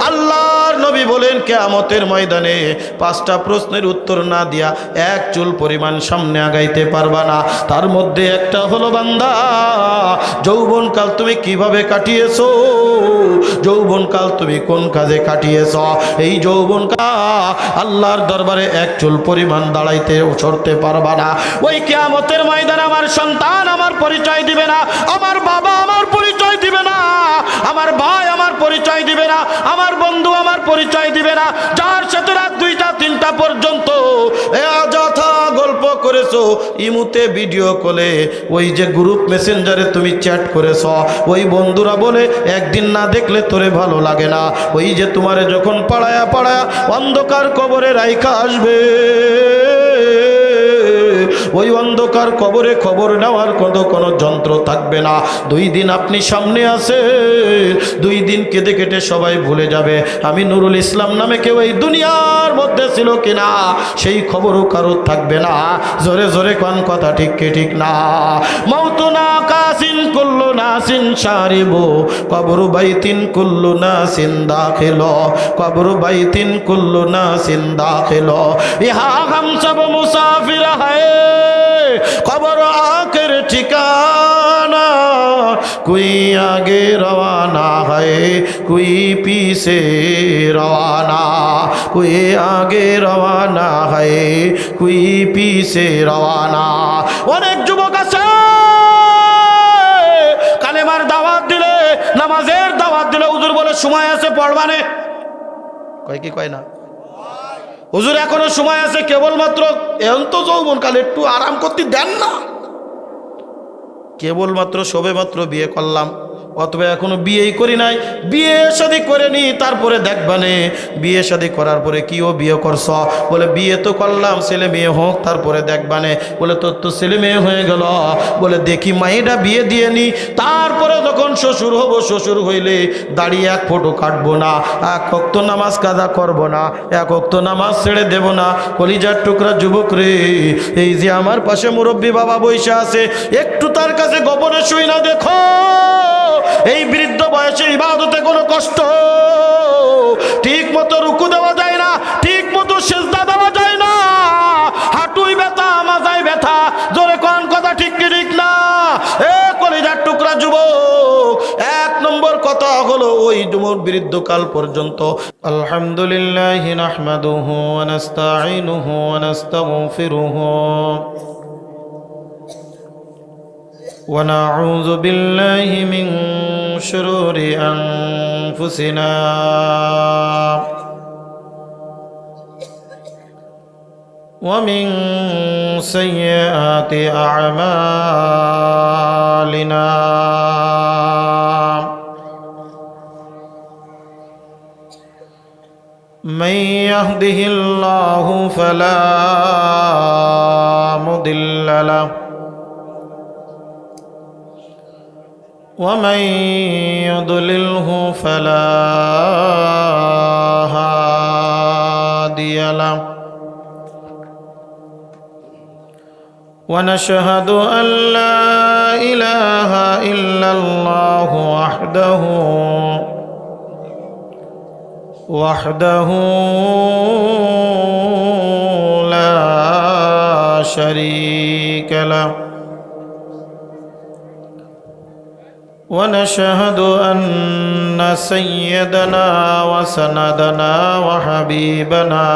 আল্লাহর নবী বলেন কিয়ামতের ময়দানে 5টা প্রশ্নের উত্তর না দিয়া এক চুল পরিমাণ সামনে আগাইতে পারবা না। তার মধ্যে একটা হলো, বান্দা যৌবনকাল তুমি কিভাবে কাটিয়েছো, যৌবনকাল তুমি কোন কাজে কাটিয়েছো। এই যৌবনকাল আল্লাহর দরবারে এক চুল পরিমাণ দাঁড়াইতে সরতে পারবা না। ওই কিয়ামতের ময়দানে আমার সন্তান আমার পরিচয় দিবে না, আমার বাবা আমার পরিচয় দিবে না, আমার ভাই আমার পরিচয় দিবে না, আমার বন্ধু আমার পরিচয় দিবে না। যার সাথে রাত 2টা 3টা পর্যন্ত অযথা গল্প করেছো, ইমুতে ভিডিও কলে, ওই যে গ্রুপ মেসেঞ্জারে তুমি চ্যাট করেছ, ওই বন্ধুরা বলে একদিন না দেখলে তোরে ভালো লাগে না। ওই যে তোমারে যখন পাড়ায়া পাড়ায়া অন্ধকার কবরে রাইখা আসবে, ওই অন্ধকার কবরে খবর নেওয়ার কোনো যন্ত্র থাকবে না। 2 দিন আপনি সামনে আসে, 2 দিন কেঁদে কেটে সবাই ভুলে যাবে আমি নুরুল ইসলাম নামে কেউ এই দুনিয়ার মধ্যে ছিল কিনা, সেই খবরও কারো থাকবে না। জোরে জোরে কোন কথা ঠিক কি ঠিক না? মাউতুনা কাসিন কুল্লু নাসিন শারিবু কবরু বাইতিন কুল্লু নাসিন দাখিল, কবরু বাইতিন কুল্লু নাসিন দাখিল, ইহা हम सब मुसाफिर है, कब्र आखिर ठिकाना, कोई आगे रवाना है कोई पीछे रवाना, कोई आगे रवाना है कोई पीछे रवाना। অনেক যুবক আছে কালেমার দাওয়াত দিলে, নামাজের দাওয়াত দিলে হুজুর বলে সময় আছে পড়বানে, কয় কি কয় না, হুজুর এখনো সময় আছে, কেবলমাত্র এখন তো যৌবনকালে একটু আরাম করতে দেন না, কেবলমাত্র সবেমাত্র বিয়ে করলাম, অথবা এখনো বিয়েই করি নাই, বিয়ে শাদী করে নি তারপরে দেখবানে, বিয়ে শাদী করার পরে কিও বিয়ে করছ, বলে বিয়ে তো করলাম ছেলে মেয়ে হোক তারপরে দেখবানে, বলে তোর তো ছেলে মেয়ে হয়ে গেল, বলে দেখি মাইটা বিয়ে দিয়ে নি, তারপরে যখন শ্বশুর হব, শ্বশুর হইলে দাঁড়িয়ে 1 ফোঁটা কাটবো না, 1 ওয়াক্ত নামাজ কাজা করবো না, 1 ওয়াক্ত নামাজ ছেড়ে দেব না। কলিজার টুকরা যুবক রে, এই যে আমার পাশে মুরব্বী বাবা বৈশা আছে, একটু তার কাছে গোপনে শুই না দেখো, এই বৃদ্ধ বয়সে ইবাদতে কোনো কষ্ট, ঠিক মতো রুকু দেওয়া যায় না, ঠিক মতো সিজদা দেওয়া যায় না, হাঁটুই ব্যথা মাথায় ব্যথা, জোরে কোন কথা ঠিক কি ঠিক না? এ কলিজার টুকরা যুবক, 1 নম্বর কথা হলো ওই যুবক বৃদ্ধকাল পর্যন্ত আলহামদুলিল্লাহি নাহমাদুহু ওয়া নাস্তাঈনুহু ওয়া নাস্তাগফিরুহু ونعوذ بالله من شرور أنفسنا ومن سيئات أعمالنا من يهده الله فلا مضل له ومن يضلله فلا هادي له ونشهد أن لا إله إلا الله وحده لا شريك له ونشهد أن سيدنا وسندنا وحبيبنا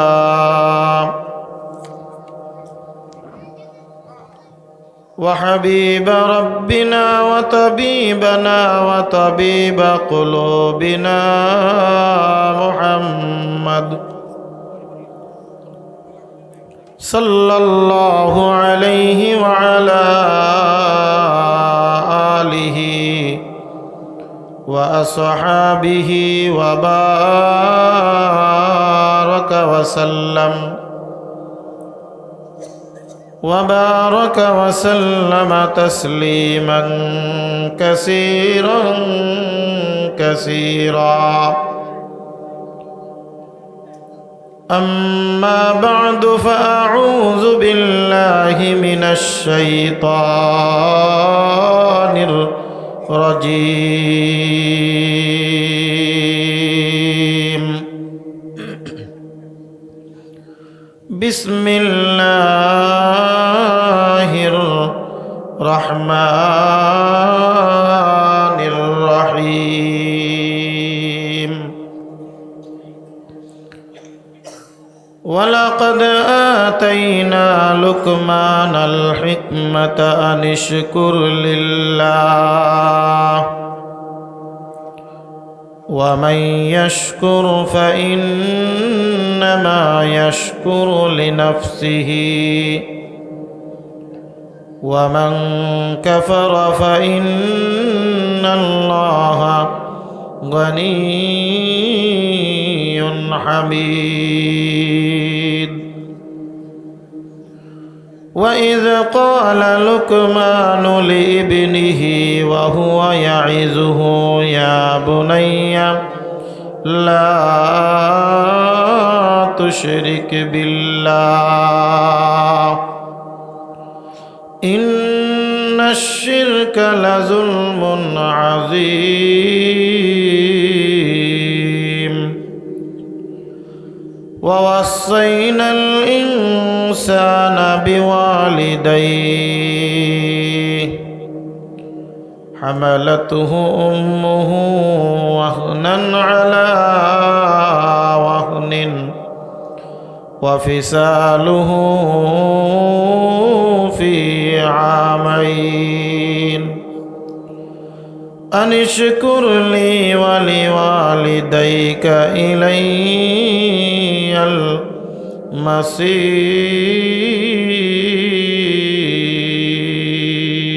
وحبيب ربنا وطبيبنا وطبيب قلوبنا محمد صلى الله عليه وعلى آله وأصحابه وبارك وسلم تسليما كثيرا أما بعد فأعوذ بالله من الشيطان الرجيم بسم الله الرحمن الرحيم ولقد آتينا لقمان الحكمة أن اشكر لله ومن يشكر فإنما يشكر لنفسه ومن كفر فإن الله غني حميد وإذ قال لقمان لابنه وهو يعظه يا بني لا تشرك بالله إن الشرك لظلم عظيم ووصينا الإنسان بوالديه حملته أمه وهنا على وهن وفصاله في عامين أن اشكر لي ولوالديك إلي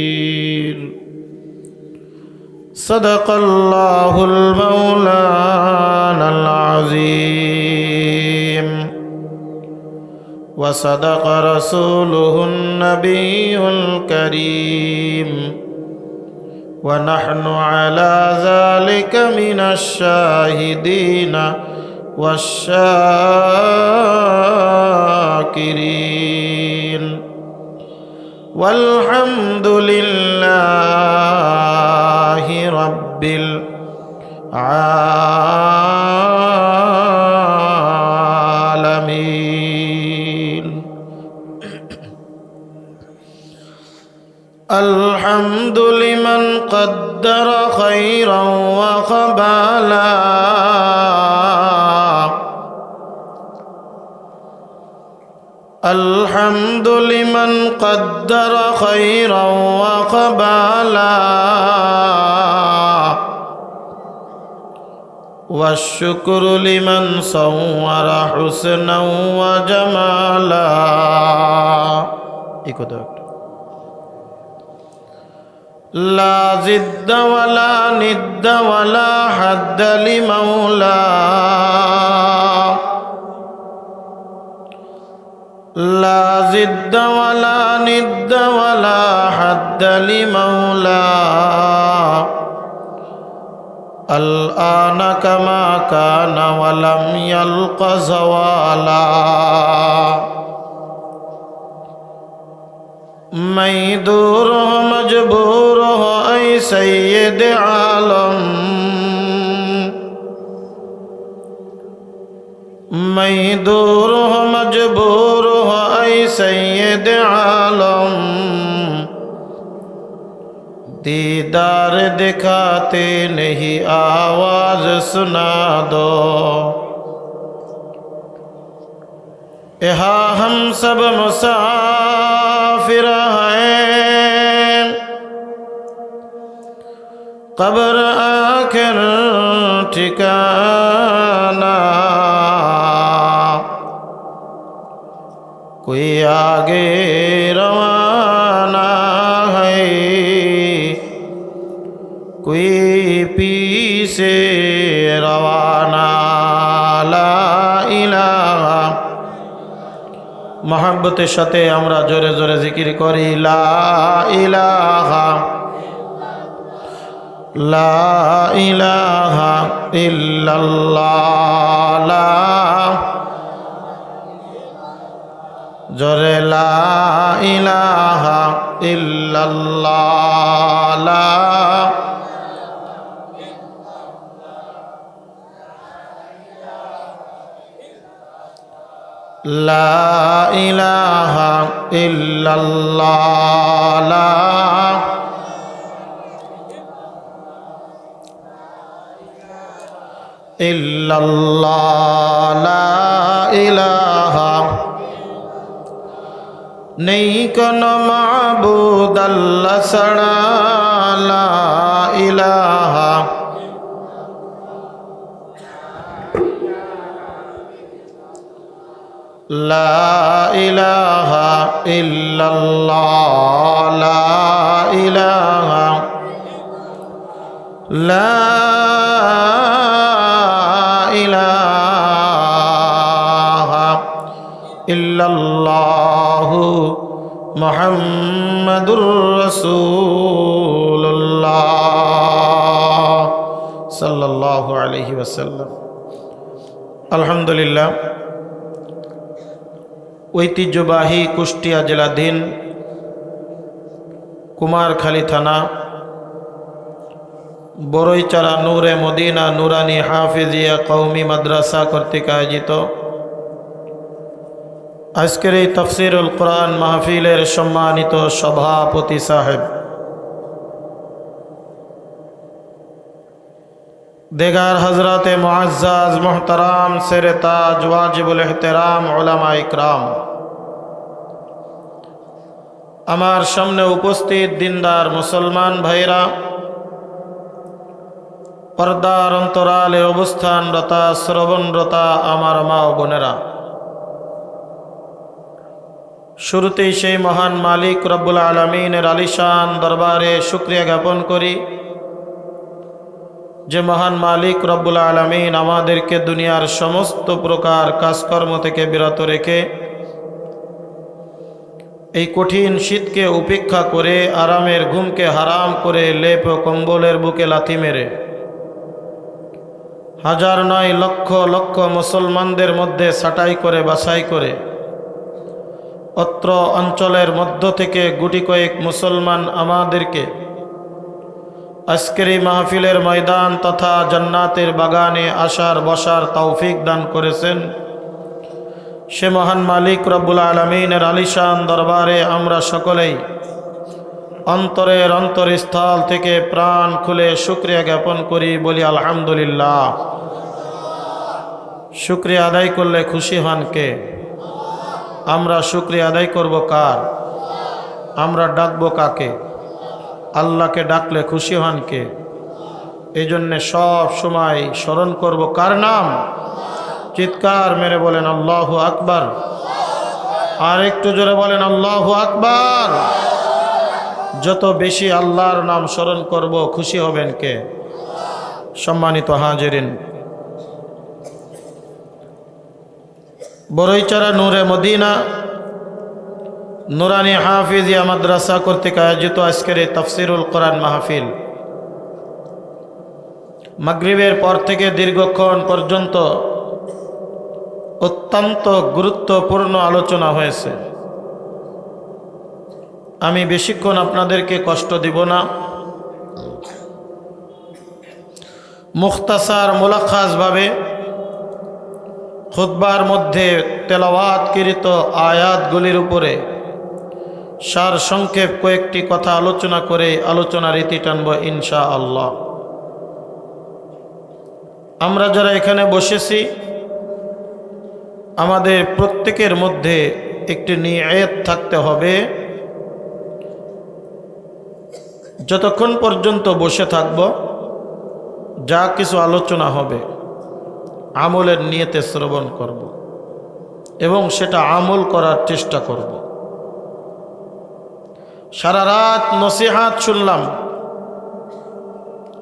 المصير صدق الله المولانا العظيم وصدق رسوله النبي الكريم ونحن على ذلك من الشاهدين والشاكرين والحمد لله رب العالمين الحمد لمن قدر خيرا وقبالا الحمد لمن قدر خيرا وقبالا والشكر لمن صور حسنا وجمالا لا ضد ولا ند ولا حد لمولاه لا ضد ولا ند ولا حد لمولاه الآن كما كان ولم يلق زوالا मैं दूर हो मजबूर हो ऐ सैयद आलम मैं दूर हो मजबूर हो ऐ सैयद आलम दीदार दिखाते नहीं आवाज सुना दो यहाँ हम सब मुसाफिर हैं कब्र आखिर ठिकाना कोई आगे रवाना है कोई पीछे रवाना ला इलाहा मोहब्बतेर साथे आमरा जोरे जोरे जिकिर करी ला इलाहा इल्लल्लाह ला जोरे ला इलाहा इल्लल्लाह ला লা ইলাহা ইল্লাল্লাহ লা ইল্লাল্লাহ লা ইলাহা নেই কোনো মাবুদ আল্লাহ ছাড়া লা ইলাহা লা ইলাহা ইল্লাল্লাহ লা ইলাহা লা ইলাহা ইল্লাল্লাহু মুহাম্মাদুর রাসূলুল্লাহ সাল্লাল্লাহু আলাইহি ওয়াসাল্লাম। আলহামদুলিল্লাহ, ঐতিহ্যবাহী কুষ্টিয়া জেলাধীন কুমারখালী থানা বড়ইচারা নূরে মদিনা নুরানি হাফিজিয়া কওমি মাদ্রাসা কর্তৃক আয়োজিত আজকের এই তাফসীরুল কোরআন মাহফিলের সম্মানিত সভাপতি সাহেব, দেগার হজরতে মুআজ্জাজ মোহতারাম সেরে তাজ ওয়াজিবুল এহতেরাম উলামা ইকরাম, আমার সামনে উপস্থিত দিনদার মুসলমান ভাইরা, পর্দার অন্তরালে অবস্থানরতা শ্রবণরতা আমার মা ও বোনেরা, শুরুতেই সেই মহান মালিক রব্বুল আলামিনের আলিশান দরবারে শুকরিয়া জ্ঞাপন করি যে মহান মালিক রব্বুল আলামিন আমাদেরকে দুনিয়ার সমস্ত প্রকার কাজকর্ম থেকে বিরত রেখে এই কঠিন শীতকে উপেক্ষা করে আরামের ঘুমকে হারাম করে লেপ ও কম্বলের বুকে লাথি মেরে হাজার নয় লক্ষ লক্ষ মুসলমানদের মধ্যে ছাঁটাই করে বাছাই করে অত্র অঞ্চলের মধ্য থেকে গুটি কয়েক মুসলমান আমাদেরকে আজকের এই মাহফিলের ময়দান তথা জান্নাতের বাগানে আসার বসার তৌফিক দান করেছেন, সে মহান মালিক রব্বুল আলামিনের আলিশান দরবারে আমরা সকলেই অন্তরের অন্তরস্থল থেকে প্রাণ খুলে শুকরিয়া জ্ঞাপন করি, বলি আলহামদুলিল্লাহ। শুকরিয়া আদায় করলে খুশি হন কে? আমরা শুকরিয়া আদায় করব কার? আমরা ডাকবো কাকে? আল্লাহকে ডাকলে খুশি হন কে? এই জন্যে সব সময় স্মরণ করব কার নাম? চিৎকার মেরে বলেন আল্লাহু আকবার। আর একটু জোরে বলেন আল্লাহু আকবার। যত বেশি আল্লাহর নাম স্মরণ করব খুশি হবেন কে? সম্মানিত হাজিরিন, বড়ইচারা নূরে মদিনা নুরানি হাফিজিয়া মাদ্রাসা কর্তৃক আয়োজিত আজকের এই তাফসীরুল কোরআন মাহফিল মাগরিবের পর থেকে দীর্ঘক্ষণ পর্যন্ত অত্যন্ত গুরুত্বপূর্ণ আলোচনা হয়েছে। আমি বেশিক্ষণ আপনাদেরকে কষ্ট দিব না, মুখতাসার মুলাখাসভাবে খুতবার মধ্যে তেলাওয়াতকৃত আয়াতগুলির উপরে সার সংক্ষেপ কয়েকটি কথা আলোচনা করে আলোচনার ইতি টানব ইনশাআল্লাহ। আমরা যারা এখানে বসেছি আমাদের প্রত্যেকের মধ্যে একটি নিয়ত থাকতে হবে, যতক্ষণ পর্যন্ত বসে থাকব যা কিছু আলোচনা হবে আমলের নিয়তে শ্রবণ করব এবং সেটা আমল করার চেষ্টা করব। সারা রাত নসিহাত শুনলাম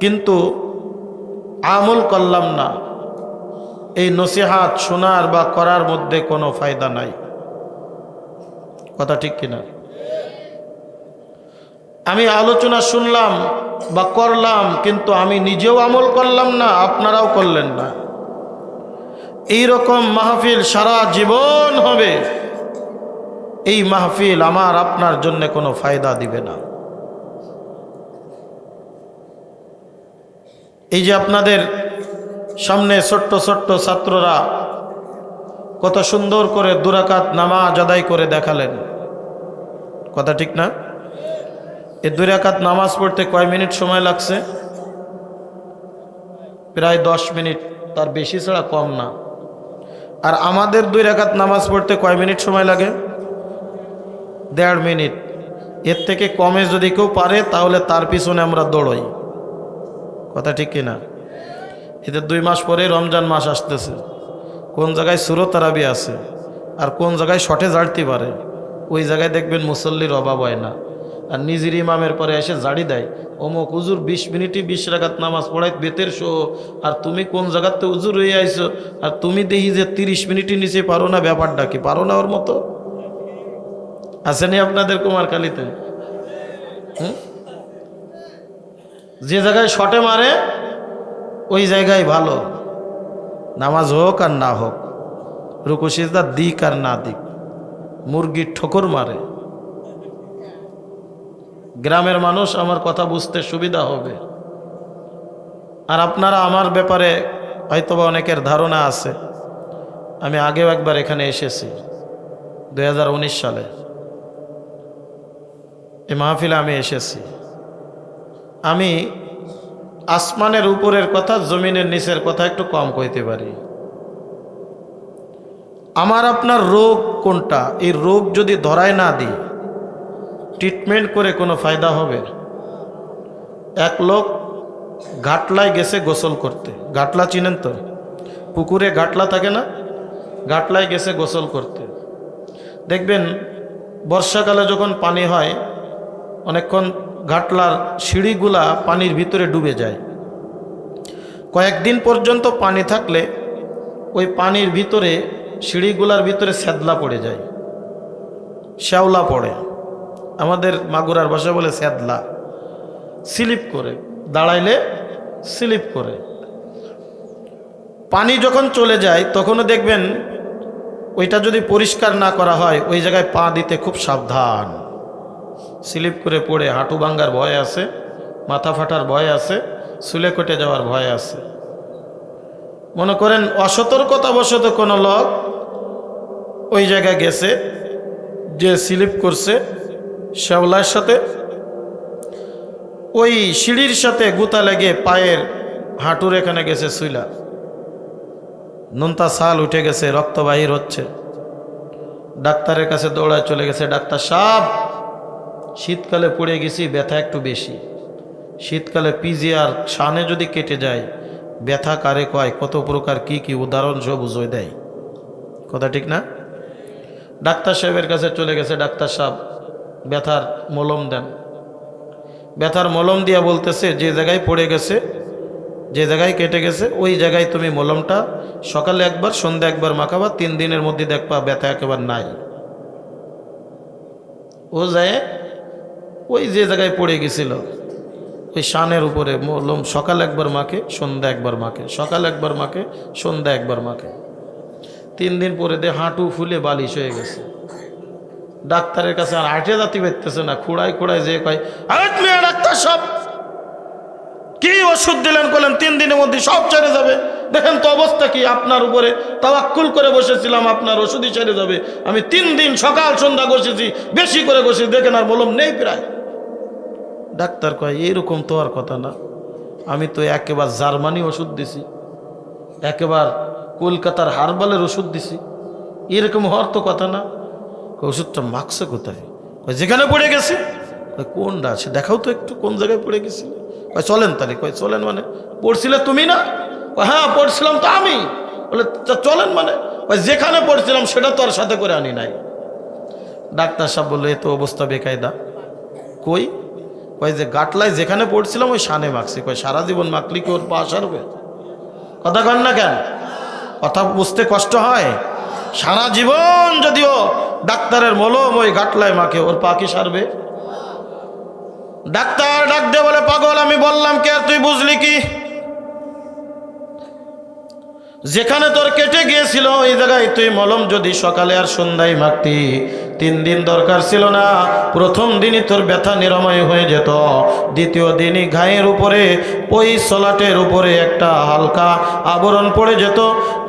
কিন্তু আমল করলাম না, এই নসিহাত শোনার বা করার মধ্যে কোনো ফায়দা নাই। কথা ঠিক কিনা? আমি আলোচনা শুনলাম বা করলাম কিন্তু আমি নিজেও আমল করলাম না, আপনারাও করলেন না, এই রকম মাহফিল সারা জীবন হবে। এই মাহফিল আমার আপনার জন্য কোনো ফায়দা দিবে না। এই যে আপনাদের সামনে ছোট্ট ছোট্ট ছাত্ররা কত সুন্দর করে 2 রাকাত নামাজ আদায় করে দেখালেন। কথা ঠিক না? এই 2 রাকাত নামাজ পড়তে কয় মিনিট সময় লাগছে? প্রায় 10 মিনিট, তার বেশি ছাড়া কম না। আর আমাদের 2 রাকাত নামাজ পড়তে কয় মিনিট সময় লাগে? 1.5 মিনিট। এর থেকে কমে যদি কেউ পারে তাহলে তার পিছনে আমরা দৌড়ই। কথা ঠিক কিনা? এতে 2 মাস পরে রমজান মাস আসতেছে। কোন জায়গায় সূরা তারাবি আছে আর কোন জায়গায় শটে জাড়তে পারে, ওই জায়গায় দেখবেন মুসল্লির অভাব হয় না। আর নিজের ইমামের পরে এসে জাড়ি দেয়, অমুক হুজুর 20 মিনিটই 20 রাকাত নামাজ পড়াই বেতের শো, আর তুমি কোন জায়গাতে হুজুর হয়ে আইছো, আর তুমি দেখি যে 30 মিনিটই নিচে পারো না। ব্যাপারটা কি পারো না? ওর মতো আসেনি আপনাদের কুমারখালীতে? যে জায়গায় শটে মারে ওই জায়গায় ভালো, নামাজ হোক আর না হোক, রুকু সিজদা দিক আর না দিক, মুরগির ঠোকর মারে। গ্রামের মানুষ আমার কথা বুঝতে সুবিধা হবে। আর আপনারা আমার ব্যাপারে হয়তোবা অনেকের ধারণা আছে, আমি আগেও একবার এখানে এসেছি 2019 সালে। এই মাহফিলে আমি এসেছি। আমি আসমানের উপরের কথা, জমিনের নিচের কথা একটু কম কইতে পারি। আমার আপনার রোগ কোনটা, এই রোগ যদি ধরায় না দিই, ট্রিটমেন্ট করে কোনো ফায়দা হবে? এক লোক ঘাটলায় গেছে গোসল করতে। ঘাটলা চিনেন তো? পুকুরে ঘাটলা থাকে না? ঘাটলায় গেছে গোসল করতে। দেখবেন বর্ষাকালে যখন পানি হয়, অনেকক্ষণ ঘাটলার সিঁড়িগুলা পানির ভিতরে ডুবে যায়। কয়েকদিন পর্যন্ত পানি থাকলে ওই পানির ভিতরে, সিঁড়িগুলার ভিতরে স্যাদলা পড়ে যায়, শ্যাওলা পড়ে। আমাদের মাগুরার ভাষা বলে স্যাদলা। স্লিপ করে, দাঁড়াইলে স্লিপ করে। পানি যখন চলে যায় তখনও দেখবেন ওইটা যদি পরিষ্কার না করা হয়, ওই জায়গায় পা দিতে খুব সাবধান। স্লিপ করে পড়ে হাঁটু ভাঙ্গার ভয় আছে, মাথা ফাটার ভয় আছে, চুলে কেটে যাওয়ার ভয় আছে। মনে করেন অসতর্কতাবশত কোনো লোক ওই জায়গায় গেছে, যে স্লিপ করছে শ্যাওলার সাথে, ওই সিঁড়ির সাথে গুতা লেগে পায়ের হাঁটুর এখানে গেছে সুইলা, নোনতা ছাল উঠে গেছে, রক্ত বাহির হচ্ছে। ডাক্তারের কাছে দৌড়ায় চলে গেছে, ডাক্তার সাহেব শীতকালে পড়ে গেছি, ব্যথা একটু বেশি। শীতকালে পিজি আর শানে যদি কেটে যায়, ব্যথা কারে কয়, কত প্রকার কি কি উদাহরণ সব বুঝিয়ে দেয়। কথা ঠিক না? ডাক্তার সাহেবের কাছে চলে গেছে, ডাক্তার সাহেব ব্যথার মলম দেন। ব্যথার মলম দিয়া বলতেছে, যে জায়গায় পড়ে গেছে, যে জায়গায় কেটে গেছে, ওই জায়গায় তুমি মলমটা সকালে একবার সন্ধ্যা একবার মাখাবা, 3 দিনের মধ্যে দেখবা ব্যথা একেবারে নাই। ও যায় ওই যে জায়গায় পড়ে গেছিল ওই শানের উপরে মলম সকাল একবার মাখে, সন্ধ্যা একবার মাখে, সকাল একবার মাখে, সন্ধ্যা একবার মাখে। 3 দিন পরে হাঁটু ফুলে বালিশ হয়ে গেছে। ডাক্তারের কাছে আর হাঁটে যাতে পারতেছে না, খুঁড়ায় খুঁড়ায় যে কয়, ডাক্তার সব কি ওষুধ দিলেন, করলেন 3 দিনের মধ্যে সব ছেড়ে যাবে। দেখেন তো অবস্থা কি, আপনার উপরে তাওয়াক্কুল করে বসেছিলাম, আপনার ওষুধই ছেড়ে যাবে। আমি 3 দিন সকাল সন্ধ্যা বসেছি, বেশি করে বসেছি, দেখেন আর মলম নেই প্রায়। ডাক্তার কয়, এইরকম তো আর কথা না, আমি তো একেবারে জার্মানি ওষুধ দিছি, একেবারে কলকাতার হারবালের ওষুধ দিছি, এরকম হওয়ার তো কথা না। ওষুধটা মাখছে কোথায়? যেখানে পড়ে গেছে। কোনটা আছে দেখাও তো একটু, কোন জায়গায় পড়ে গেছিল? চলেন তাহলে। কয় চলেন মানে? পড়ছিলে তুমি না? হ্যাঁ পড়ছিলাম তো আমি। বলে চলেন মানে? যেখানে পড়ছিলাম সেটা তো আর সাথে করে আনি নাই। ডাক্তার সাহেব বললো, এ তো অবস্থা বেকায়দা। কই? কয় যে গাটলায় যেখানে পড়ছিলাম ওই শানে মাখছি। কয় সারা জীবন মাখলি কি ওর পা সারবে? কথা কন না কেন? কথা বুঝতে কষ্ট হয়। সারা জীবন যদিও ডাক্তারের মলম ওই গাটলায় মাখে, ওর পা কি সারবে? ডাক্তার ডাক দিয়ে বলে, পাগল আমি বললাম কে, তুই বুঝলি কি? যেখানে তোর কেটে গিয়েছিল ওই জায়গায় তুই মলম যদি সকালে আর সন্ধ্যায় মাখতি, 3 দিন দরকার ছিল না। প্রথম দিনই তোর ব্যথা নিরাময় হয়ে যেত, দ্বিতীয় দিনই ঘায়ের উপরে ওই সলাটের উপরে একটা হালকা আবরণ পড়ে যেত,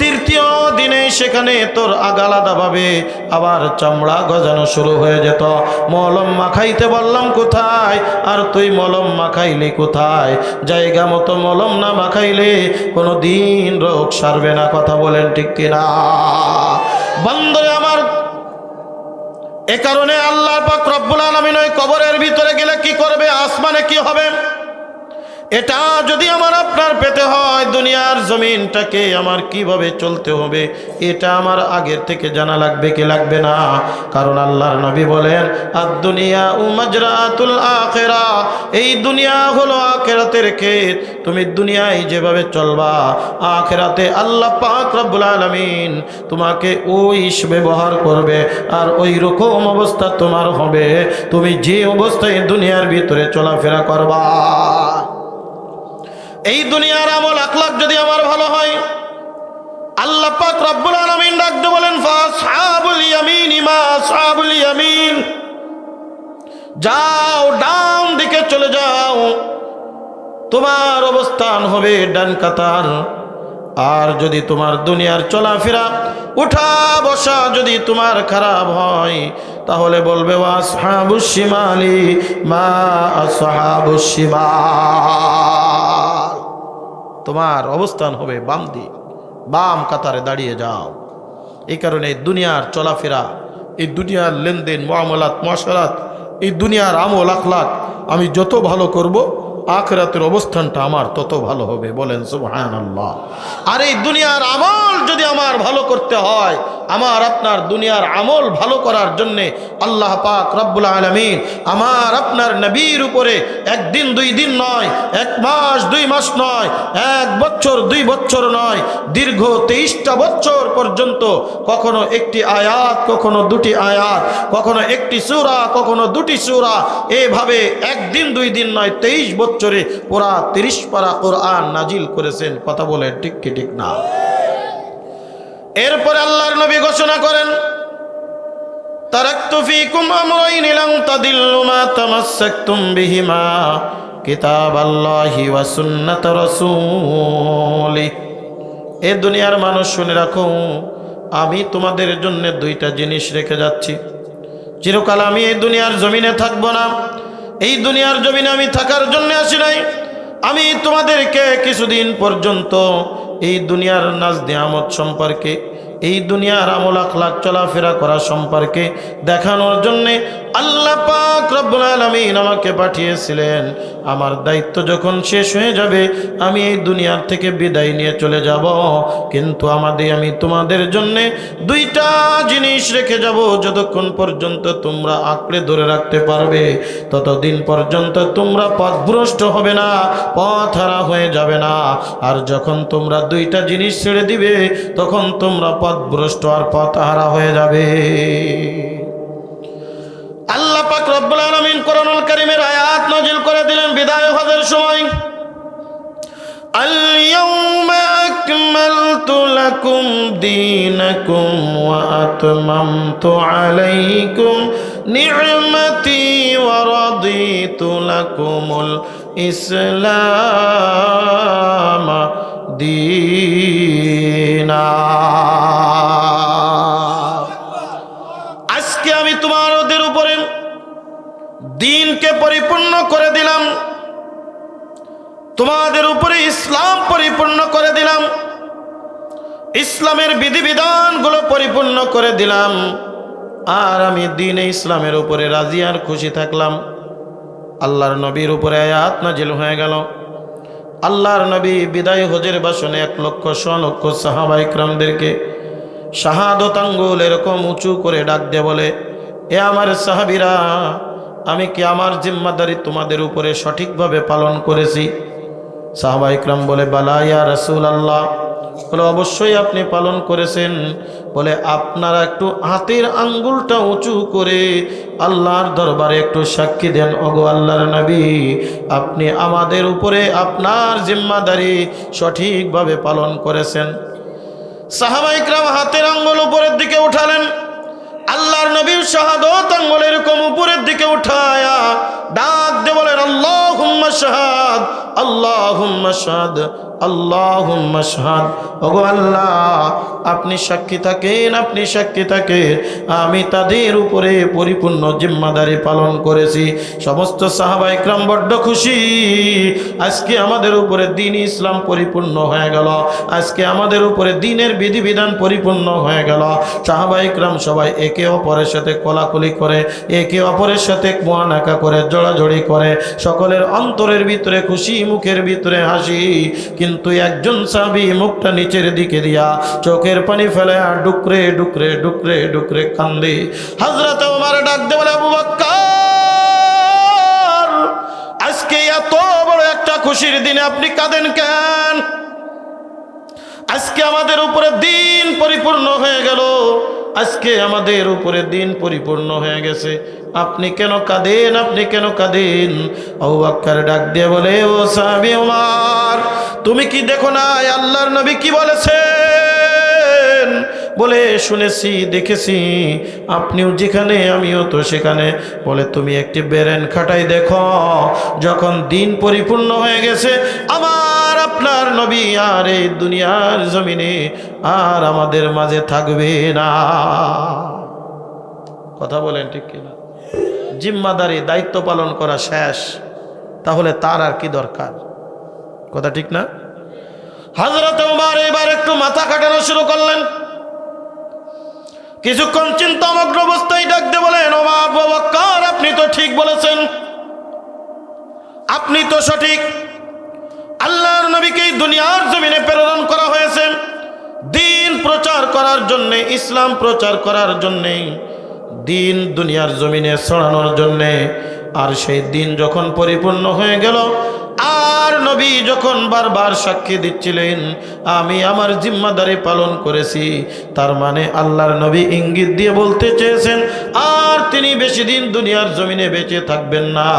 তৃতীয় দিন দিনে সেখানে তোর আলাদাভাবে আবার চামড়া গজানো শুরু হয়ে যেত। মলম মাখাইতে বললাম কোথায়, আর তুই মলম মাখাইলি কোথায়? জায়গা মতো মলম না মাখাইলে কোনো দিন রোগ সারবে না। কথা বলেন ঠিক কিনা? বন্ধুরে আমার, এ কারণে আল্লাহ পাক রব্বুল আলামিন ওই কবরের ভিতরে গেলে কি করবে, আসমানে কি হবে, এটা যদি আমার আপনার পেতে হয়, দুনিয়ার জমিনটাকে আমার কিভাবে চলতে হবে, এটা আমার আগের থেকে জানা লাগবে কি লাগবে না? কারণ আল্লাহর নবী বলেন, আদ-দুনিয়া মাজরাতুল আখিরা, এই দুনিয়া হলো আখিরাতের ক্ষেত। তুমি দুনিয়ায় যেভাবে চলবা, আখিরাতে আল্লাহ পাক রব্বুল আলামিন তোমাকে ওই ব্যবহার করবে, আর ওই রকম অবস্থা তোমার হবে তুমি যে অবস্থায় দুনিয়ার ভিতরে চলাফেরা করবা। এই দুনিয়ার আমল আখলাক যদি আমার ভালো হয়, আল্লাহ পাক রব্বুল আলামিন ডাকতে বলেন, ফাসহাবুল ইয়ামিন মা আসহাবুল ইয়ামিন, যাও ডান দিকে চলে যাও, তোমার অবস্থান হবে ডান কাতার। আর যদি তোমার দুনিয়ার চলাফেরা উঠা বসা যদি তোমার খারাপ হয়, তাহলে বলবে আসহাবুশ শিমালি মা আসহাবুশ শিমাল, তোমার অবস্থান হবে বাম দিক, বাম কাতারে দাঁড়িয়ে যাও। এই কারণে দুনিয়ার চলাফেরা, এই দুনিয়ার লেনদেন, মুআমালাত, মুআশারাত, এই দুনিয়ার আমল আখলাক আমি যত ভালো করব, আখিরাতের অবস্থানটা আমার তত ভালো হবে। বলেন সুবহানাল্লাহ। আর এই দুনিয়ার আমল যদি আমার ভালো করতে হয়, আমার আপনার দুনিয়ার আমল ভালো করার জন্যে আল্লাহ পাক রব্বুল আলামিন আমার আপনার নবীর উপরে একদিন দুই দিন নয়, এক মাস দুই মাস নয়, এক বছর দুই বছর নয়, দীর্ঘ 23টা বছর পর্যন্ত কখনো একটি আয়াত, কখনো দুটি আয়াত, কখনো একটি সূরা, কখনো দুটি সূরা, এভাবে একদিন দুই দিন নয় 23 বছরে পুরা 30 পারা কোরআন নাজিল করেছেন। কথা বলে ঠিক কি ঠিক না? এরপরে আল্লাহর নবী ঘোষণা করেন, তারাকতু ফীকুম আমরাইন লান তাদিল্লু মা তামাসসাকতুম বিহিমা কিতাবাল্লাহি ওয়া সুন্নাত রাসূলি। এ দুনিয়ার মানুষ শুনে রাখো, আমি তোমাদের জন্য দুইটা জিনিস রেখে যাচ্ছি। চিরকাল আমি এই দুনিয়ার জমিনে থাকবো না। এই দুনিয়ার জমিনে আমি থাকার জন্য আসি নাই। আমি তোমাদেরকে কিছুদিন পর্যন্ত এই দুনিয়ার নাজ নিয়ামত সম্পর্কে, এই দুনিয়ার আমল আখলাক চলাফেরা করা সম্পর্কে দেখানোর জন্যে আল্লাহ পাক রব্বুল আলামিন আমাকে পাঠিয়েছিলেন। আমার দায়িত্ব যখন শেষ হয়ে যাবে, আমি এই দুনিয়ার থেকে বিদায় নিয়ে চলে যাব, কিন্তু আমি তোমাদের জন্যে দুইটা জিনিস রেখে যাব। যতক্ষণ পর্যন্ত তোমরা আঁকড়ে ধরে রাখতে পারবে, ততদিন পর্যন্ত তোমরা পথভ্রষ্ট হবে না, পথ হারা হয়ে যাবে না। আর যখন তোমরা দুইটা জিনিস ছেড়ে দিবে, তখন তোমরা পথভ্রষ্ট আর পথ হারা হয়ে যাবে। আল্লাহ পাক রব্বুল আলামিন কোরআনুল কারীমের আয়াত নাযিল করে দিলেন বিদায় হজের সময়, আল-ইয়াউমা আকমালতু লাকুম দীনাকুম ওয়া আতমামতু আলাইকুম নি'মাতি ওয়া রাদিতু লাকুমুল ইসলাম দীনা। আজকে আমি তোমাদের উপরে দ্বীনকে পরিপূর্ণ করে দিলাম, তোমাদের উপরে ইসলাম পরিপূর্ণ করে দিলাম, ইসলামের বিধিবিধানগুলো পরিপূর্ণ করে দিলাম। আর আমি দ্বীনে ইসলামের উপরে রাজি আর খুশি থাকলাম। আল্লাহর নবীর উপরে আয়াত নাজিল হয়ে গেল। আল্লাহর নবী বিদায় হজের ভাষণে 1,00,000 সাহাবা ইকরামদেরকে শাহাদত আঙ্গুল এরকম উঁচু করে ডাক দিয়ে বলে, এ আমার সাহাবীরা, আমি কি আমার জিম্মাদারি তোমাদের উপরে সঠিকভাবে পালন করেছি? সাহাবা ইকরাম বলে, বালা ইয়া রাসূলুল্লাহ। বলে, অবশ্যই আপনি পালন করেছেন। বলে, আপনারা একটু হাতের আঙ্গুলটা উঁচু করে আল্লাহর দরবারে একটু সাক্ষী দেন, ওগো আল্লাহর নবী, আপনি আমাদের উপরে আপনার জিম্মাদারি সঠিকভাবে পালন করেছেন। সাহাবা ইকরাম হাতের আঙ্গুল উপরের দিকে উঠালেন। আল্লাহর নবীর শাহাদত আঙ্গুল এরকম উপরের দিকে উঠায়া ডাক দিয়ে বলেন, আল্লাহুম্মা শাহাদ, আল্লাহুম্মা শাহাদ, আল্লাহুম্মা শাহাদ। ওগো আল্লাহ, আপনি সাক্ষী থাকেন, আপনি সাক্ষী থাকেন, আমি তাদের উপরে পরিপূর্ণ জিম্মাদারি পালন করেছি। সমস্ত সাহাবায়ে কেরাম বড্ড খুশি, আজকে আমাদের উপরে দ্বীন ইসলাম পরিপূর্ণ হয়ে গেল, আজকে আমাদের উপরে দ্বীনের বিধিবিধান পরিপূর্ণ হয়ে গেল। সাহাবায়ে কেরাম সবাই একে অপরের সাথে কোলাকুলি করে, একে অপরের সাথে মুআনাকা করে, জড়াজড়ি করে, সকলের অন্তরের ভিতরে খুশি, মুখের ভিতরে হাসি। কিন্তু একজন সাহাবী মুখটা নিচের দিকে দিয়া চোখের পানি ফেলে আর ডুকরে ডুকরে ডুকরে ডুকরে কান্দে। হযরত ওমর ডাক দিয়ে বলে, আবু বকর, আজকে এত বড় একটা খুশির দিনে আপনি কাঁদেন কেন? আজকে আমাদের উপরে দ্বীন পরিপূর্ণ হয়ে গেল, আজকে আমাদের উপরে দ্বীন পরিপূর্ণ হয়ে গেছে, আপনি কেন কাঁদেন? আপনি কেন কাঁদেন? আবু বকর ডাক দিয়ে বলে, ও সাহাবী ওমর, তুমি কি দেখো না আল্লাহর নবী কি বলেছেন? বলে, শুনেছি, দেখেছি, আপনিও যেখানে আমিও তো সেখানে। বলে, তুমি একটি বেরেন খাটাই দেখো, যখন দ্বীন পরিপূর্ণ হয়ে গেছে, আমার আপনার নবী আর এই দুনিয়ার জমিনে আর আমাদের মাঝে থাকবে না। কথা বলেন ঠিক কিনা? জিম্মাদারি, দায়িত্ব পালন করা শেষ, তাহলে তার আর কি দরকার? কথা ঠিক না? হযরত ওমর এবার একটু মাথা কাটানো শুরু করলেন। কিছুক্ষণ চিন্তামগ্ন অবস্থায় ডাক দিয়ে বলেন, ও আবু বকর, আপনি তো ঠিক বলেছেন, আপনি তো সঠিক। আল্লাহর নবীকে দুনিয়ার জমিনে প্রেরণ করা হয়েছে দ্বীন প্রচার করার জন্যে, ইসলাম প্রচার করার জন্যে, দ্বীন দুনিয়ার জমিনে ছড়ানোর জন্যে। আর সেই দিন যখন পরিপূর্ণ হয়ে গেল, আর নবী যখন বারবার সাক্ষী দিচ্ছিলেন আমি আমার জিম্মাদারি পালন করেছি, তার মানে আল্লাহর নবী ইঙ্গিত দিয়ে বলতে চেয়েছেন আর তিনি বেশি দিন দুনিয়ার জমিনে বেঁচে থাকবেন না।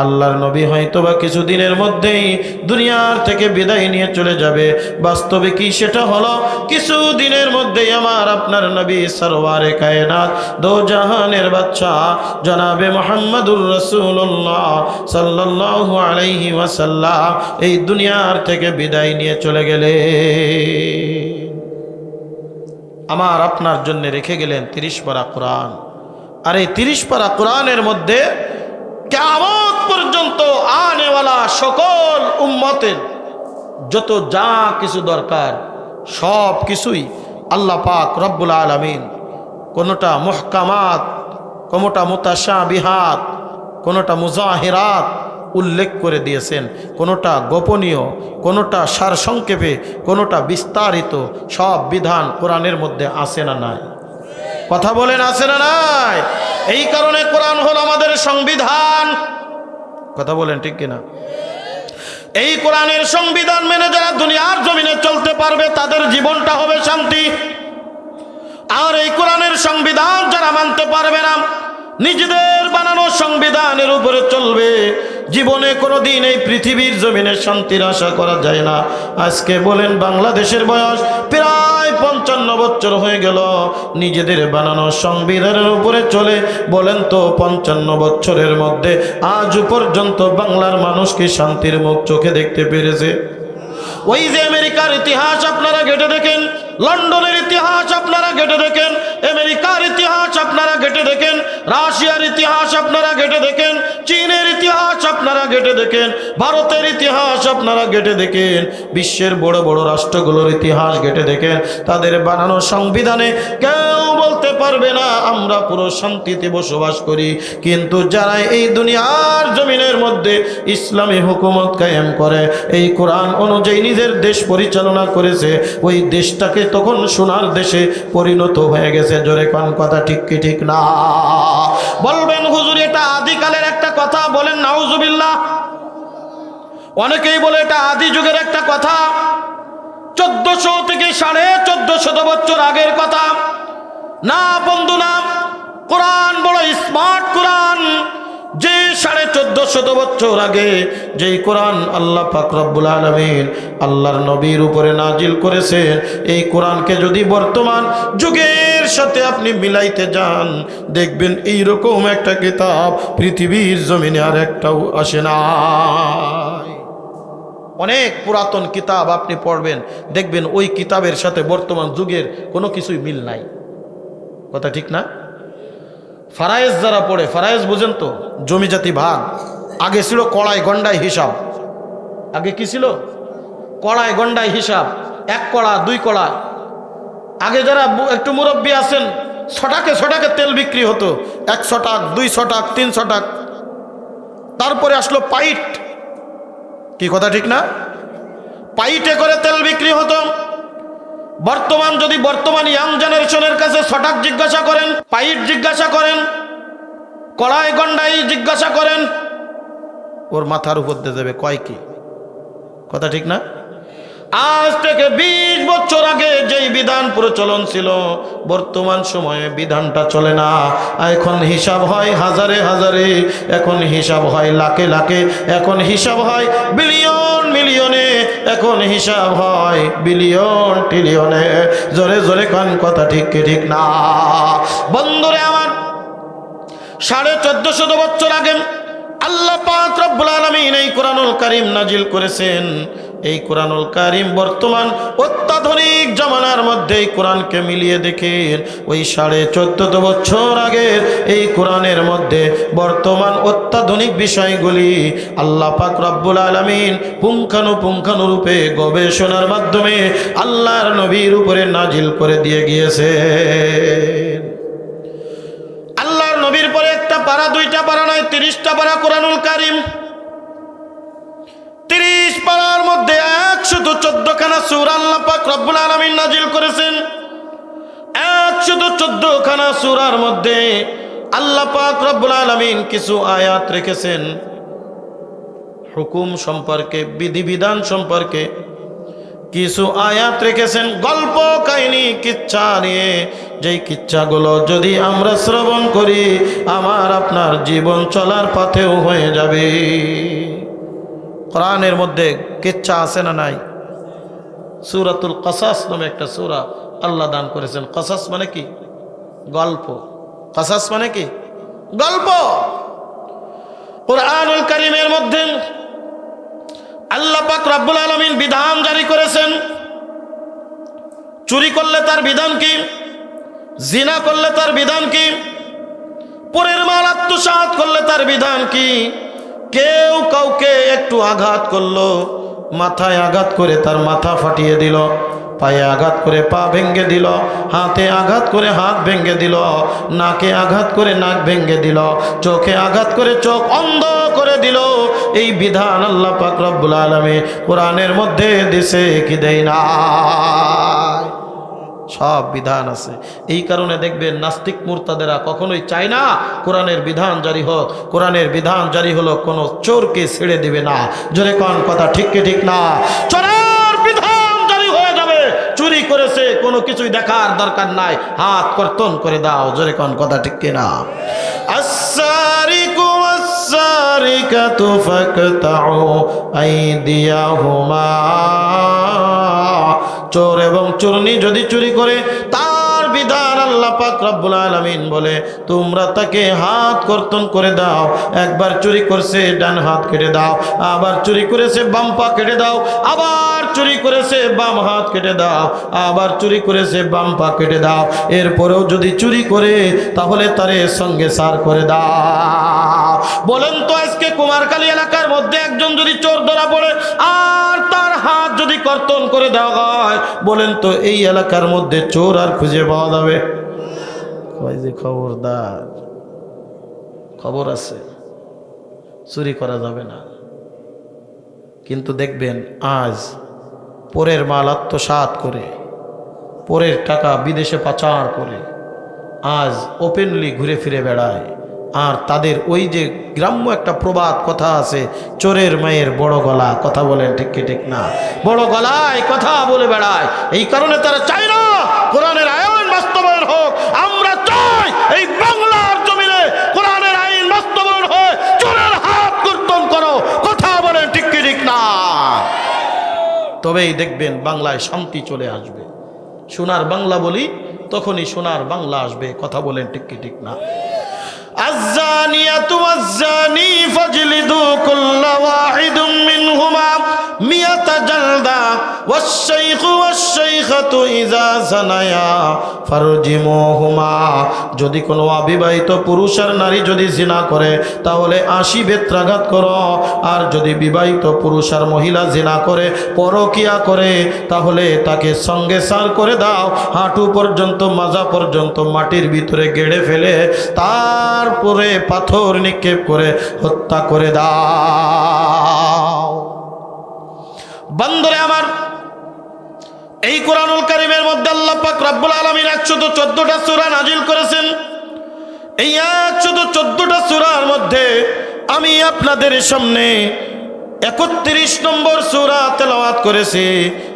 আল্লাহর নবী হয়তোবা কিছুদিনের মধ্যেই দুনিয়ার থেকে বিদায় নিয়ে চলে যাবে। বাস্তবে কি সেটা হলো? কিছুদিনের মধ্যেই আমার আপনার নবী সরওয়ারে কায়নাত, দো জাহানের বাদশা জনাবে মুহাম্মদুর রাসূলুল্লাহ সাল্লাল্লাহু আলাইহি ওয়াসাল্লাম এই দুনিয়ার থেকে বিদায় নিয়ে চলে গেলে আমার আপনার জন্য রেখে গেলেন 30 পারা কোরআন। আর এই 30 পারা কোরআনের মধ্যে কিয়ামত পর্যন্ত আনেওয়ালা সকল উম্মতের যত যা কিছু দরকার সব কিছুই আল্লাহ পাক রব্বুল আলামিন, কোনোটা মুহকামাত, কোনোটা মুতাশাবিহাত, কোনোটা মুজাহিরাত উল্লেখ করে দিয়েছেন, কোনোটা গোপনীয়, কোনোটা সারসংক্ষেপে, কোনোটা বিস্তারিত, সব বিধান কোরআনের মধ্যে আছে না নাই? কথা বলেন, আছে না নাই? এই কারণে কোরআন হলো আমাদের সংবিধান। কথা বলেন ঠিক কিনা? এই কোরআনের সংবিধান মেনে যারা দুনিয়ার জমিনে চলতে পারবে তাদের জীবনটা হবে শান্তি। আর এই কোরআনের সংবিধান যারা মানতে পারবে না, নিজেদের বানানো সংবিধানের উপরে চলবে, জীবনে কোনোদিন এই পৃথিবীর জমিনে শান্তির আশা করা যায় না। আজকে বলেন বাংলাদেশের বয়স প্রায় 55 বছর হয়ে গেল, নিজেদের বানানো সংবিধানের উপরে চলে। বলেন তো 55 বছরের মধ্যে আজ পর্যন্ত বাংলার মানুষ কি শান্তির মুখ চোখে দেখতে পেরেছে? ওই যে আমেরিকার ইতিহাস আপনারা ঘেটে দেখেন, লন্ডনের ইতিহাস আপনারা ঘেটে দেখেন, আমেরিকার ইতিহাস আপনারা ঘেটে দেখেন, রাশিয়ার ইতিহাস আপনারা ঘেটে দেখেন, চীনের ইতিহাস আপনারা ঘেটে দেখেন, ভারতের ইতিহাস আপনারা ঘেটে দেখেন, বিশ্বের বড় বড় রাষ্ট্রগুলোর ইতিহাস ঘেটে দেখেন। তাদের বানানো সংবিধানে কেউ বলতে পারবে না আমরা পুরো শান্তিতে বসবাস করি। কিন্তু যারা এই দুনিয়ার জমিনের মধ্যে ইসলামী হুকুমত কায়েম করে, এই কোরআন অনুযায়ী নিজের দেশ পরিচালনা করেছে, ওই দেশটাকে তখন সোনার দেশে পরিণত হয়ে গেছে। জোরে কোন কথা ঠিক কি ঠিক না? বলবেন হুজুর এটা আদিকালের একটা কথা, বলেন নাউজুবিল্লাহ। অনেকেই বলে এটা আদি যুগের একটা কথা, 1400 থেকে 1450 বছর আগের কথা। না বন্ধু না, কোরআন বড় স্মার্ট কোরআন। যে 1450 বছর আগে যেই কোরআন আল্লাহ পাক রব্বুল আলামিন আল্লাহর নবীর উপরে নাজিল করেছেন, এই কোরআনকে যদি বর্তমান যুগের সাথে আপনি মিলাইতে যান, দেখবেন এইরকম একটা কিতাব পৃথিবীর জমিনে আর একটাও আসে না। অনেক পুরাতন কিতাব আপনি পড়বেন, দেখবেন ওই কিতাবের সাথে বর্তমান যুগের কোনো কিছুই মিল নাই। কথা ঠিক না? ফারায়েজ যারা পড়ে, ফারায়েজ বুঝেন তো, জমি জাতি ভাগ। আগে ছিল কড়াই গন্ডায় হিসাব। আগে কি ছিল? কড়াই গন্ডায় হিসাব, 1 কড়া 2 কড়া। আগে যারা একটু মুরব্বী আছেন, ছটাকে তেল বিক্রি হতো, 100 টাকা 200 টাকা 300 টাকা। তারপরে আসলো পাইট। কি কথা ঠিক না? পাইটে করে তেল বিক্রি হতো। বর্তমান যদি বর্তমান ইয়াং জেনারেশনের কাছে ছটাক জিজ্ঞাসা করেন, পাইট জিজ্ঞাসা করেন, কড়াই গন্ডাই জিজ্ঞাসা করেন, ওর মাথার উপর দিয়ে যাবে কয় কি। কথা ঠিক না? আজ থেকে 20 বছর আগে যেই বিধান প্রচলন ছিল, বর্তমান সময়ে বিধানটা চলে না। এখন হিসাব হয় হাজারে হাজারে, এখন হিসাব হয় লাখে লাখে, এখন হিসাব হয় বিলিয়ন মিলিয়নে, এখন হিসাব হয় বিলিয়ন ট্রিলিয়নে। জোরে জোরে কান কথা ঠিক কি ঠিক না? বন্ধুরে আমার, 1450 বছর আগে আল্লাহ পাক রব্বুল আলামিন এই কোরআনুল কারীম নাজিল করেছেন। এই কোরআনুল কারীম বর্তমান অত্যাধুনিক জামানার মধ্যে এই কোরআনকে মিলিয়ে দেখেন, ওই 1450 বছর আগের এই কোরআনের মধ্যে বর্তমান অত্যাধুনিক বিষয়গুলি আল্লাহ পাক রব্বুল আলামিন পুঙ্খানুপুঙ্খানুরূপে গবেষণার মাধ্যমে আল্লাহর নবীর উপরে নাজিল করে দিয়ে গিয়েছে। আল্লাহর নবীর পরে 1টা পারা 2টা পারা নয়, 30টা পারা কোরআনুল কারীম। 30 পারার মধ্যে 114 খানা সূরা আল্লাহ পাক রব্বুল আলামিন নাজিল করেছেন। 114 খানা সূরার মধ্যে আল্লাহ পাক রব্বুল আলামিন কিছু আয়াত রেখেছেন হুকুম সম্পর্কে, বিধিবিধান সম্পর্কে কিছু আয়াত রেখেছেন, গল্প কাহিনী কিচ্ছা নিয়ে, যেই কিচ্ছাগুলো যদি আমরা শ্রবণ করি আমার আপনার জীবন চলার পথেও হয়ে যাবে। কোরআনের মধ্যে কিচ্ছা আছে না নাই? সূরাতুল কসাস নামে একটা সূরা আল্লাহ দান করেছেন। কসাস মানে কি? গল্প। কসাস মানে কি? গল্প। কোরআনুল কারীমের মধ্যে আল্লাহ পাক রব্বুল আলামিন বিধান জারি করেছেন। চুরি করলে তার বিধান কি? জিনা করলে তার বিধান কি? পরের মাল আত্মসাৎ করলে তার বিধান কি? কেউ কাউকে একটু আঘাত করলো, মাথায় আঘাত করে তার মাথা ফাটিয়ে দিল, পায়ে আঘাত করে পা ভেঙে দিল, হাতে আঘাত করে হাত ভেঙে দিল, নাকে আঘাত করে নাক ভেঙে দিল, চোখে আঘাত করে চোখ অন্ধ করে দিল, এই বিধান আল্লাহ পাক রব্বুল আলামিন কোরআনের মধ্যে দিছে কি দেয় না? সব বিধান আছে। এই কারণে দেখবেন নাস্তিক মুরতাদেরা কখনোই চায় না কোরআনের বিধান জারি হোক। কোরআনের বিধান জারি হলো কোনো চোরকে ছেড়ে দিবে না। জোরে কোন কথা ঠিক কি ঠিক না? চোরের বিধান জারি হয়ে যাবে, চুরি করেছে কোনো কিছুই দেখার দরকার নাই, হাত কর্তন করে দাও। জোরে কোন কথা ঠিক কি না? আস-সারিকু ওয়াস-সারিকাতু ফাকতাউ আইদিয়াহুমা। চোর এবং চোরনি যদি চুরি করে তার বিধান আল্লাহ পাক রব্বুল আলামিন বলে তোমরা তাকে হাত কর্তন করে দাও। একবার চুরি করছে ডান হাত কেটে দাও, আবার চুরি করেছে বাম পা কেটে দাও, আবার চুরি করেছে বাম হাত কেটে দাও, আবার চুরি করেছে বাম পা কেটে দাও। এরপরেও যদি চুরি করে তাহলে তারে সঙ্গে সার করে দাও। বলেন তো আজকে কুমারখালী এলাকার মধ্যে একজন যদি চোর ধরা পড়ে আর তার হাত যদি কর্তন করে দেওয়া হয়, বলেন তো এই এলাকার মধ্যে চোর আর খুঁজে পাওয়া যাবে? যে খবরদার, খবর আছে, চুরি করা যাবে না। কিন্তু দেখবেন আজ পরের মাল আত্মসাৎ করে, পরের টাকা বিদেশে পাচার করে আজ ওপেনলি ঘুরে ফিরে বেড়ায়। আর তাদের ওই যে গ্রাম্য একটা প্রবাদ কথা আছে, চোরের মায়ের বড় গলা। কথা বলেন ঠিক কি ঠিক না? বড় গলায় কথা বলে বেড়ায়। এই কারণে তারা চায় না কোরআনের আইন বাস্তবায়ন হোক। আমরা চাই এই বাংলার জমিনে কোরআনের আইন বাস্তবায়ন হয়, চোরের হাত কর্তন করো। কথা বলেন ঠিক কি ঠিক না? তবেই দেখবেন বাংলায় শান্তি চলে আসবে। সোনার বাংলা বলি তখনই সোনার বাংলা আসবে। কথা বলেন ঠিক কি ঠিক না? আয-যানিয়াতু ওয়াজ-যানি ফাজলিদু কুল্লা ওয়াহিদুম মিনহুমা মিয়াতা জালদা ওয়াশ-শাইখু ওয়াশ-শাইখাতু ইযা যানায়া ফারজিমুহুমা। যদি কোনো অবিবাহিত পুরুষ আর নারী যদি জিনা করে তাহলে 80 বেত্রাঘাত করো, আর যদি বিবাহিত পুরুষ আর মহিলা জিনা করে পরকিয়া করে তাহলে তাকে সঙ্গে সার করে দাও, হাঁটু পর্যন্ত মাজা পর্যন্ত মাটির ভিতরে গেড়ে ফেলে তারপরে পাথর নিক্ষেপ করে হত্যা করে দাও। বন্ধুরে আমার, এই কোরআনুল কারীমের মধ্যে আল্লাহ পাক রব্বুল আলামিন 114টা সূরা নাজিল করেছেন। এই 114টা সূরার মধ্যে আমি আপনাদের সামনে 31 নম্বর সূরা তেলাওয়াত করেছি।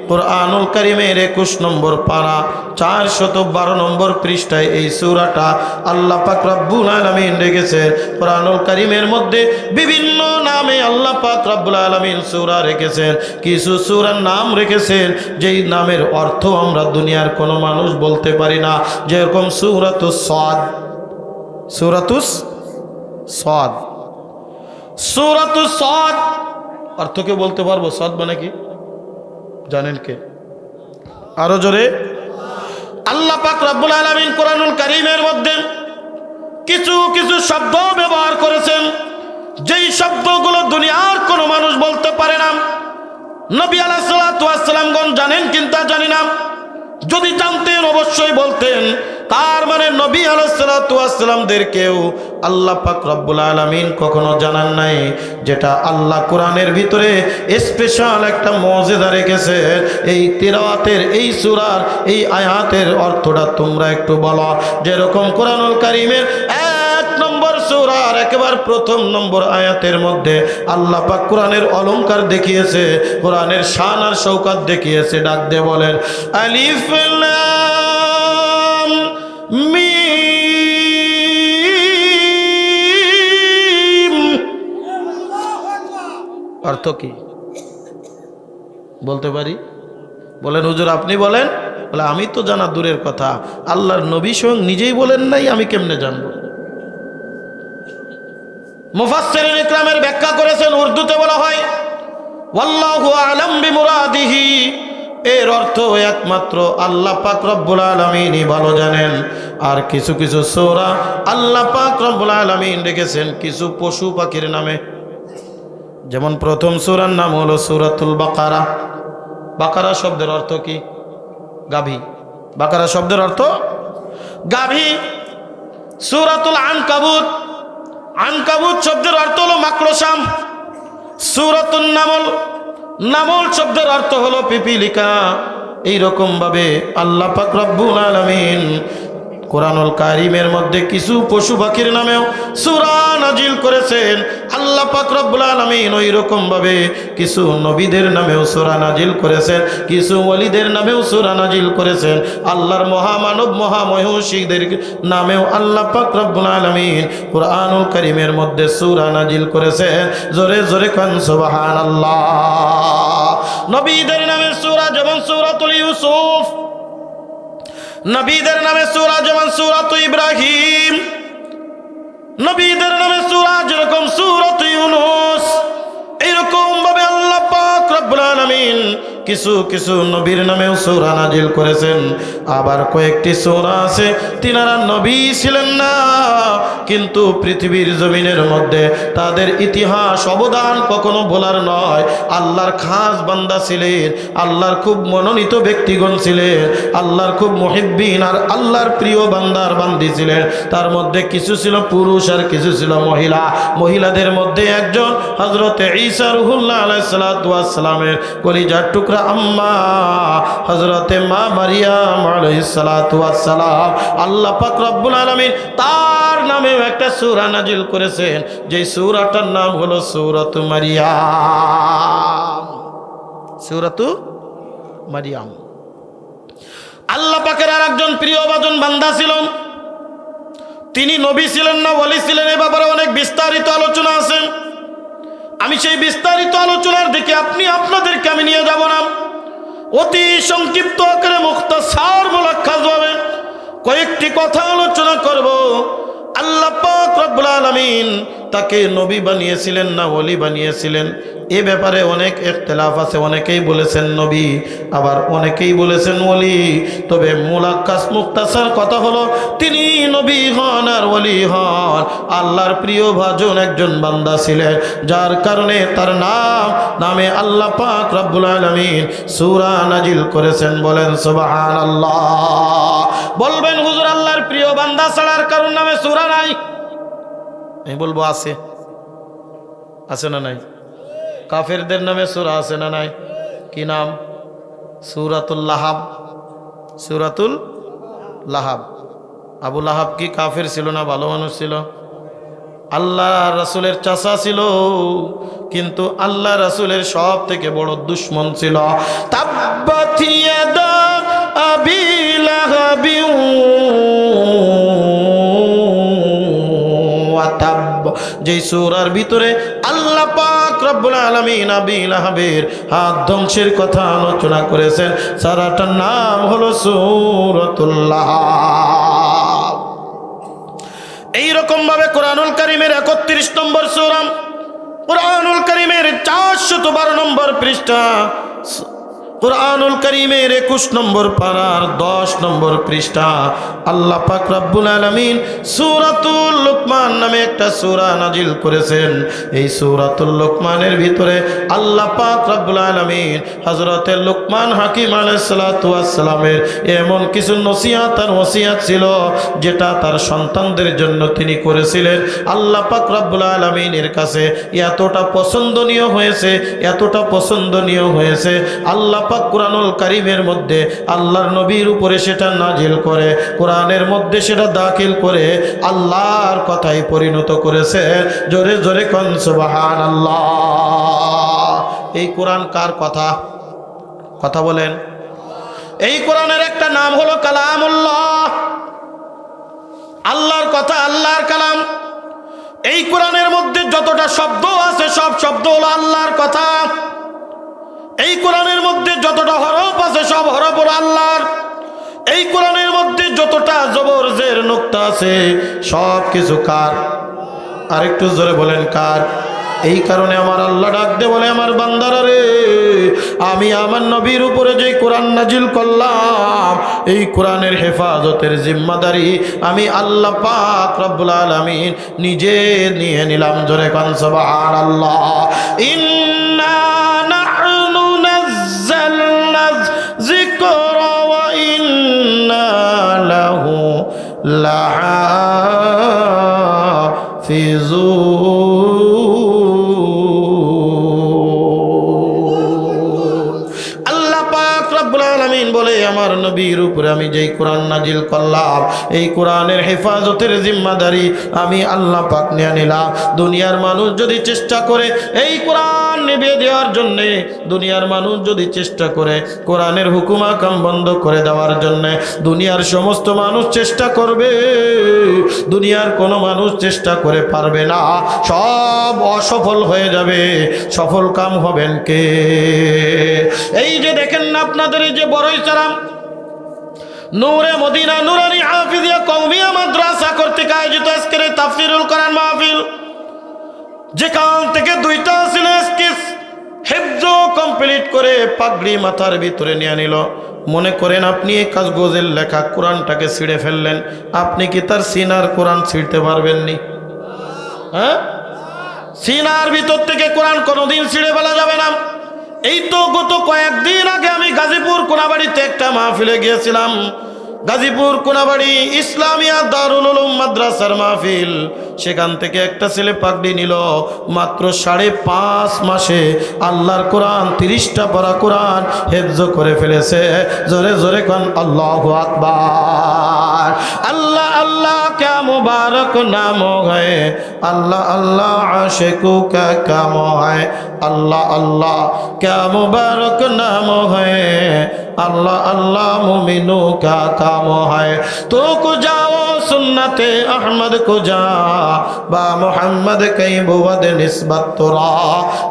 কোরআনুল কারীমের 21 নম্বর পারা 412 নম্বর পৃষ্ঠায় এই সূরাটা আল্লাহ পাক রব্বুল আলামিন রেখেছেন। কোরআনুল কারীমের মধ্যে বিভিন্ন নামে আল্লাহ পাক রব্বুল আলামিন সূরা রেখেছেন। কিছু সূরার নাম রেখেছেন যেই নামের অর্থ আমরা দুনিয়ার কোনো মানুষ বলতে পারি না, যেরকম সূরাতুস সাদ। সূরাতুস সাদ, সূরাতুস সাদ অর্থ কে বলতে পারবো? সাদ মানে কি জানেন কে? আরো জোরে। আল্লাহ পাক রব্বুল আলামিন কোরআনুল কারীমের মধ্যে কিছু কিছু শব্দ ব্যবহার করেছেন যেই শব্দগুলো দুনিয়ার কোনো মানুষ বলতে পারে না। নবী আলাইহিস সালাতু ওয়াস সালামগণ জানেন কিংবা জানি না, যদি জানতেন অবশ্যই বলতেন। তার মানে নবী আলাইহিস সালাতু ওয়াস সালামদেরকেও আল্লাহ পাক রব্বুল আলামিন কখনো জানান নাই, যেটা আল্লাহ কোরআনের ভিতরে স্পেশাল একটা মুজিজা রেখেছে। এই তিলাওয়াতের এই সূরার এই আয়াতের অর্থটা তোমরা একটু বলো। যেরকম কোরআনুল কারীমের 1 নম্বর সূরার একেবারে প্রথম নম্বর আয়াতের মধ্যে আল্লাহ পাক কোরআনের অলংকার দেখিয়েছে, কোরআনের শান আর শৌকত দেখিয়েছে। ডাক দিয়ে বলেন আলিফ লাম মিম। অর্থ কি বলতে পারি? বলেন হুজুর আপনি বলেন। বলে আমি তো জানা দূরের কথা, আল্লাহর নবী স্বয়ং নিজেই বলেন নাই, আমি কেমনে জানবো? মুফাসসিরিন ইকরামের ব্যাখ্যা করেছেন, উর্দুতে বলা হয় ওয়াল্লাহু আ'লাম বিমুরাদিহি। এর অর্থ একমাত্র আল্লাহ পাক রব্বুল আলামিনই ভালো জানেন। আর কিছু কিছু সূরা আল্লাহ পাক রব্বুল আলামিন রেখেছেন কিছু পশু পাখির নামে। যেমন প্রথম সূরার নাম হলো সূরাতুল বাকারা। বাকারা শব্দের অর্থ কি? গাভী। বাকারা শব্দের অর্থ গাভী। সূরাতুল আনকাবুত, আনকাবুত শব্দের অর্থ হলো মাকড়সা। সূরাতুন নামল, নামল শব্দের অর্থ হলো পিপিলিকা। এইরকম ভাবে আল্লাহ পাক রব্বুল আলামিন কোরআনুল কারীমের মধ্যে কিছু পশু পাখির নামেও সূরা নাজিল করেছেন। আল্লাহ পাক রব্বুল আলামিন ওই রকম ভাবে কিছু নবীদের নামেও সূরা নাজিল করেছেন, কিছু ওলিদের নামেও সূরা নাজিল করেছেন। আল্লাহর মহামানব মহামহিষীদের নামেও আল্লাহ পাক রব্বুল আলামিন কোরআনুল কারীমের মধ্যে সূরা নাজিল করেছেন। জোরে জোরে কান সুবহানাল্লাহ। নবীদের নামে সূরা যেমন সূরাতুল ইউসুফ, নবীদের নামে সূরা যেমন সূরাতুল ইব্রাহিম, নবীদের নামে সূরা যেরকম সূরাতুল ইউনূস। এইরকম ভাবে আল্লাহ পাক রব্বুল আলামিন কিছু কিছু নবীর নামেও সূরা নাজিল করেছেন। আবার কয়েকটি সূরা আছে তিনারা নবী ছিলেন না, কিন্তু পৃথিবীর জমিনের মধ্যে তাদের ইতিহাস অবদান কখনো ভোলার নয়। আল্লাহর খাস বান্দা ছিলেন, আল্লাহর খুব মনোনীত ব্যক্তিগণ ছিলেন, আল্লাহর খুব মুহিব্বিন আর আল্লাহর প্রিয় বান্দার বান্দি ছিলেন। তার মধ্যে কিছু ছিল পুরুষ আর কিছু ছিল মহিলা। মহিলাদের মধ্যে একজন হযরতে ঈসা রূহুল্লাহ আলাইহিস সালাতু ওয়াস সালামের কলিজার টুকরা আম্মা হযরতে মা মারিয়াম আলাইহিস সালাতু ওয়াস সালাম। আল্লাহ পাক রব্বুল আলামিন তার নামেও একটা সূরা নাজিল করেছেন, যে সূরাটার নাম হলো সূরাতু মারিয়াম। সূরাতু মারিয়াম। আল্লাহ পাকের আরেকজন প্রিয়ভাজন বান্দা ছিলেন, তিনি নবী ছিলেন না ওলি ছিলেন, এই ব্যাপারে অনেক বিস্তারিত আলোচনা আছে। আমি সেই বিস্তারিত আলোচনার দিকে আপনাদেরকে আমি নিয়ে যাব না। অতি সংক্ষিপ্ত আকারে মুখতাসার মুলাক্কাস ভাবে কয়েকটি কথা আলোচনা করব। আল্লাহ পাক রব্বুল আলামিন তাকে নবী বানিয়েছিলেন না ওলি বানিয়েছিলেন, এ ব্যাপারে অনেক ইখতিলাফ আছে। অনেকেই বলেছেন নবী, আবার অনেকেই বলেছেন ওলি। তবে মুলাক্কাস মুক্তাসার কথা হলো তিনি নবী হন আর ওলি হন, আল্লাহর প্রিয় ভাজন একজন বান্দা ছিলেন, যার কারণে তার নামে আল্লাহ পাক রব্বুল আলামিন সূরা নাজিল করেছেন। বলেন সুবহানাল্লাহ। বলবেন হুজুর আল্লাহর প্রিয় বান্দা ছাড়ার কারণ নামে সূরা নাই? আমি বলবো আছে, আছে না নাই? কাফেরদের নামে সূরা আছে না নাই? কি নাম? সূরাতুল লাহাব। সূরাতুল লাহাব। আবু লাহাব কি কাফের ছিল না ভালো মানুষ ছিল? আল্লাহ রাসূলের চাচা ছিল, কিন্তু আল্লাহ রাসূলের সব থেকে বড় দুশমন ছিল। তাব্বাত ইয়াদা আবি লাহাবিন ওয়া তাব, যে সূরার ভিতরে আল্লাহ পাক রব্বুল আলামিন আবি লাহাবের হাত ধ্বংসের কথা আলোচনা করেছেন, সূরাটার নাম হলো সূরাতুল লাহাব। এইরকম ভাবে কোরআনুল কারীমের ৩১ নম্বর সূরা, কোরআনুল কারীমের ৪১২ নম্বর পৃষ্ঠা, কোরআনুল কারীমের ২১ নম্বর পারার ১০ নম্বর পৃষ্ঠা, আল্লাহ পাক রব্বুল আলামিন সূরাতুল লুকমান নামে একটা সূরা নাজিল করেছেন। এই সূরাতুল লুকমানের ভিতরে আল্লাহ পাক রব্বুল আলামিন হযরতে লুকমান হাকিম আলাইহিস সালাতু ওয়াস সালামের এমন কিছু নসিহত আর ওসিয়ত ছিল যেটা তার সন্তানদের জন্য তিনি করেছিলেন। আল্লাহ পাক রব্বুল আলামিনের কাছে এতটা পছন্দনীয় হয়েছে, এতটা পছন্দনীয় হয়েছে, আল্লাহ পাক কোরআনুল কারীমের মধ্যে আল্লাহর নবীর উপরে সেটা নাজিল করে, কোরআনের মধ্যে সেটা দাখিল করে আল্লাহর কথাই পরিণত করেছে। জোরে জোরে কোন সুবহানাল্লাহ। এই কোরআন কার কথা? কথা বলেন। এই কোরআনের একটা নাম হলো কালামুল্লাহ, আল্লাহর কথা, আল্লাহর কালাম। এই কোরআনের মধ্যে যতটা শব্দ আছে সব শব্দ হলো আল্লাহর কথা। এই কোরআনের মধ্যে যতটা হরফ আছে সব হরফ হলো আল্লাহর। এই কোরআনের মধ্যে যতটা জবর জের নুক্তা আছে সব কিছু কার? আরেকটু জোরে বলেন কার? এই কারণে আমার আল্লাহ ডাক দে বলে, আমার বান্দারা রে, আমি আমার নবীর উপরে যে কোরআন নাজিল করলাম এই কোরআনের হেফাজতের জিম্মাদারি আমি আল্লাহ পাক রব্বুল আলামিন নিজে নিয়ে নিলাম। জোরে কোন সুবহানাল্লাহ। ইন্না নাহনু নাযালনা যিকরা ওয়া ইন্না লাহু লাহাফিজুন। আল্লাহ পাক রব্বুল আলামিন বলে, আমার নবীর উপরে আমি যেই কোরআন নাজিল করলাম এই কোরআনের হেফাজতের জিম্মাদারি আমি আল্লাহ পাক নিয়ে নিলাম। দুনিয়ার মানুষ যদি চেষ্টা করে এই কোরআন নিভিয়ে দেওয়ার জন্যে, দুনিয়ার মানুষ যদি চেষ্টা করে কোরআনের হুকুম আকাম বন্ধ করে দেওয়ার জন্যে, দুনিয়ার সমস্ত মানুষ চেষ্টা করবে, দুনিয়ার কোনো মানুষ চেষ্টা করে পারবে না, সব অসফল হয়ে যাবে। সফল কাম হবেন কে? এই যে দেখেন না আপনাদের এই যে বড়ইচারাম নূরে মদিনা নুরানি হাফিজিয়া কওমিয়া মাদ্রাসা কর্তৃক আয়োজিত আজকের এই তাফসীরুল কোরআন মাহফিল, যেখান থেকে দুইটা স্কেচ হিফজ কমপ্লিট করে পাগড়ি মাথার ভিতরে নিয়ে নিল। মনে করেন আপনি এই কাগজের লেখা কোরআনটাকে ছিঁড়ে ফেললেন, আপনি কি তার সিনার কোরআন ছিঁড়তে পারবেননি? হ্যাঁ, সিনার ভিতর থেকে কোরআন কোনোদিন ছিঁড়ে ফেলা যাবে না। এই তো গত কয়েকদিন আগে আমি গাজীপুর কোনাবাড়িতে একটা মাহফিলে গিয়েছিলাম। গাজীপুর কোনাবাড়ি ইসলামিয়া দারুল উলুম মাদ্রাসার মাহফিল। সেখান থেকে একটা ছেলে পাগড়ি নিল, মাত্র 5.5 মাসে আল্লাহর কোরআন 30টা পড়া কোরআন হেফজ করে ফেলেছে। জোরে জোরে কোন আল্লাহু আকবার। আল্লাহ আল্লাহ क्या मुबारक नाम है, अल्लाह अल्लाह आशिकों का काम है, अल्लाह अल्लाह क्या मुबारक नाम है, अल्लाह अल्लाह मुमिनों का काम है। तो को जाओ सुन्नते अहमद को जा बा मोहम्मद कई बुवद निस्बत तुरा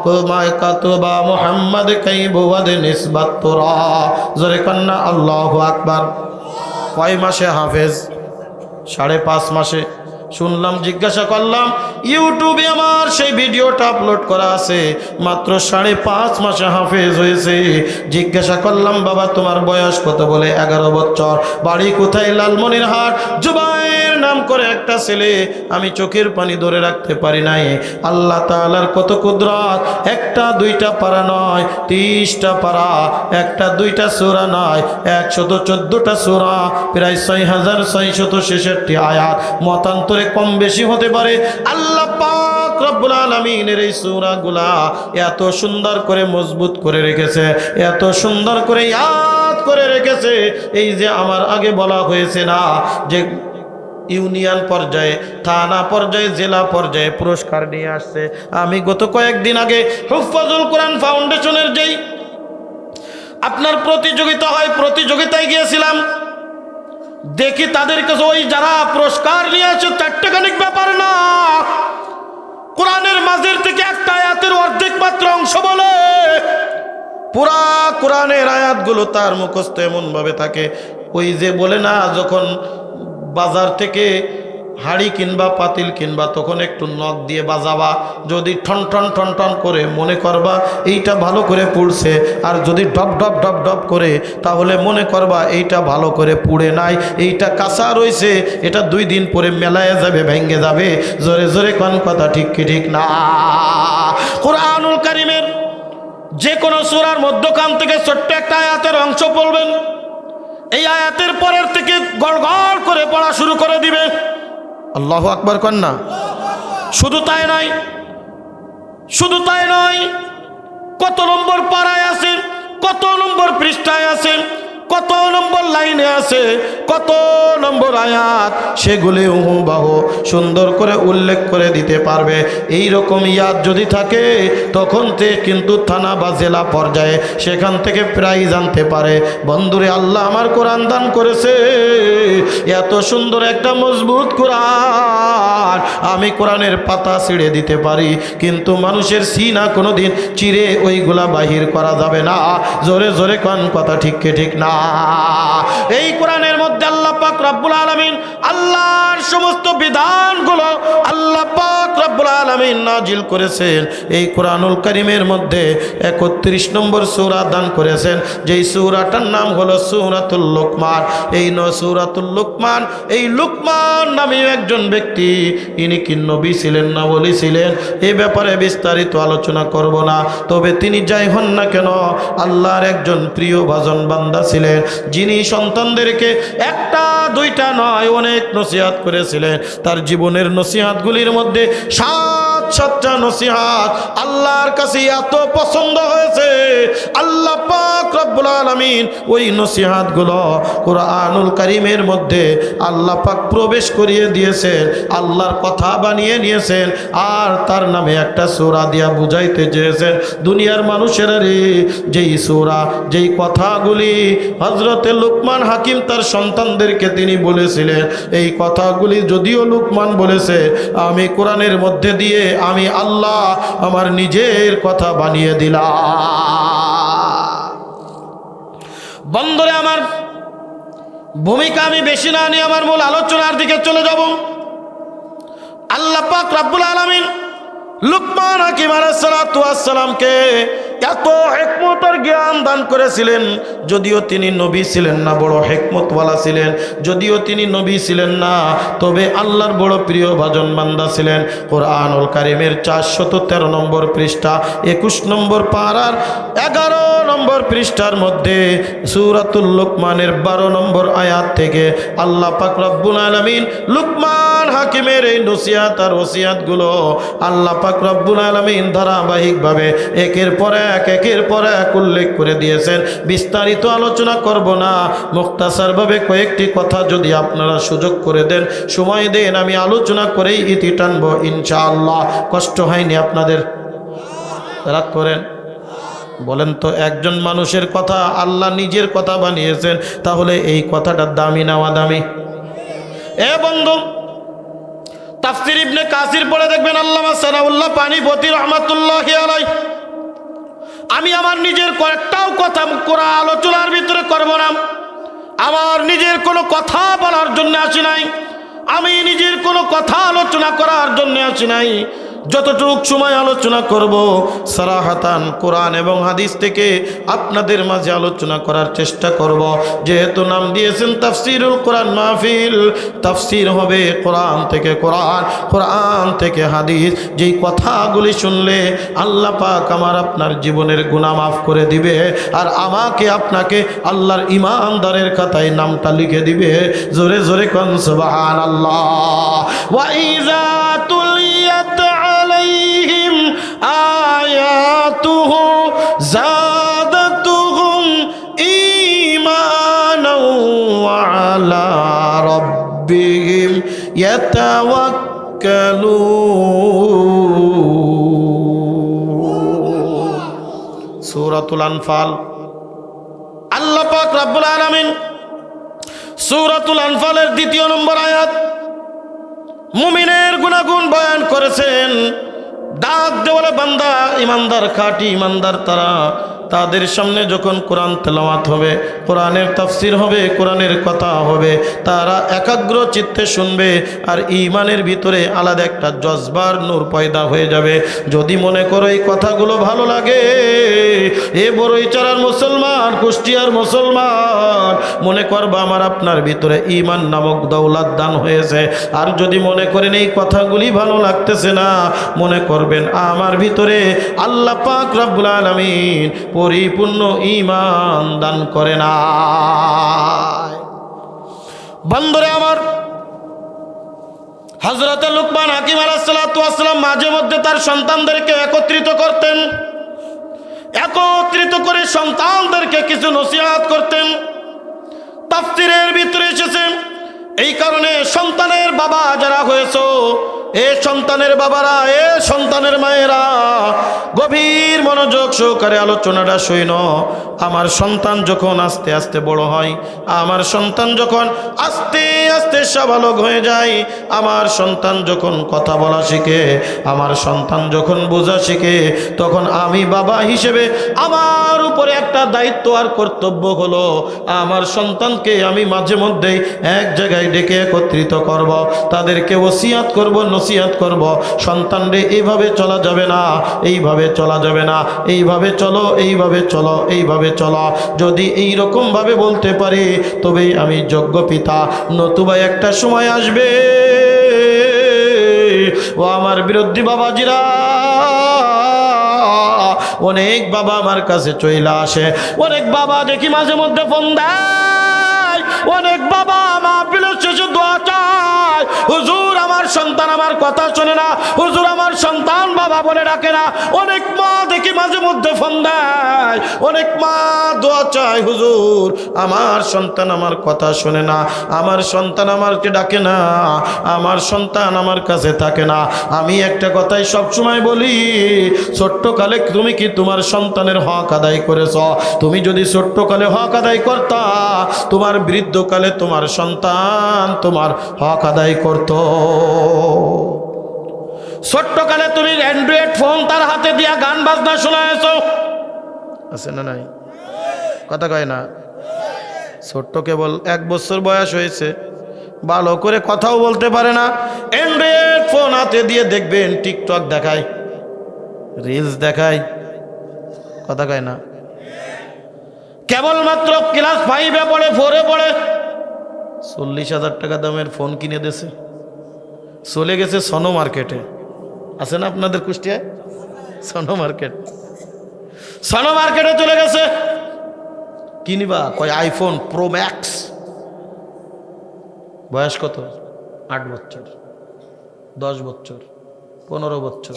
को मायका तो बा मोहम्मद कई बुवद निस्बत तुरा। जोरे कन्ना अल्लाहु আকবার। কয় মাসে হাফেজ? 5.5 মাসে। শুনলাম, জিজ্ঞাসা করলাম, ইউটিউবে আমার সেই ভিডিওটা আপলোড করা আছে, মাত্র 5.5 মাসে হাফেজ হয়েছে। জিজ্ঞাসা করলাম, বাবা তোমার বয়স কত? বলে 11 বছর। বাড়ি কোথায়? লালমনিরহাট। জুবাইর নাম করে একটা ছেলে, আমি চোখের পানি ধরে রাখতে পারি নাই। আল্লাহ তাআলার কত কুদরত! একটা দুইটা পারা নয়, 30টা পারা, একটা দুইটা সূরা নয়, 114টা সূরা, প্রায় 6666 আয়াত, মতান্তরে কম বেশি হতে পারে। আল্লাহ পাক রব্বুল আলামিনের এই সূরাগুলা এত সুন্দর করে মজবুত করে রেখেছে, এত সুন্দর করে ইয়াদ করে রেখেছে। এই যে আমার আগে বলা হয়েছে না যে ইউনিয়ন পর্যায়ে, থানা পর্যায়ে, জেলা পর্যায়ে পুরস্কার নিয়ে আসছে। আমি গত কয়েকদিন আগে হুফাজুল কোরআন ফাউন্ডেশনের যেই আপনার প্রতিযোগিতা হয়, প্রতিযোগিতায় গিয়েছিলাম। দেখি তাদের কাছে ওই যারা পুরস্কার নিয়ে আসে, চারটেখানিক ব্যাপার না, কোরআনের মাঝের থেকে একটা আয়াতের অর্ধেক মাত্র অংশ বলে। পুরা কোরআনের আয়াতগুলো তার মুখস্থ এমন ভাবে থাকে, ওই যে বলে না, যখন বাজার থেকে হাড়ি কিনবা, পাতিল কিনবা, তখন একটু নখ দিয়ে বাজাবা, যদি ঠন ঠন ঠন ঠন করে মনে করবা এইটা ভালো করে পুড়ছে, আর যদি ডব ডব ডব ডব করে তাহলে মনে করবা এইটা ভালো করে পুড়ে নাই, এইটা কাঁচা রয়েছে, এটা 2 দিন পরে মেলায় যাবে, ভেঙে যাবে। জোরে জোরে কোন কথা ঠিক কি ঠিক না? কোরআনুল কারীমের যে কোনো সূরার মধ্যখান থেকে ছোট্ট একটা আয়াতের অংশ পড়বেন, এই আয়াতের পরের থেকে গড় গড় করে পড়া শুরু করে দিবে। আল্লাহু আকবার কন না। শুধু তাই নয়, শুধু তাই নয়, কত নম্বর পারায় আছে, কত নম্বর পৃষ্ঠায় আছে, কত নম্বর লাইনে আছে, কত নম্বর আয়াত, সেগুলি হুবহু সুন্দর করে উল্লেখ করে দিতে পারবে। এই রকম ইয়াদ যদি থাকে, তখন কিন্তু থানা বা জেলা পর্যায়ে সেখান থেকে প্রাইজ আনতে পারে। বন্ধুরে, আল্লাহ আমার কোরআন দান করেছে, এত সুন্দর একটা মজবুত কোরআন, আমি কোরআনের পাতা ছিঁড়ে দিতে পারি, কিন্তু মানুষের সিনা কোনোদিন চিরে ওইগুলা বাহির করা যাবে না। জোরে জোরে কোন কথা ঠিক কি ঠিক না? এই কোরআনের মধ্যে আল্লাহ পাক রব্বুল আলামিন আল্লাহর সমস্ত বিধানগুলো আল্লাহ পাক রব্বুল আলামিন নাজিল করেছেন। এই কোরআনুল কারীমের মধ্যে 31 নম্বর সূরা দান করেছেন, যেই সূরাটার নাম হলো সূরাতুল লুকমান। এই সূরাতুল লুকমান, এই লুকমান নামে একজন ব্যক্তি, ইনি কি নবী ছিলেন না ওলি ছিলেন, এই ব্যাপারে বিস্তারিত আলোচনা করব না। তবে তিনি যাই হন না কেন, আল্লাহর একজন প্রিয় ভাজন বান্দা ছিলেন, যিনি সন্তানদেরকে একটা দুইটা নয় অনেক নসিহত করেছিলেন। তার জীবনের নসিহতগুলির মধ্যে 7টা নসিহত আল্লাহর কাছে এত পছন্দ হয়েছে, আল্লাহ পাক রব্বুল আলামিন ওই নসিহতগুলো কোরআনুল কারীমের মধ্যে আল্লাহ পাক প্রবেশ করিয়ে দিয়েছেন, আল্লাহর কথা বানিয়ে নিয়েছেন, আর তার নামে একটা সূরা দিয়া বুঝাইতে চেয়েছেন দুনিয়ার মানুষেরা রে, যেই সূরা, যেই কথাগুলি হযরতে লুকমান হাকিম তার সন্তানদেরকে তিনি বলেছিলেন, এই কথাগুলি যদিও লুকমান বলেছে, আমি কোরআনের মধ্যে দিয়ে আমি আল্লাহ আমার নিজের কথা বানিয়ে দিলাম। বন্ধুরে আমার, ভূমিকা আমি বেশি না নিয়ে আমার মূল আলোচনার দিকে চলে যাব। আল্লাহ পাক রব্বুল আলামিন লুকমান হাকিম আলাইহিস সালাতু ওয়াস সালামকে এত হিকমত আর জ্ঞান দান করেছিলেন। যদিও তিনি নবী ছিলেন না, বড় হিকমতওয়ালা ছিলেন, যদিও তিনি নবী ছিলেন না, তবে আল্লাহর বড় প্রিয় ভাজন বান্দা ছিলেন। কোরআনুল কারীমের 413 নম্বর পৃষ্ঠা, 21 নম্বর পারার 11 নম্বর পৃষ্ঠার মধ্যে সূরাতুল লুকমানের 12 নম্বর আয়াত থেকে আল্লাহ পাক রব্বুল আলামিন লুকমান হাকিমের এই নসিহত আর ওসিয়তগুলো আল্লাহ পাক রব্বুল আলামিন ধারাবাহিকভাবে একের পর এক উল্লেখ করে দিয়েছেন। বিস্তারিত আলোচনা করব না, মুখতাসারভাবে কয়েকটি কথা যদি আপনারা সুযোগ করে দেন, সময় দেন, আমি আলোচনা করেই ইতি টানবো ইনশাআল্লাহ। কষ্ট হয়নি আপনাদের? রাগ করেন? বলেন তো, একজন মানুষের কথা আল্লাহ নিজের কথা বানিয়েছেন, তাহলে এই কথাটার দামি না দামি? এ বন্ধু, তাফসীর ইবনে কাসির পড়ে দেখবেন আল্লামা সানাউল্লাহ পানিপতি রাহমাতুল্লাহি আলাইহি। আমি আমার নিজের কয়েকটাও কথা কোরআন আলোচনার ভিতরে করব না, আমার নিজের কোনো কথা বলার জন্য আসি নাই, আমি নিজের কোনো কথা আলোচনা করার জন্য আসি নাই, যতটুক সময় আলোচনা করব সারাহাতান কোরআন এবং হাদিস থেকে আপনাদের মাঝে আলোচনা করার চেষ্টা করব। যেহেতু নাম দিয়েছেন তাফসিরুল কোরআন মাহফিল, তাফসির হবে কোরআন থেকে কোরআন, কোরআন থেকে হাদিস। যেই কথাগুলি শুনলে আল্লাহ পাক আমার আপনার জীবনের গুনাহ মাফ করে দিবে, আর আমাকে আপনাকে আল্লাহর ইমানদারের খাতায় নামটা লিখে দিবে। জোরে জোরে কোন সুবহানাল্লাহ। ওয়া ইযা তুলিয়াত আলাইহিম আয়াতুহু যাদাতুহুম ঈমানাও ওয়া আলা রাব্বিহিম ইয়াতাওয়াক্কালুন। সূরাতুল আনফাল। আল্লাহ পাক রব্বুল আলামিন সূরাতুল আনফালের 2 নম্বর আয়াত মুমিনের গুনাহগুণ বয়ান করেছেন। ডাক দেওয়ালে বান্দা, ইমানদার, খাঁটি ইমানদার তারা, তাদের সামনে যখন কোরআন তেলাওয়াত হবে, কোরআনের তাফসির হবে, কোরআনের কথা হবে, তারা একাগ্র চিত্তে শুনবে, আর ঈমানের ভিতরে আলাদা একটা জজবার নূর পয়দা হয়ে যাবে। যদি মনে করো এই কথাগুলো ভালো লাগে, এ বড়ইচারার মুসলমান, কুষ্টিয়ার মুসলমান, মনে করবা আমার আপনার ভিতরে ঈমান নামক দৌলত দান হয়েছে। আর যদি মনে করেন এই কথাগুলি ভালো লাগতেছে না, মনে করবেন আমার ভিতরে আল্লাহ পাক রব্বুল আলামিন পরিপূর্ণ ঈমান দান করে না। বন্ধুরে আমার, হযরত লুকমান হাকিম আলাইহিস সালাতু ওয়াস সালাম মাঝে মধ্যে তার সন্তানদেরকে একত্রিত করতেন, একত্রিত করে সন্তানদেরকে কিছু নসিহত করতেন। তাফসীরের ভিতরে এসেছে এই কারণে সন্তানের বাবা যারা হয়েছো, এ সন্তানের বাবারা, এ সন্তানের মায়েরা, গভীর মনোযোগ সহকারে আলোচনাটা শোনো। আমার সন্তান যখন আস্তে আস্তে বড় হয়, আমার সন্তান যখন আস্তে আস্তে সাবালক হয়ে যায়, আমার সন্তান যখন কথা বলা শিখে, আমার সন্তান যখন বোঝা শিখে, তখন আমি বাবা হিসেবে আমার উপরে একটা দায়িত্ব আর কর্তব্য হলো, আমার সন্তানকে আমি মাঝে মধ্যেই এক জায়গায় ডেকে একত্রিত করব, তাদেরকে ওসিয়াত করব, নসিহত করব। সন্তান রে, এইভাবে চলা যাবে না, এইভাবে চলা যাবে না, এইভাবে চলো, এইভাবে চলো, এইভাবে চলো। যদি এই রকম ভাবে বলতে পারি তবেই আমি যোগ্য পিতা, নতুবা একটা সময় আসবে ও আমার বিরোধী বাবাজিরা, অনেক বাবা আমার কাছে চইলা আসে, অনেক বাবা দেখি মাঝে মধ্যে ফোন দেয়, অনেক বাবা মাহফিলের শেষে দোয়া চায়, হুজুর আমার সন্তান আমার কথা শোনে না, হুজুর আমার সন্তান বাবা বলে ডাকে না। অনেক মা দেখি মাঝে মধ্যে ফোন দেয়, অনেক মা দোয়া চায়, হুজুর আমার সন্তান আমার কথা শোনে না, আমার সন্তান আমাকে ডাকে না, আমার সন্তান আমার কাছে থাকে না। আমি একটা কথাই সবসময় বলি, ছোট্টকালে তুমি কি তোমার সন্তানের হক আদায় করেছ? তুমি যদি ছোট্টকালে হক আদায় করতা, তোমার বৃদ্ধকালে তোমার সন্তান তোমার হক আদায় করত। ছোট্টকালে তুমি অ্যান্ড্রয়েড ফোন তার হাতে দিয়া গান বাজনা শোনায়েছ, আছে না নাই? কথা কয় না? ছোট্ট কেবল 1 বছর বয়স হয়েছে, ভালো করে কথাও বলতে পারে না, অ্যান্ড্রয়েড ফোন হাতে দিয়ে দেখবেন টিকটক দেখায়, রিলস দেখায়, কথা কয় না? কেবলমাত্র ক্লাস 5-এ পড়ে, 4-এ পড়ে, 40,000 টাকা দামের ফোন কিনে দিয়েছে, চলে গেছে সনো মার্কেটে। আছে না আপনাদের কুষ্টিয়ায় সনো মার্কেট? সনো মার্কেটে চলে গেছে, কিনিবা কয় আইফোন প্রো ম্যাক্স। বয়স কত? 8 বছর, 10 বছর, 15 বছর।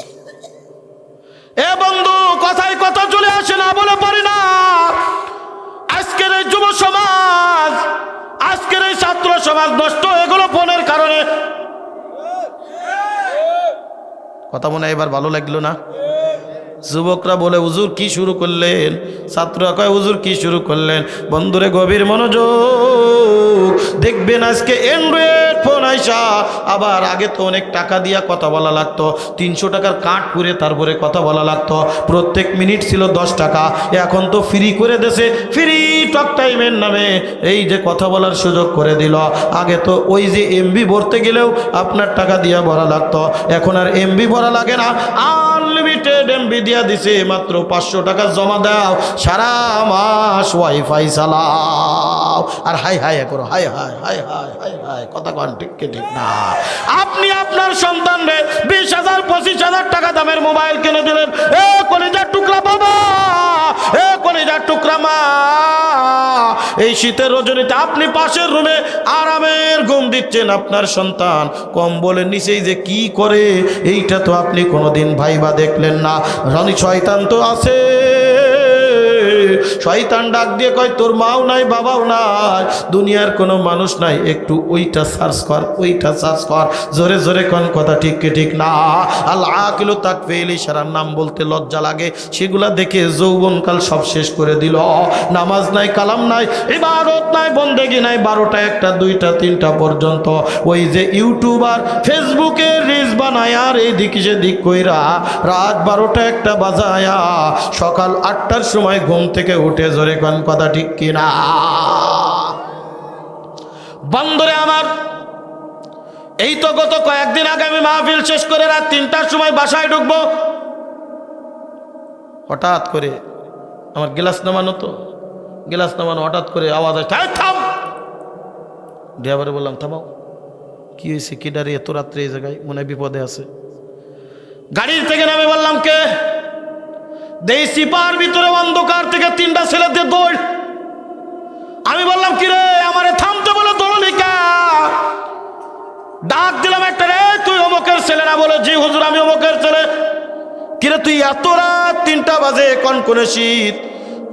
এ বন্ধু, কথায় কথা চলে আসে না বলে পারি না। আজকের এই যুব সমাজ, আজকের এই ছাত্র সমাজ নষ্ট হয়ে গেল ফোনের কারণে। কথা মনে এবার ভালো লাগলো না? যুবকরা বলে হুজুর কি শুরু করলেন, ছাত্ররা কয় হুজুর কি শুরু করলেন। বন্ধুরে গভীর মনোযোগ, দেখবেন আজকে অ্যান্ড্রয়েড ফোন পয়সা। আবার আগে তো অনেক টাকা দিয়া কথা বলা লাগতো, 300 টাকার কাঠ পুরে তারপরে কথা বলা লাগতো, প্রত্যেক মিনিট ছিল 10 টাকা। এখন তো ফ্রি করে দেছে, ফ্রি টক টাইমের নামে এই যে কথা বলার সুযোগ করে দিল। আগে তো ওই যে এমবি ভরতে গেলেও আপনার টাকা দিয়া ভরা লাগতো, এখন আর এমবি ভরা লাগে না, আনলিমিটেড এমবি দিয়া দিছে, মাত্র 500 টাকা জমা দাও, সারা মাস ওয়াইফাই চালাও আর হাই হাই করো, high high high high high high, কথা কন ঠিক কি ঠিক না? আপনি আপনার সন্তানরে 20,000 25,000 টাকা দামের মোবাইল কিনে দিলেন, এ কলিজার টুকরা বাবা, এ কলিজার টুকরা মা, এই শীতের রজনীতে আপনি পাশের রুমে আরামের ঘুম দিচ্ছেন, আপনার সন্তান কম্বলের নিচেই যে কি করে এইটা তো আপনি কোনোদিন ভাইবা দেখলেন না। রানী শয়তান তো আছে, শয়তান ডাক দিয়ে কয় তোর মাও নাই বাবাও নাই, দুনিয়ার কোনো মানুষ নাই, একটু ওইটা সার্চ কর, ওইটা সার্চ কর, জোরে জোরে কোন কথা ঠিক কি ঠিক না? আল আকিলু তাকফিল ইশারার নাম বলতে লজ্জা লাগে, সেগুলা দেখে যৌবনকাল সব শেষ করে দিল। নামাজ নাই, কালাম নাই, ইবাদত নাই, বন্দেগি নাই, 12টা 1টা 2টা 3টা পর্যন্ত ওই যে ইউটিউবার ফেসবুকে রিলস বানায় আর এইদিকে সেদিক কইরা রাত 12টা 1টা বাজায়া সকাল 8টার সময় ঘুম থেকে উঠে, জোরে কোন কথা ঠিক কিনা? বন্ধুরে আমার, এই তো গত কয়েকদিন আগে আমি মাহফিল শেষ করে রাত 3টার সময় বাসায় ঢুকবো, হঠাৎ করে আমার গ্লাস নামানো, তো গ্লাস নামানো হঠাৎ করে আওয়াজ আসছে, থাম। ড্রাইভারে বললাম থামাও, কি হয়েছে, কি দাঁড়িয়ে এত রাত্রে এই জায়গায়, মনে হয় বিপদে আছে। গাড়ির থেকে নামে বললাম কে, দেই সিপার ভিতরে অন্ধকার থেকে 3টা ছেলেদের দৌড়। আমি বললাম কিরে আমারে থামতে বলে দৌড়লি কা? ডাক দিলাম একটা, রে তুই অমুকের ছেলে না? বলে জি হুজুর আমি অমুকের ছেলে। কিরে তুই এত রাত 3টা বাজে, কনকনে শীত,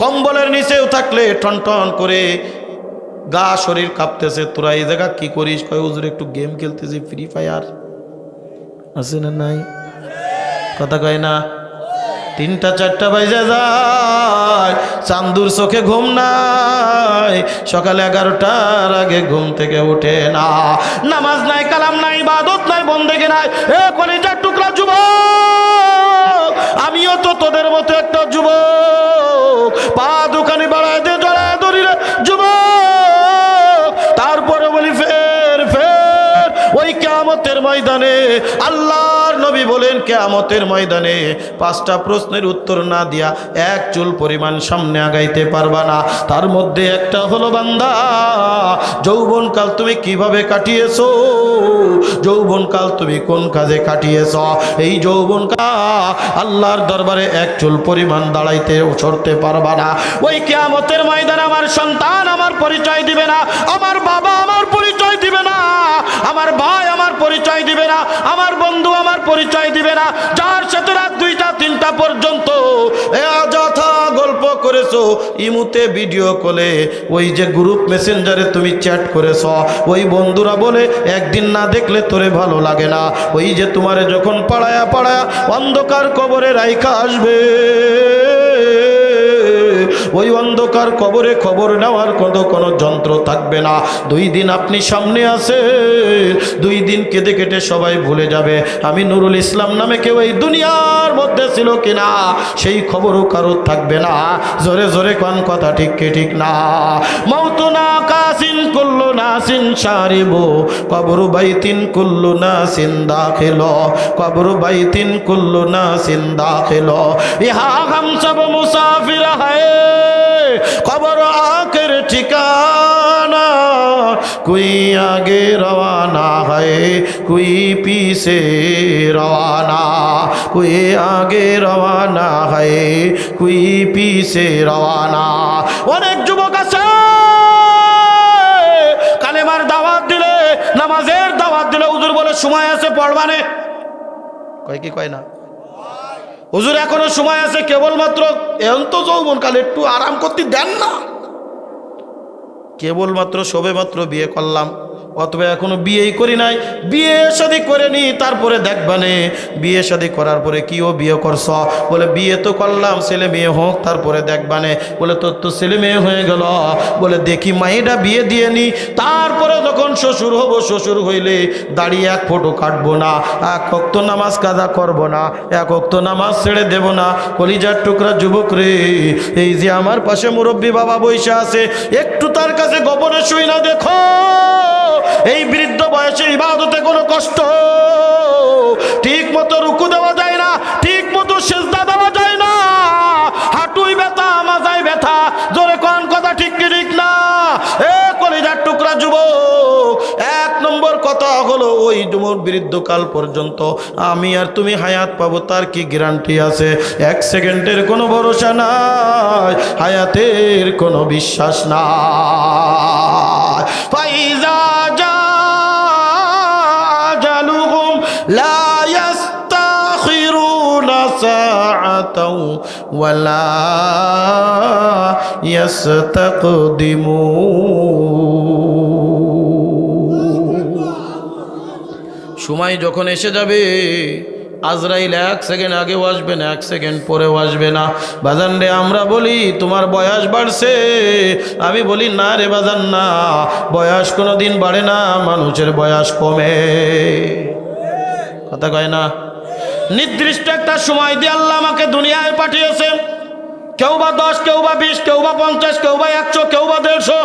কম্বলের নিচেও থাকলে টন টন করে গা শরীর কাঁপতেছে, তোরা এই জায়গা কি করিস? কয় হুজুর একটু গেম খেলতেছি, ফ্রি ফায়ার আছে না নাই? কথা কয় না। 3টা 4টা বাজে যায়, চান্দুর চোখে ঘুম নাই, সকালে 11টার আগে ঘুম থেকে উঠে না, নামাজ নাই, কালাম নাই, ইবাদত নাই, বন্দেগি নাই। এ কলিজার টুকরা যুবক, আমিও তো তোদের মতো একটা যুবক, পা দোকানে বাড়ায় দিয়ে জড়ায় ধরি রে যুবক। তারপরে বলি ফের ফের ওই কিয়ামতের ময়দানে আল্লাহর নবী বলেন, কিয়ামতের ময়দানে 5টা প্রশ্নের উত্তর না দিয়া এক চুল পরিমাণ সামনে আগাইতে পারবা না। তার মধ্যে একটা হলো, বান্দা যৌবনকাল তুমি কিভাবে কাটিয়েছো, যৌবনকাল তুমি কোন কাজে কাটিয়েছ? এই যৌবনকাল আল্লাহর দরবারে এক চুল পরিমাণ দাঁড়াইতে সরতে পারবা না। ওই কিয়ামতের ময়দানে আমার সন্তান আমার পরিচয় দিবে না, আমার বাবা আমার পরিচয় দিবে না, আমার ভাই আমার পরিচয় দিবে না, আমার বন্ধু আমার পরিচয় দিবে না, যার সাথে রাত 2টা 3টা পর্যন্ত যথা গল্প করেছো, ইমুতে ভিডিও কলে, ওই যে গ্রুপ মেসেঞ্জারে তুমি চ্যাট করেছ, ওই বন্ধুরা বলে একদিন না দেখলে তোরে ভালো লাগে না, ওই যে তোমারে যখন পাড়ায়া পাড়ায়া অন্ধকার কবরে রাইখা আসবে, ওই অন্ধকার কবরে খবর নেওয়ার কোনো যন্ত্র থাকবে না। 2 দিন আপনি সামনে আছেন, 2 দিন কেঁদে কেটে সবাই ভুলে যাবে আমি নুরুল ইসলাম নামে কেউ এই দুনিয়ার মধ্যে ছিল কিনা, সেই খবরও কারোর থাকবে না। জোরে জোরে কোন কথা ঠিক কি ঠিক না? মাউতুনা কাসিন কুল্লু নাসিন শারিবু কবরু বাইতিন কুল্লু নাসিন দাখিলো, কবরু বাইতিন কুল্লু নাসিন দাখিলো, ইহা হাম সব মুসাফির হায়, কবর আখের ঠিকানা, কোই আগে রওয়ানা হয় কোই পিছে রওয়ানা, কোই আগে রওয়ানা হয় কোই পিছে রওয়ানা। অনেক যুবক আছে কালেমার দাওয়াত দিলে, নামাজের দাওয়াত দিলে হুজুর বলে সময় আছে পড়বানে, কয় কি কয় না? হুজুর এখনো সময় আছে, কেবলমাত্র এখন তো যৌবনকালে একটু আরাম করতে দেন না, কেবলমাত্র সবে মাত্র বিয়ে করলাম, অথবা এখনো বিয়েই করি নাই, বিয়ে শাদী করে নি, তারপরে দেখবানে বিয়ে শাদী করার পরে কিও বিয়ে করছ? বলে বিয়ে তো করলাম, ছেলে মেয়ে হোক তারপরে দেখবানে। বলে তোর তো ছেলে মেয়ে হয়ে গেল। বলে দেখি মাইটা বিয়ে দিয়ে নি, তারপরে যখন শ্বশুর হব, শ্বশুর হইলে দাড়ি এক ফোঁটো কাটবো না, এক ওয়াক্ত নামাজ কাজা করব না, এক ওয়াক্ত নামাজ ছেড়ে দেব না। কলিজার টুকরা যুবক রে, এই যে আমার পাশে মুরব্বী বাবা বৈশা আছে, একটু তার কাছে গোপনে শুই না দেখো, এই বৃদ্ধ বয়সে ইবাদতে কোনো কষ্ট, ঠিক মতো রুকু দেওয়া যায় না, ঠিক মতো সিজদা দেওয়া যায় না, হাঁটুই ব্যথা, মাথায় ব্যথা, জোরে কোন কথা ঠিক কি ঠিক না? এ কলিজার টুকরা যুবক, এক নম্বর কথা হলো ওই যুবক বৃদ্ধকাল পর্যন্ত আমি আর তুমি হায়াত পাবো তার কি গ্যারান্টি আছে? এক সেকেন্ডের কোনো ভরসা নাই, হায়াতের কোনো বিশ্বাস নাই। ফাইজা জালুহুম লা ইয়াস্তাখিরুনা সাআতাও ওয়ালা ইয়াস্তাকদিমুন। সময় যখন এসে যাবে, আজরাইল এক সেকেন্ড আগেও আসবে না, এক সেকেন্ড পরেও আসবে না। বাজান রে, আমরা বলি তোমার বয়স বাড়ছে, আমি বলি না রে বাজান, না, বয়স কোনো দিন বাড়ে না, মানুষের বয়স কমে। কথা কয় না? নির্দিষ্ট একটা সময় দিয়ে আল্লাহ আমাকে দুনিয়ায় পাঠিয়েছে। কেউ বা 10, কেউ বা 20, কেউ বা 50, কেউ বা 100, কেউ বা 150।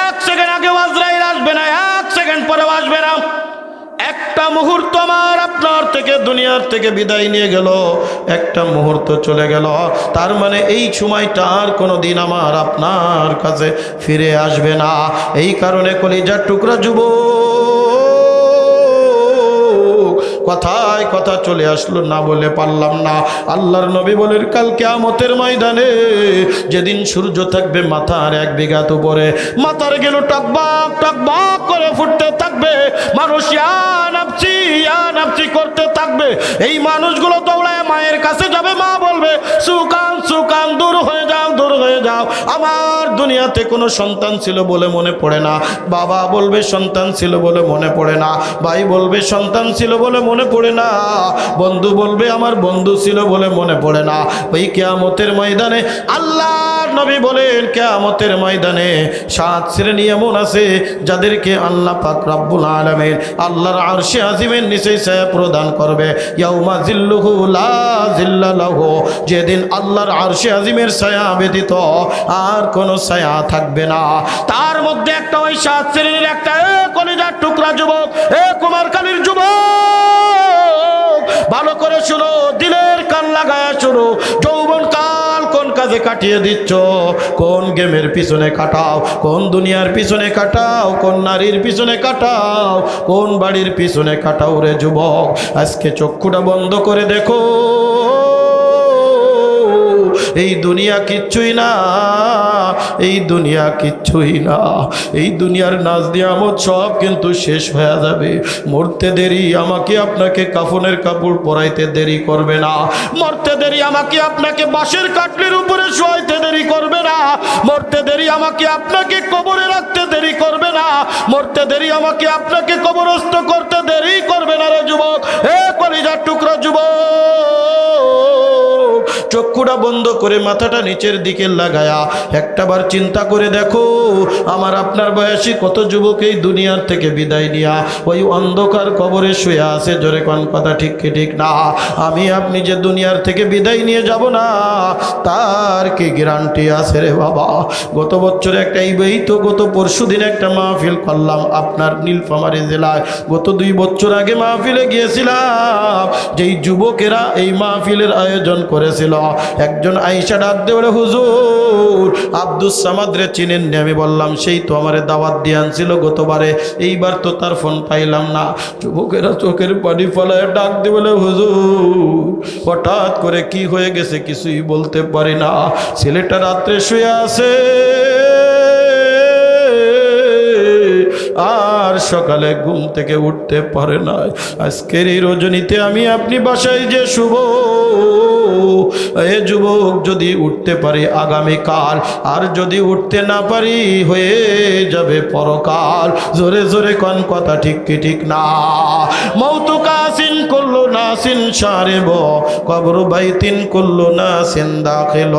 এক সেকেন্ড আগেও আজরাইল আসবে না, এক সেকেন্ড পরেও আসবে না। একটা মুহূর্ত আমার আপনার থেকে, দুনিয়ার থেকে বিদায় নিয়ে গেল, একটা মুহূর্ত চলে গেল, তার মানে এই সময়টা আর কোনো দিন আমার আপনার কাছে ফিরে আসবে না। এই কারণে কলিজার টুকরা যুবক, কথায় কথা চলে আসলো, না বলে পারলাম না। আল্লাহর নবী বলেন কাল কিয়ামতের ময়দানে যেদিন সূর্য থাকবে মাথার 1 বিঘাত উপরে, মাথার গেল টকবক টকবক করে ফুটতে থাকবে, মানুষ ইয়া নাফসি করতে থাকবে। এই মানুষগুলো দৌড়ায় মায়ের কাছে যাবে, মা বলবে সুকান সুকান, দূর হয়ে যাও, দূর হয়ে যাও, আমার দুনিয়াতে কোনো সন্তান ছিল বলে মনে পড়ে না। বাবা বলবে সন্তান ছিল বলে মনে পড়ে না, ভাই বলবে সন্তান ছিল বলে মনে পড়ে না, বন্ধু বলবে আমার বন্ধু ছিল বলে মনে পড়ে না। ওই কিয়ামতের ময়দানে আল্লাহর নবী বলেন, কিয়ামতের ময়দানে 7 শ্রেণী এমন আছে যাদেরকে আল্লাহ পাক রব্বুল আলামিন আল্লাহর আরশে আজিমের নিচে ছায়া প্রদান করবে। ইয়াউমা জিল্লুহু লা জিল্লা লাহু, যেদিন আল্লাহর আরশে আজিমের ছায়া ব্যতীত আর কোনো ছায়া থাকবে না। তার মধ্যে একটা ওই 7 শ্রেণীর একটা, এ কলিজার টুকরা যুবক, এ কুমারখালীর যুবক, ভালো করে শুনো, দিলের কান লাগায়া শুনো। যৌবন কাল কোন কাজে কাটিয়ে দিচ্ছ? কোন গেমের পিছনে কাটাও? কোন দুনিয়ার পিছনে কাটাও? কোন নারীর পিছনে কাটাও? কোন বাড়ির পিছনে কাটাও রে যুবক? আজকে চক্ষুটা বন্ধ করে দেখো, এই দুনিয়া কিচ্ছুই না, এই দুনিয়া কিচ্ছুই না। এই দুনিয়ার নাজ নিয়ামত সব কিন্তু শেষ হয়ে যাবে। মরতে দেরি আমাকে আপনাকে কাফনের কাপড় পরাইতে দেরি করবে না, মরতে দেরি আমাকে আপনাকে বাঁশের কাটলির উপরে শোয়াইতে দেরি করবে না, মরতে দেরি আমাকে আপনাকে কবরে রাখতে দেরি করবে না, মরতে দেরি আমাকে আপনাকে কবরস্থ করতে দেরি করবে না রে যুবক। এ কলিজার টুকরা যুবক, চক্ষুটা বন্ধ করে মাথাটা নিচের দিকে লাগায়া একটাবার চিন্তা করে দেখো, আমার আপনার বয়সী কত যুবক এই দুনিয়ার থেকে বিদায় নিয়া ওই অন্ধকার কবরে শুয়ে আছে। জোরে কোন কথা ঠিক কি ঠিক না? আমি আপনি যে দুনিয়ার থেকে বিদায় নিয়ে যাব না, তার কি গ্যারান্টি আছে রে বাবা? গত বছর একটা, এই তো গত পরশু দিন একটা মাহফিল করলাম আপনার নীলফামারী জেলায়। গত 2 বছর আগে মাহফিলে গিয়েছিলাম, যেই যুবকেরা এই মাহফিলের আয়োজন করেছিল, একজন আয়েশা ডাক দিয়ে বলে, হুজুর আব্দুস সামাদ রে চিনেন নি? আমি বললাম সেই তো আমারে দাওয়াত দিয়ে আনছিল গতবারে, এইবার তো তার ফোন পাইলাম না। যুবকেরা চোখের পানি ফলায় ডাক দিয়ে বলে, হুজুর হঠাৎ করে কি হয়ে গেছে কিছুই বলতে পারি না, ছেলেটা রাত্রে শুয়ে আছে, আর সকালে ঘুম থেকে উঠতে পারে না। আজকের এই রজনীতে আমি আপনি বাসায় যে শুভ এ যুবক যদি উঠতে পারি আগামীকাল, আর যদি উঠতে না পারি হয়ে যাবে পরকাল। জোরে জোরে কোন কথা ঠিক কি ঠিক না? মৌতু কাসিন কুল্লু নাসিন শারিব, কবরু বাইতিন কুল্লু নাসিন দাখিল,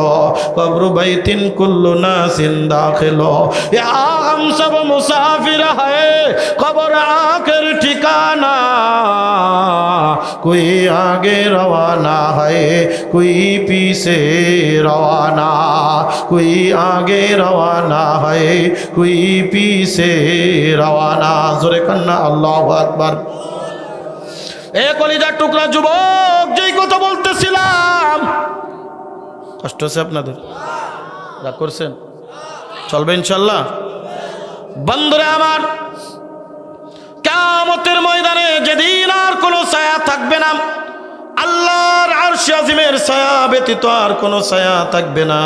কবরু বাইতিন কুল্লু নাসিন দাখিল। ইয়া हम सब मुसाफिर है, कब्र आखिर ठिकाना, कोई आगे रवाना है कोई पीछे रवाना, कोई आगे रवाना है कोई पीछे रवाना। जोरे कन्ना अल्लाहु আকবার। এ কলিজার টুকরা যুবক, যেই কথা বলতেছিলাম, কষ্ট হচ্ছে আপনাদের? রাগ করছেন? চলবে ইনশাল্লাহ? বন্ধুরা আমার, কিয়ামতের ময়দানে যেদিন আর কোনো ছায়া থাকবে না, আল্লাহর আরশে আজিমের ছায়া ব্যতীত আর কোনো ছায়া থাকবে না।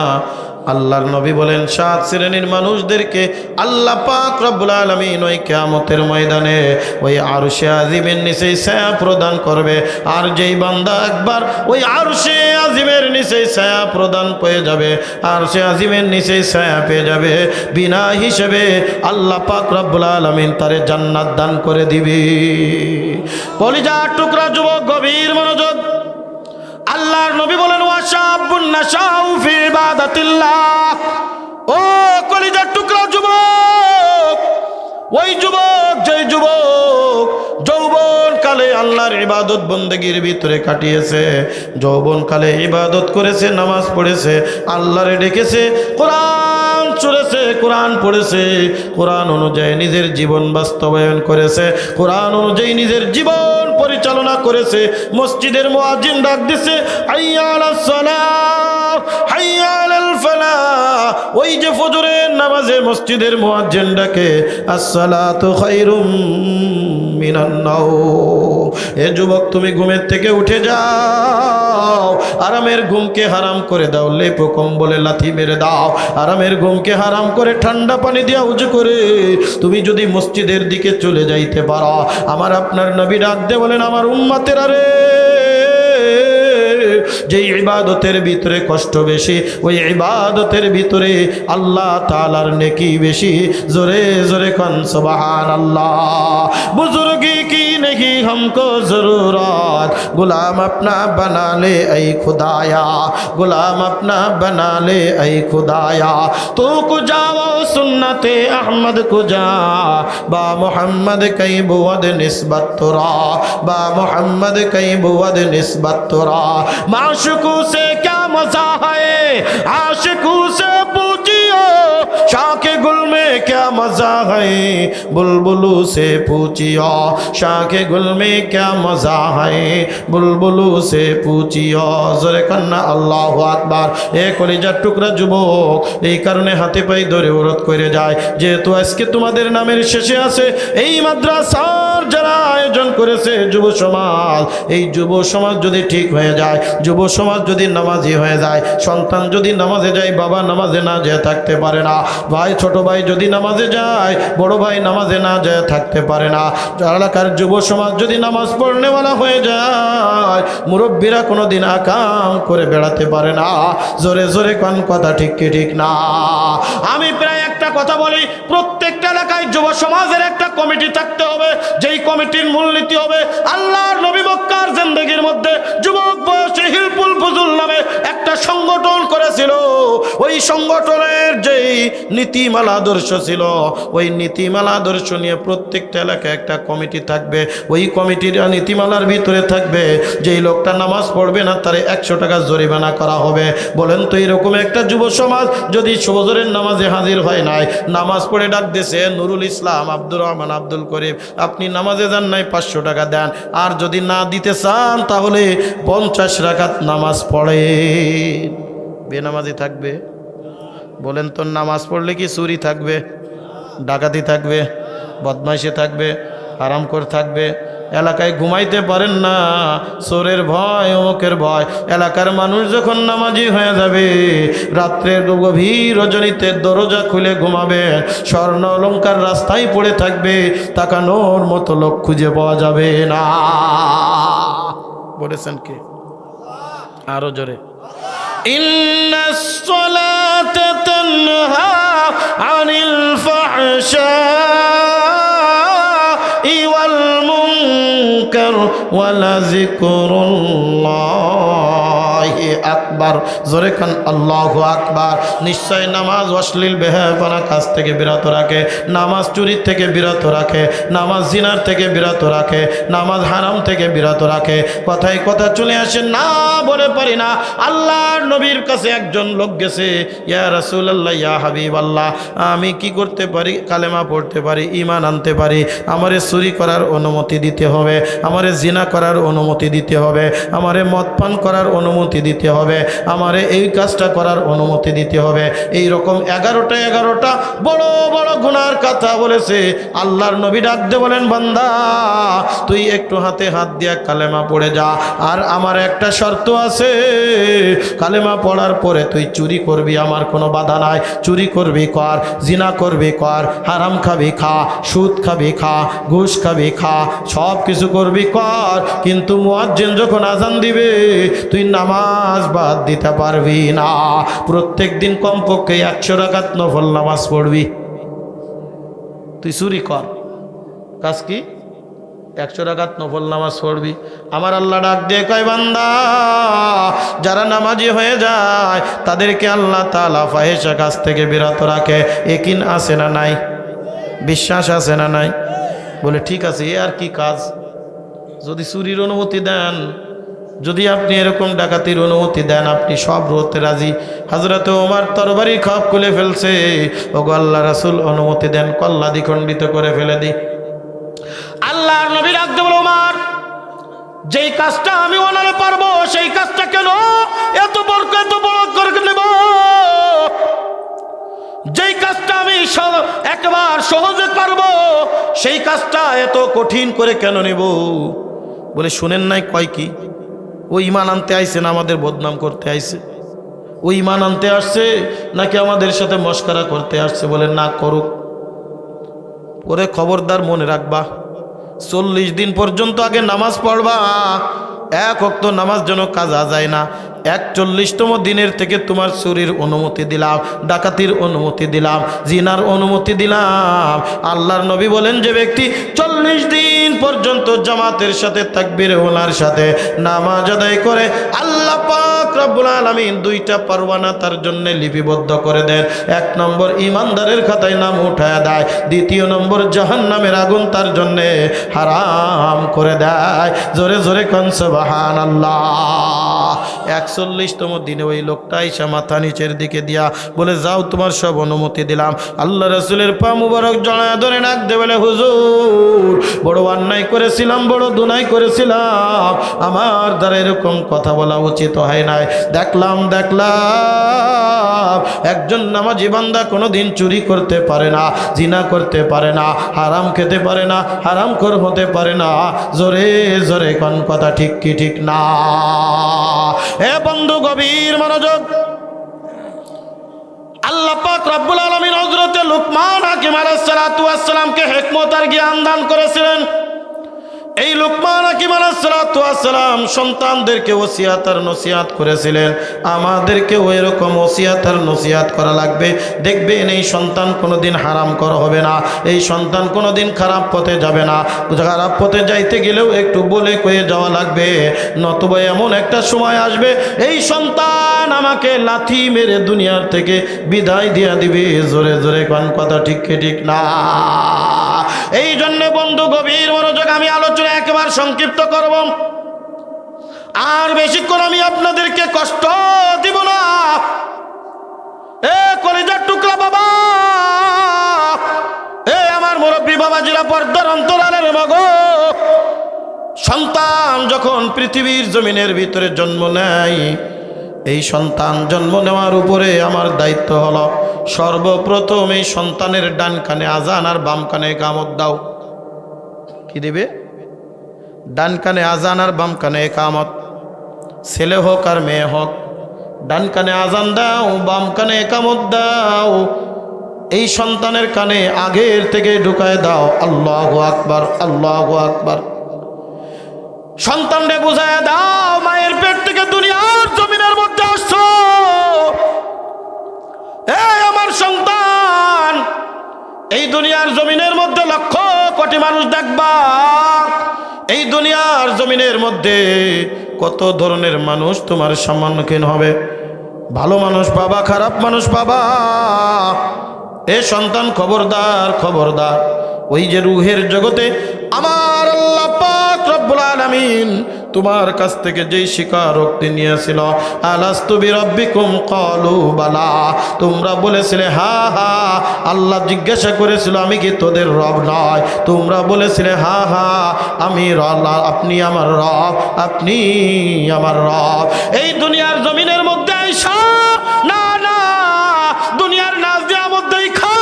আল্লাহর নবী বলেন 7 শ্রেণীর মানুষদেরকে আল্লাহ পাক রব্বুল আলামিন ওই কিয়ামতের ময়দানে ওই আরশে আজিমের নিচে ছায়া প্রদান করবে। আর যেই বান্দা একবার ওই আরশে আজিমের নিচে ছায়া প্রদান পেয়ে যাবে, আরশে আজিমের নিচে ছায়া পেয়ে যাবে, বিনা হিসেবে আল্লাহ পাক রব্বুল আলামিন তারে জান্নাত দান করে দিবে। কলিজার টুকরা যুবক, গভীর মনোযোগ। আল্লাহর নবী বলেন ওয়াশাবুন নাশাউ ফি ইবাদাতিল্লাহ। ও কলিজার টুকরা যুবক, ওই যুবক যেই যুবক যৌবন কালে আল্লাহর ইবাদত বন্দেগীর ভিতরে কাটিয়েছে, যৌবন কালে ইবাদত করেছে, নামাজ পড়েছে, আল্লাহরে ডেকেছে, কোরআন শুনেছে, কোরআন পড়েছে, কোরআন অনুযায়ী নিজের জীবন বাস্তবায়ন করেছে, কোরআন অনুযায়ী নিজের জীবন পরিচালনা করেছে। মসজিদের মুয়াজ্জিন ডাক দিছে হাইয়া আলাস সালাহ হাইয়া আলাল ফালাহ, ওই যে ফজরের নামাজে মসজিদের মুয়াজ্জিন ডাকে আসসালাতু খায়রুম মিনান নাওম। এ যুবক, তুমি ঘুমের থেকে উঠে যাও, আরামের ঘুমকে হারাম করে দাও, লেপ কম্বলে লাথি মেরে দাও, আরামের ঘুমকে হারাম করে ঠান্ডা পানি দিয়া উজু করে তুমি যদি মসজিদের দিকে চলে যাইতে পারো, আমার আপনার নবী ডাক দিয়ে বলেন আমার উম্মতেরা রে, যে ইবাদতের ভিতরে কষ্ট বেশি, ওই ইবাদতের ভিতরে আল্লাহ তাআলার নেকি বেশি। জোরে জোরে কান সুবহানাল্লাহ। বুজুর্গি কি नहीं हमको जरूरत, गुलाम अपना बना ले ऐ खुदाया, गुलाम अपना बना ले ऐ खुदाया, तो को जाओ सुन्नते अहमद को जा, बा मोहम्मद कई बुवद निस्बत तुरा, बा मोहम्मद कई बुवद निस्बत तुरा। माशुकू से क्या मजा है, आशिकू से पूछियो, शाके गुल में क्या मजा है, बुलबुलू से पूछियो, शाके गुल में क्या मजा है, बुलबुलू से पूछियो। जोरे कन्ना আল্লাহু আকবার। এ কলিজার টুকরা যুবক, এই কারণে হাতে পায়ে ধরে অনুরোধ করে যায়, যেহেতু আজকে তোমাদের নামের শেষে আছে এই মাদ্রাসার যারা আয়োজন করেছে যুব সমাজ, এই যুব সমাজ যদি ঠিক হয়ে যায়, যুব সমাজ যদি নামাজি হয়ে যায়, সন্তান যদি নামাজে যায়, বাবা নামাজে না যেয়ে থাকতে পারে না, ভাই ছোট ভাই যদি নামাজে যায়, বড় ভাই নামাজে না যেয়ে থাকতে পারে না, এলাকার যুব সমাজ যদি নামাজ পড়নেওয়ালা হয়ে যায়, মুরব্বীরা কোনোদিন আকাম করে বেড়াতে পারে না। জোরে জোরে কোন কথা ঠিক কি ঠিক না? আমি প্রায় একটা কথা বলি, প্রত্যেকটা এলাকায় যুব সমাজের একটা কমিটি থাকতে হবে, যেই কমিটির মূলনীতি হবে আল্লাহর নবী মক্কার জিন্দেগির মধ্যে যুবক বয়সে হিলফুল ফুজুল নামে একটা সংগঠন করেছিল। ওই সংগঠনের যেই নীতিমালা আদর্শ ছিল, ওই নীতিমালা আদর্শ নিয়ে প্রত্যেকটা এলাকায় একটা কমিটি থাকবে। ওই কমিটির নীতিমালার ভিতরে থাকবে যেই লোকটা নামাজ পড়বে না তারে 100 টাকা জরিমানা করা হবে। বলেন তো এরকম একটা যুব সমাজ যদি ফজরের নামাজে হাজির হয় নাই, নামাজ পড়ে ডাক দিয়েছে নুরুল ইসলাম, আব্দুর রহমান, আব্দুল করিম, আপনি নামাজে যান নাই 500 টাকা দেন, আর যদি না দিতে চান তাহলে 50 রাকাত নামাজ পড়ে। বেনামাজি থাকবে? বলেন তো নামাজ পড়লে কি চুরি থাকবে, ডাকাতি থাকবে, বদমাইশি থাকবে, হারাম করে থাকবে। এলাকায় ঘুমাইতে পারেন না, চোরের ভয়, অমুকের ভয়। এলাকার মানুষ যখন নামাজি হয়ে যাবে, রাত্রের গভীর রজনীতে দরজা খুলে ঘুমাবেন, স্বর্ণ অলংকার রাস্তায় পড়ে থাকবে, তাকানোর মতো লোক খুঁজে পাওয়া যাবে না। বলেছেন কে? আরো জোরে। ইন্নাস সালাতা তানহা আনিল ফাহশাই ওয়াল মুনকার ওয়া লাযিকরুল্লাহি আকবার। জোরে কান আল্লাহু আকবার। নিশ্চয় নামাজ অশ্লীল বেহায়াপনা কাজ থেকে বিরত রাখে, নামাজ চুরি থেকে বিরত রাখে, নামাজ জিনার থেকে বিরত রাখে, নামাজ হারাম থেকে বিরত রাখে। কথায় কথা চলে আসে, না বলে পারি না। আল্লাহর নবীর কাছে একজন লোক গেছে, ইয়া রাসূলুল্লাহ, ইয়া হাবিবাল্লাহ, আমি কি করতে পারি? কালেমা পড়তে পারি, ঈমান আনতে পারি, আমারে চুরি করার অনুমতি দিতে হবে, আমারে জিনা করার অনুমতি দিতে হবে, আমারে মদ পান করার অনুমতি দিতে হবে, আমারে এই কাজটা করার অনুমতি দিতে হবে। এই রকম 11টা বড় বড় গুনার কথা বলেছে। আল্লাহর নবী ডাক দিয়ে বলেন, বান্দা তুই একটু হাতে হাত দিয়া কালেমা পড়ে যা, আর আমার একটা শর্ত আছে, কালেমা পড়ার পরে তুই চুরি করবি, আমার কোনো বাধা নাই। চুরি করবি কর, জিনা করবি কর, হারাম খাবি খা, সুদ খাবি খা, ঘুষ খাবি খা, সব কিছু করবি কর, কিন্তু মুয়াজ্জিন যখন আজান দিবে তুই নামাজ বাদ দিতে পারবি না। প্রত্যেক দিন কমপক্ষে 100 রাকাত নফল নামাজ পড়বি। তুই চুরি কর, কাজ কি? 100 রাকাত নফল নামাজ পড়বি। আমার আল্লাহ ডাক দিয়ে কয়, বান্দা যারা নামাজি হয়ে যায় তাদেরকে আল্লাহ তাআলা ফাহিশা কাজ থেকে বিরত রাখে। ইয়াকিন আছে না নাই? বিশ্বাস আছে না নাই? বলে ঠিক আছে, এ আর কি কাজ? যদি চুরির অনুমতি দেন, যদি আপনি এরকম ডাকাতির অনুমতি দেন, আপনি সব রোতে রাজি। হযরত ওমর তরবারি খাপ খুলে ফেলছে, ওগো আল্লাহ রাসূল অনুমতি দেন, কল্লা দ্বিখণ্ডিত করে ফেলে দি। আল্লাহর নবী ডাক দিয়ে বলে, ওমর যেই কাজটা আমি ওনারে পারবো সেই কাজটা কেন এত বড় করে নেব? যেই কাজটা আমি একবার সহজে পারবো সেই কাজটা এত কঠিন করে কেন নেব? বলে শুনেন নাই কয় কি? ও ঈমান আনতে আইছে না আমাদের বদনাম করতে আইছে? ও ঈমান আনতে আসছে নাকি আমাদের সাথে মস্করা করতে আসছে? বলে না, করুক। ওরে খবরদার মনে রাখবা, 40 দিন পর্যন্ত আগে নামাজ পড়বা, এক ওয়াক্ত নামাজ যেন কাজা যায় না। 41তম দিনের থেকে তোমার চুরির অনুমতি দিলাম, ডাকাতির অনুমতি দিলাম, জিনার অনুমতি দিলাম। আল্লাহর নবী বলেন, যে ব্যক্তি 40 দিন পর্যন্ত জামাতের সাথে তাকবীর ওলার সাথে নামাজ আদায় করে, আল্লাহ পাক রব্বুল আলামিন 2টা পরওয়ানা তার জন্য লিপিবদ্ধ করে দেন। 1 নম্বর ইমানদারের খাতায় নাম উঠায় দেয়, 2 নম্বর জাহান্নামের আগুন তার জন্য হারাম করে দেয়। জোরে জোরে কোন সুবহানাল্লাহ। 41তম দিনে ওই লোকটা আইসা মাথা নিচের দিকে দিয়া বলে, যাও তোমার সব অনুমতি দিলাম। আল্লাহ রাসূলের পা মুবারক জড়ায় ধরে ডাক দে বলে, হুজুর বড় অন্যায় করেছিলাম, বড় দুনাই করেছিলাম, আমার দ্বারা এরকম কথা বলা উচিত হয় নাই। দেখলাম একজন নামাজি বান্দা কোনোদিন চুরি করতে পারে না, জিনা করতে পারে না, হারাম খেতে পারে না, হারামখোর হতে পারে না। জোরে জোরে কোন কথা ঠিক কি ঠিক না? হে বন্ধু, গভীর মনোযোগ। আল্লাহ পাক রব্বুল আলামিন হযরত লুকমান হাকিম আলাইহিস সালাতু ওয়াস সালামকে হিকমত আর জ্ঞান দান করেছিলেন। এই লুকমান হাকিম আলাইহিস সালাতু ওয়াস সালাম সন্তানদেরকে ওসিয়াত আর নসিহত করেছিলেন। আমাদেরকে ওই রকম ওসিয়াত আর নসিহত করা লাগবে। দেখবেন এই সন্তান কোনোদিন হারাম করা হবে না, এই সন্তান কোনোদিন খারাপ পথে যাবে না। খারাপ পথে যাইতে গেলেও একটু বলে কয়ে যাওয়া লাগবে, নতুবা এমন একটা সময় আসবে এই সন্তান আমাকে লাথি মেরে দুনিয়ার থেকে বিদায় দিয়া দিবে। জোরে জোরে কোন কথা ঠিক কি ঠিক না? এই জন্য বন্ধু, গভীর মনোযোগ। আমি আলোচনা একেবারে সংক্ষিপ্ত করব, আর বেশিক্ষণ আমি আপনাদেরকে কষ্ট দিব না। এ কলিজার টুকরা বাবা, এ আমার মুরব্বী বাবাজিরা, পর্দার অন্তরালের মাগো, সন্তান যখন পৃথিবীর জমিনের ভিতরে জন্ম নেয়, এই সন্তান জন্ম নেওয়ার উপরে আমার দায়িত্ব হলো সর্বপ্রথম এই সন্তানের ডান কানে আজান আর বাম কানে ইকামত দাও। কি দিবে? ডান কানে আজান আর বাম কানে একামত। ছেলে হোক আর মেয়ে হোক, ডান কানে আজান দাও, বাম কানে একামত দাও। এই সন্তানের কানে আগের থেকে ঢুকায় দাও আল্লাহু আকবার, আল্লাহু আকবার। সন্তানরে বুঝায় দাও মায়ের পেট থেকে দুনিয়ার জমিনের মধ্যে আসছো। এই আমার সন্তান, এই দুনিয়ার জমিনের মধ্যে লক্ষ কোটি মানুষ দেখবা। এই দুনিয়ার জমিনের মধ্যে কত ধরনের মানুষ তোমার সম্মুখীন হবে। ভালো মানুষ পাবা, খারাপ মানুষ পাবা। এ সন্তান খবরদার, খবরদার। ওই যে রুহের জগতে আমার আল্লাহ পাক রব্বুল আলামিন তোমার কাছ থেকে যেই স্বীকারোক্তি নিয়েছিল, আলাস্তু বিরাব্বিকুম ক্বালু বালা, তোমরা বলেছিলে হা হা। আল্লাহ জিজ্ঞাসা করেছিল আমি কি তোদের রব নয়? তোমরা বলেছিলে হা হা আমি আল্লাহ, আপনি আমার রব, আপনি আমার রব। এই দুনিয়ার জমিনের মধ্যে আইসা না না দুনিয়ার নাজ দেওয়ার মধ্যেই খা।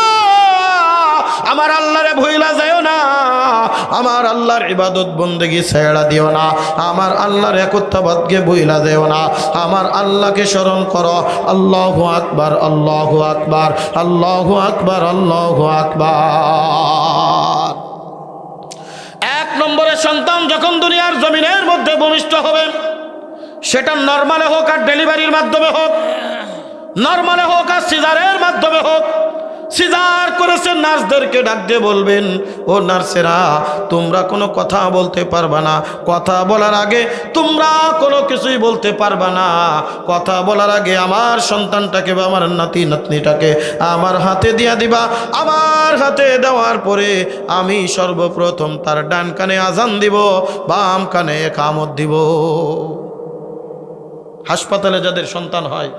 আমার আল্লাহরে ভুইলা যাও না, আমার আল্লাহর ইবাদত বন্দেগী ছেড়া দিও না, আমার আল্লাহর একত্ববাদকে ভুইলা যেও না। আমার আল্লাহকে স্মরণ করো। আল্লাহু আকবার, আল্লাহু আকবার, আল্লাহু আকবার, আল্লাহু আকবার। এক নম্বরের সন্তান যখন দুনিয়ার জমিনের মধ্যে ভূমিষ্ঠ হবে, সেটা নরমালে হোক আর ডেলিভারির মাধ্যমে হোক, নরমালে হোক আর সিজারের মাধ্যমে হোক, সিজার করেছেন নার্সদেরকে ডাক দিয়ে বলবেন, ও নার্সেরা তোমরা কোনো কথা বলতে পারবা না। কথা বলার আগে তোমরা কোনো কিছুই বলতে পারবা না। কথা বলার আগে আমার সন্তানটাকে বা আমার নাতি নাতনিটাকে আমার হাতে দিয়া দিবা। আমার হাতে দেওয়ার পরে আমি সর্বপ্রথম তার ডান কানে আজান দিব, বাম কানে একামত দিব। হাসপাতালে যাদের সন্তান হয়,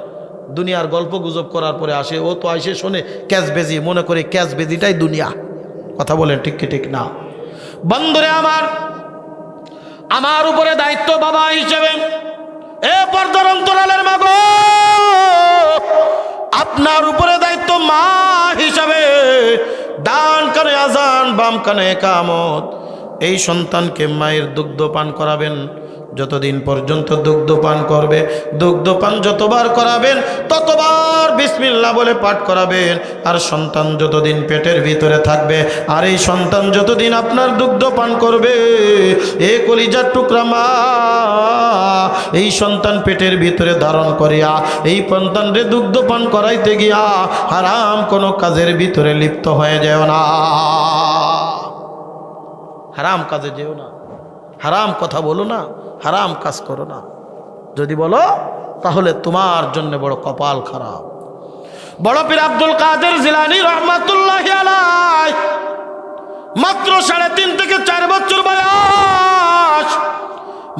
দুনিয়ার গল্প গুজব করার পরে আসে, ও তো আসে শোনে ক্যাশবেজি, মনে করে ক্যাশবেজিটাই দুনিয়া। কথা বলেন ঠিক কি ঠিক না? বন্ধুরে আমার, আমার উপরে দায়িত্ব বাবা হিসেবে, এ পর্দার অন্তরালের মা গো, আপনার উপরে দায়িত্ব মা হিসাবে, ডান কানে আজান বাম কানে একামত। এই সন্তানকে মায়ের দুগ্ধ পান করাবেন। যতদিন পর্যন্ত দুগ্ধ পান করবে, দুগ্ধ পান যতবার করাবেন ততবার বিসমিল্লাহ বলে পাঠ করাবেন। আর সন্তান যতদিন পেটের ভিতরে থাকবে, আর এই সন্তান যতদিন আপনার দুগ্ধ পান করবে, এ কলিজার টুকরা মা, এই সন্তান পেটের ভিতরে ধারণ করিয়া এই সন্তানরে দুগ্ধ পান করাইতে গিয়া হারাম কোনো কাজের ভিতরে লিপ্ত হয়ে যেও না। হারাম কাজে যেও না, হারাম কথা বলো না, হারাম কাজ করো না। যদি বলো তাহলে তোমার জন্য বড় কপাল খারাপ। বড় পীর আব্দুল কাদের জিলানী রহমাতুল্লাহি আলাইহি মাত্র 3.5 থেকে 4 বছর বয়স,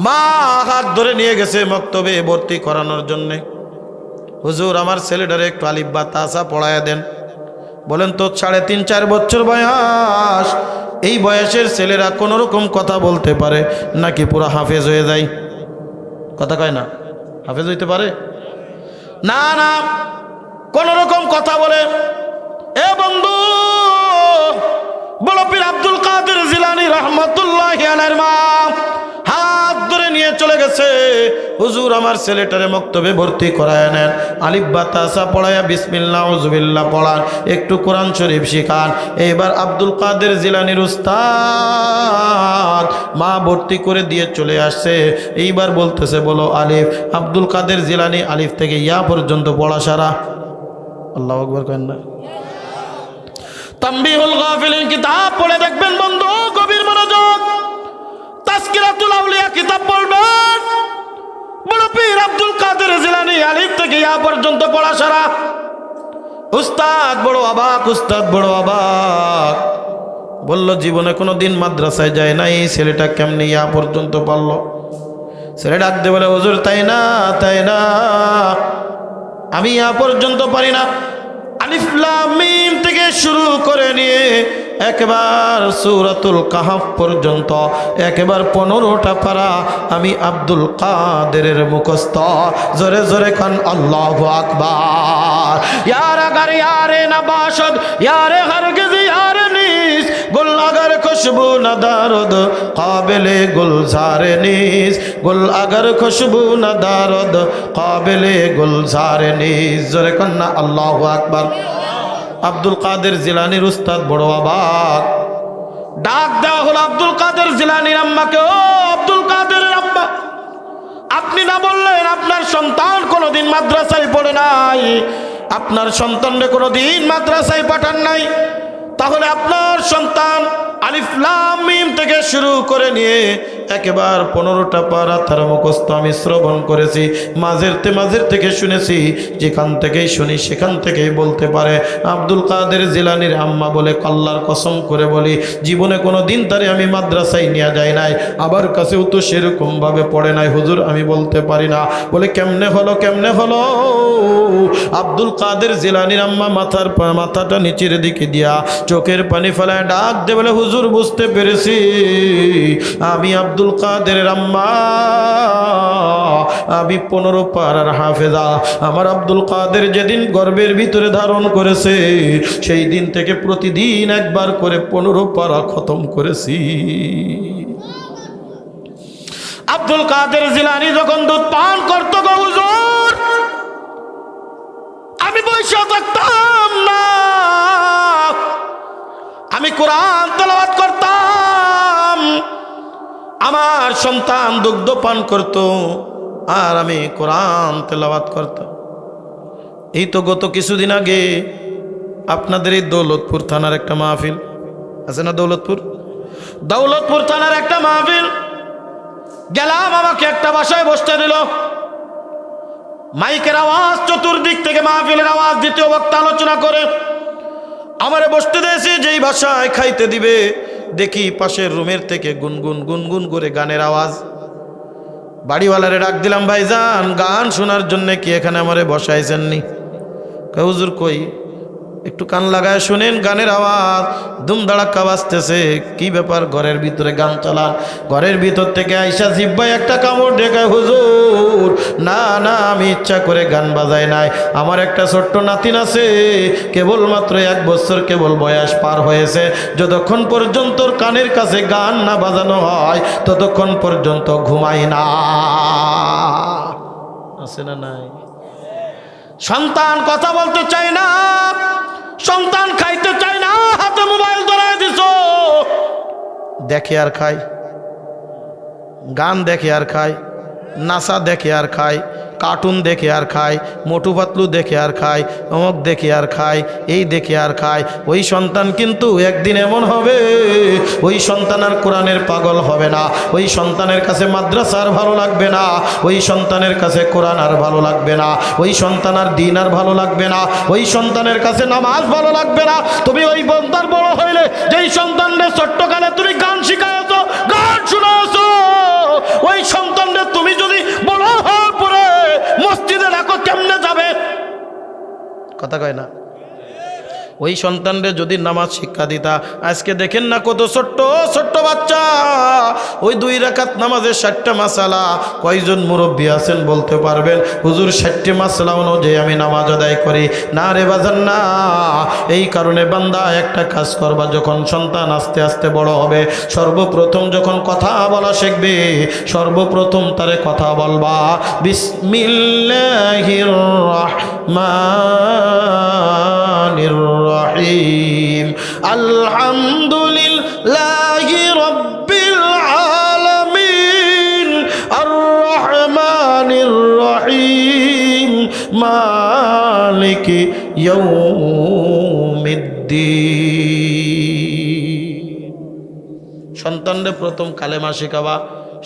মা হাত ধরে নিয়ে গেছে মক্তবে ভর্তি করানোর জন্য। হুজুর আমার ছেলেটারে একটু আলিফ বা তাসা পড়ায়া দেন। বলেন তো 3.5-4 বছর বয়স, এই বয়সের ছেলেরা কোনো রকম কথা বলতে পারে নাকি পুরো হাফেজ হয়ে যায়? কথা কয় না? হাফেজ হইতে পারে না, না কোন রকম কথা বলে। এ বন্ধু, বড় পীর আব্দুল কাদের জিলানী রাহমাতুল্লাহি আলাইহির মা হাত ধরে নিয়ে চলে গেছে, হুজুর আমার ছেলেটারে মক্তবে ভর্তি করায় নেন, আলিফ বা তাসা পড়ায়া বিসমিল্লাহ আউযুবিল্লাহ পড়ান, একটু কোরআন শরীফ শিখান। এবার আব্দুল কাদের জিলানীর উস্তাদ মা ভর্তি করে দিয়ে চলে আসছে। এইবার বলতেছে বলো আলিফ। আব্দুল কাদের জিলানী আলিফ থেকে ইয়া পর্যন্ত পড়া সারা। আল্লাহু আকবার করেন না? তানবীহুল গাফিলিন কিতাব পড়ে দেখবেন বন্ধু, গভীর মনোযোগ। তাজকিরাতুল আউলিয়া কিতাব পড়বেন, বড় পীর আব্দুল কাদের জিলানী আলিফ থেকে ইয়া পর্যন্ত পড়া সারা। উস্তাদ বড় অবাক, উস্তাদ বড় অবাক। বলল জীবনে কোনো দিন মাদ্রাসায় যায় নাই, ছেলেটা কেমনি ইয়া পর্যন্ত পড়ল? ছেলে ডাক দিয়ে বলে হুজুর তাই না, তাই না, আমি ইয়া পর্যন্ত পারি না। আলিফ লাম মিম থেকে শুরু করে নিয়ে একবার সূরাতুল কাহাফ পর্যন্ত একবার 15টা পারা আমি আব্দুল কাদেরের মুখস্থ। জোরে জোরে খান আল্লাহু আকবার। यार अगर यारे नबाशद यारे हरगिज यारे नीस गुल अगर खुशबू न दारद काबिले गुलजार नीस गुल अगर खुशबू न दारद काबिले गुलजार नीस। जोरे कन्ना अल्लाहु अकबर। আব্দুল কাদের জিলানীর উস্তাদ বড় অবাক, ডাক দেওয়া হলো আব্দুল কাদের জিলানীর আম্মাকে। ও আব্দুল কাদেরের আম্মা, আপনি না বললেন আপনার সন্তান কোনোদিন মাদ্রাসায় পড়ে নাই, আপনার সন্তানকে কোনোদিন মাদ্রাসায় পাঠান নাই, তাহলে আপনার সন্তান আলিফ লাম মিম থেকে শুরু করে নিয়ে একেবার 15টা পারা তার মুখস্থ আমি শ্রবণ করেছি, মাঝের থেকে শুনেছি, যেখান থেকেই শুনি সেখান থেকেই বলতে পারে। আব্দুল কাদের জিলানীর আম্মা বলে, আল্লাহর কসম করে বলি জীবনে কোনো দিন তারে আমি মাদ্রাসায় নিয়ে যাই নাই, আবার কাছেও তো সেরকমভাবে পড়ে নাই হুজুর, আমি বলতে পারি না। বলে কেমনে হলো? আব্দুল কাদের জিলানীর আম্মা মাথাটা নিচের দিকে দিয়া চোখের পানি ফেলায় ডাক দে বলে, হুজুর বুঝতে পেরেছি, আমি আব্দুল কাদেরের আম্মা, আমি 15 পারার হাফেজা। আমার আব্দুল কাদের যেদিন গর্ভের ভিতরে ধারণ করেছে সেই দিন থেকে প্রতিদিন একবার করে 15 পারা খতম করেছি। আব্দুল কাদের জিলানী যখন দুধ পান করতো গো হুজুর, আমি বসে থাকতাম না, আমি কোরআন তেলাওয়াত করতাম, আমার সন্তান দুগ্ধ পান করত আর আমি কোরআন তেলাওয়াত করতাম। এই তো গত কিছুদিন আগে আপনাদের এই দৌলতপুর থানার একটা মাহফিল আছে না, দৌলতপুর থানার একটা মাহফিল গেলাম, আমাকে একটা বাসায় বসতে দিল, মাইকের আওয়াজ চতুর্দিক থেকে মাহফিলের আওয়াজ, দ্বিতীয় বক্তা আলোচনা করে আমারে বসতে দিয়েছে, যেই ভাষায় খাইতে দিবে দেখি পাশের রুমের থেকে গুনগুন করে গানের আওয়াজ। বাড়িওয়ালারে ডাক দিলাম, ভাইজান গান শোনার জন্য কি এখানে আমারে বসাইছেননি? হুজুর কই, একটু কান লাগায় শুনেন, গানের আওয়াজ ধুমধাড়াক্কা বাজতেছে, কি ব্যাপার? ঘরের ভিতরে গান চালান। ঘরের ভিতর থেকে আইসা জিব্বাই একটা কামড় দেখায়, হুজুর না আমি ইচ্ছা করে গান বাজাই নাই, আমার একটা ছোট্ট নাতিন আছে, কেবলমাত্র 1 বছর কেবল বয়স পার হয়েছে, যতক্ষণ পর্যন্ত কানের কাছে গান না বাজানো হয় ততক্ষণ পর্যন্ত ঘুমাই না। আছে না নাই? সন্তান কথা বলতে চায় না, সন্তান খাইতে চায় না, হাতে মোবাইল ধরায় দিছো, দেখে আর খায়, গান দেখে আর খায়, নাসা দেখে আর খায়, কার্টুন দেখে আর খায়, মোটু পাতলু দেখে আর খায়, অমুক দেখে আর খায়, এই দেখে আর খায়। ওই সন্তান কিন্তু একদিন এমন হবে, ওই সন্তান আর কোরআনের পাগল হবে না, ওই সন্তানের কাছে মাদ্রাসা আর ভালো লাগবে না, ওই সন্তানের কাছে কোরআন আর ভালো লাগবে না, ওই সন্তান আর দিন আর ভালো লাগবে না, ওই সন্তানের কাছে নামাজ ভালো লাগবে না। তুমি ওই বন্দার বড় হইলে যেই সন্তানদের ছোট্টকালে তুমি গান শিখাইছো, গান শুনাইছো, ওই সন্তানদের তুমি যদি বড় হওয়ার পরে মসজিদে রাখো কেমনে যাবে? কথা কয় না? ওই সন্তানদের যদি নামাজ শিক্ষা দিতা, আজকে দেখেন না কত ছোট্ট বাচ্চা ওই 2 রাকাত নামাজে 60টা মাসালা। কয়জন মুরব্বী আছেন বলতে পারবেন, হুজুর 60টি মাসালা অনুযায়ী আমি নামাজ আদায় করি? না রে বাজান না। এই কারণে বান্দা একটা কাজ করবা, যখন সন্তান আস্তে আস্তে বড় হবে, সর্বপ্রথম যখন কথা বলা শিখবে, সর্বপ্রথম তারে কথা বলবা বিসমিল্লাহির রহমানির রহিম, আলহামদুলিল্লাহি রাব্বিল আলামিন, আর রহমানির রহিম, মালিকি ইয়াউমিদ্দিন। সন্তানদের প্রথম কালেমা শেখাবা,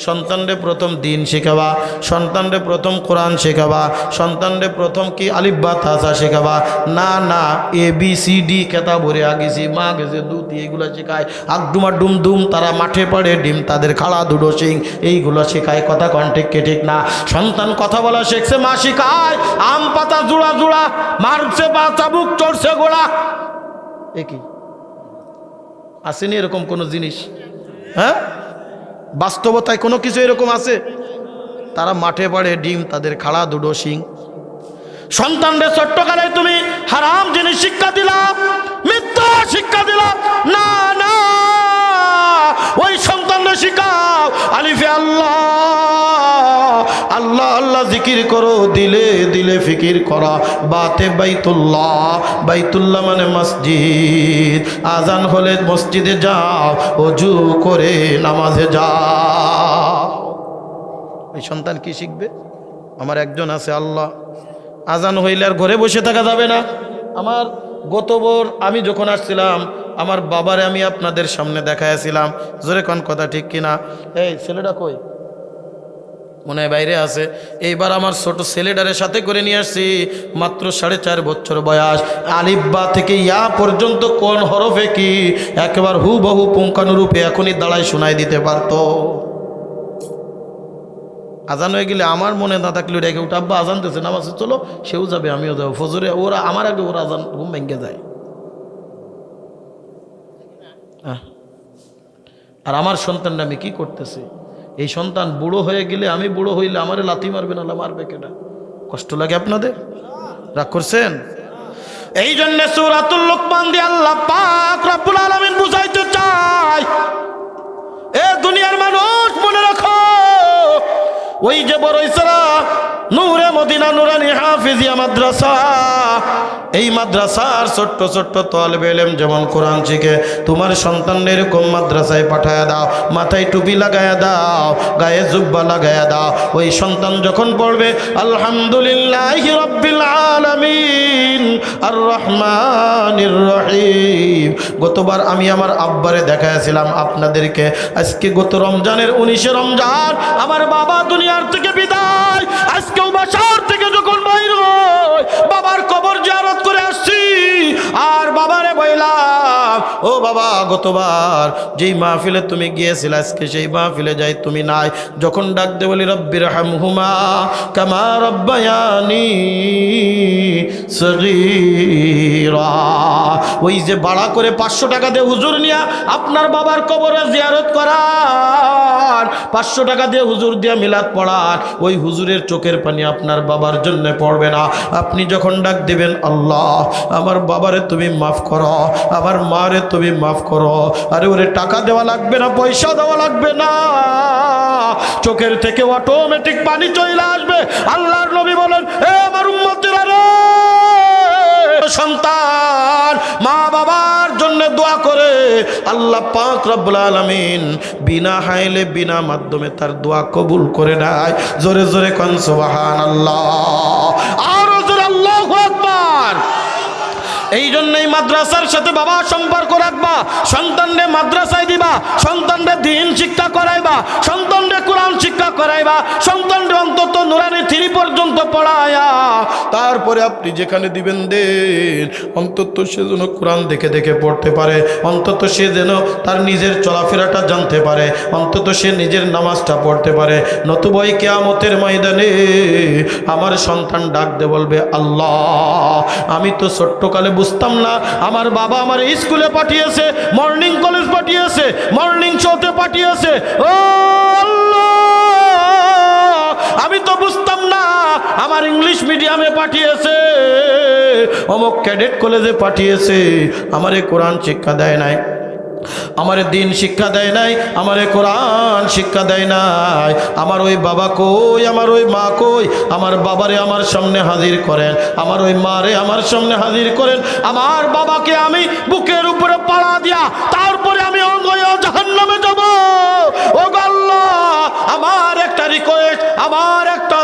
সন্তানদের প্রথম দিন শেখাবা, সন্তানদের প্রথম কোরআন শেখাবা, সন্তানদের প্রথম কি আলিফ বা তাসা শেখাবা। না ABCD কেতা ভরে আগেছি, মা গেছে দুধ, এইগুলো শেখায়। আগডুমা ডুম তারা মাঠে পড়ে ডিম, তাদের খাড়া দুটো সিং, এইগুলো শেখায়। কথা কন ঠিক কে ঠিক না? সন্তান কথা বলা শিখছে, মা শিখায়। আম পাতা জোড়া মারছে বা চাবুক চড়ছে গোড়া, একই আসেনি এরকম কোনো জিনিস? হ্যাঁ, বাস্তবতায় কোনো কিছু এরকম আছে? তারা মাঠে পাড়ে ডিম, তাদের খাড়া দুটো শিং। সন্তানদের ছোট্টকালে তুমি হারাম জিনিস শিক্ষা দিলা, মিথ্যা শিক্ষা দিলা। না না, ওই সন্তানদের শিখাও আলিফে আল্লাহ, আল্লাহ আল্লাহ জিকির করো, দিলে দিলে ফিকির করা। বাতে বাইতুল্লাহ, বাইতুল্লাহ মানে মসজিদ। আজান হলে মসজিদে যাও, ওযু করে নামাজে যাও। এই সন্তান কি শিখবে? আমার একজন আছে, আল্লাহ আজান হইলে আর ঘরে বসে থাকা যাবে না। আমার গতবার আমি যখন আসছিলাম, আমার বাবারে আমি আপনাদের সামনে দেখাইছিলাম। জোরে কোন কথা ঠিক কিনা? এই ছেলেটা কই? মনে হয় বাইরে আছে। এইবার আমার ছোট ছেলেটারের সাথে করে নিয়ে আসছি, মাত্র 4.5 বছর বয়স। আলিফ বা থেকে ইয়া পর্যন্ত কোন হরফে কি একবার হুবহু পুঙ্খানুরূপে এখনই দাঁড়ায় শোনাই দিতে পারতো। আজান হয়ে গেলে আমার মনে না থাকলে রেখে উঠে, আব্বা আজান দিয়েছে, নামাজে চলো, সেও যাবে আমিও যাবো। ফজরে ওরা আমার আগে ওরা আজান ঘুম ভেঙে যায়। আর আমার সন্তানরা আমি কি করতেছি? এই সন্তান বুড়ো হয়ে গেলে, আমি বুড়ো হইলে আমারে লাথি মারবে, না মারবে কেনা? কষ্ট লাগে আপনাদের? রাগ করছেন? এই জন্য সূরাতুল লুকমান দিয়ে আল্লাহ পাক রব্বুল আলামিন বুঝাইতে চায়, এ দুনিয়ার মানুষ মনে রাখো, ওই যে বড় ইসরা নূরে মদিনা নুরানি হাফিজিয়া মাদ্রাসা, এই মাদ্রাসার ছোট্ট ছোট্ট তালেবে ইলম যেমন কোরআন শিখে, তোমার সন্তানদের এরকম মাদ্রাসায় পাঠায় দাও, মাথায় টুপি লাগায়া দাও, গায়ে জুব্বা লাগায়া দাও। ওই সন্তান যখন পড়বে আলহামদুলিল্লাহি রাব্বিল আলামিন আর রহমানির রহিম। গতবার আমি আমার আব্বারে দেখাইছিলাম আপনাদেরকে। আজকে গত রমজানের 19শে রমজান আমার বাবা দুনিয়ার থেকে বিদায়। আজকেও বাসার থেকে যখন বাইর হই, বাবার কবর জিয়ারত করে আসছি। আর বাবারে বললাম, ও বাবা, গতবার যেই মাহফিলে তুমি গিয়েছিলে, আজকে সেই মাহফিলে যাই তুমি নাই। যখন ডাক দে বলি রব্বির হামহুমা কামা রব্বায়ানি সগীরা, ওই যে ভাড়া করে 500 টাকা দিয়ে হুজুর নিয়া আপনার বাবার কবরে জিয়ারত করার, 500 টাকা দিয়ে হুজুর দিয়া মিলাদ পড়ার, ওই হুজুরের চোখের পানি আপনার বাবার জন্য পড়বে না। আপনি যখন ডাক দিবেন, আল্লাহ আমার বাবারে তুমি মাফ করো, আমার মারে তুমি মাফ করো, আরে ওরে টাকা দেওয়া লাগবে না, পয়সা দেওয়া লাগবে না, চোখের থেকে অটোমেটিক পানি চলে আসবে। আল্লাহর নবী বলেন, এ আমার উম্মতেরা রে, সন্তান মা বাবার জন্য দোয়া করে, আল্লাহ পাক রব্বুল আলামিন বিনা হাইলে বিনা মাধ্যমে তার দোয়া কবুল করে নেয়। জোরে জোরে কোন সুবহানাল্লাহ, আর জোরে আল্লাহু আকবার। এই জন্যই মাদ্রাসার সাথে বাবা সম্পর্ক রাখবা, সন্তানদের মাদ্রাসায় দিবা, সন্তানদের দ্বীন শিক্ষা করাইবা, সন্তানদের কোরআন শিক্ষা করাইবা, সন্তানদের অন্তত নুরানি 3 পর্যন্ত পড়ায়া, তারপরে আপনি যেখানে দিবেন দেন, অন্তত সে যেন কোরআন দেখে দেখে পড়তে পারে, অন্তত সে যেন তার নিজের চলাফেরাটা জানতে পারে, অন্তত সে নিজের নামাজটা পড়তে পারে। নতুবা এই কিয়ামতের ময়দানে আমার সন্তান ডাক দে বলবে, আল্লাহ আমি তো ছোট্টকালে বুঝতাম না, আমার বাবা আমার স্কুলে পাঠিয়েছে, মর্নিং কলেজ পাঠিয়েছে, মর্নিং শোতে পাঠিয়েছে, ও আল্লাহ আমি তো বুঝতাম না, আমার ইংলিশ মিডিয়ামে পাঠিয়েছে, অমুক ক্যাডেট কলেজে পাঠিয়েছে, আমারে কোরআন শিক্ষা দেয় নাই, আমারে দিন শিক্ষা দেয় নাই, আমারে কোরআন শিক্ষা দেয় নাই। আমার ওই বাবা কই, আমার ওই মা কই? আমার বাবারে আমার সামনে হাজির করেন, আমার ওই মারে আমার সামনে হাজির করেন। আমার বাবাকে আমি বুকের উপরে পাড়া দিয়া তারপরে আমি জাহান্নামে যাব। ও আল্লাহ, আমার একটা রিকোয়েস্ট, আমার একটা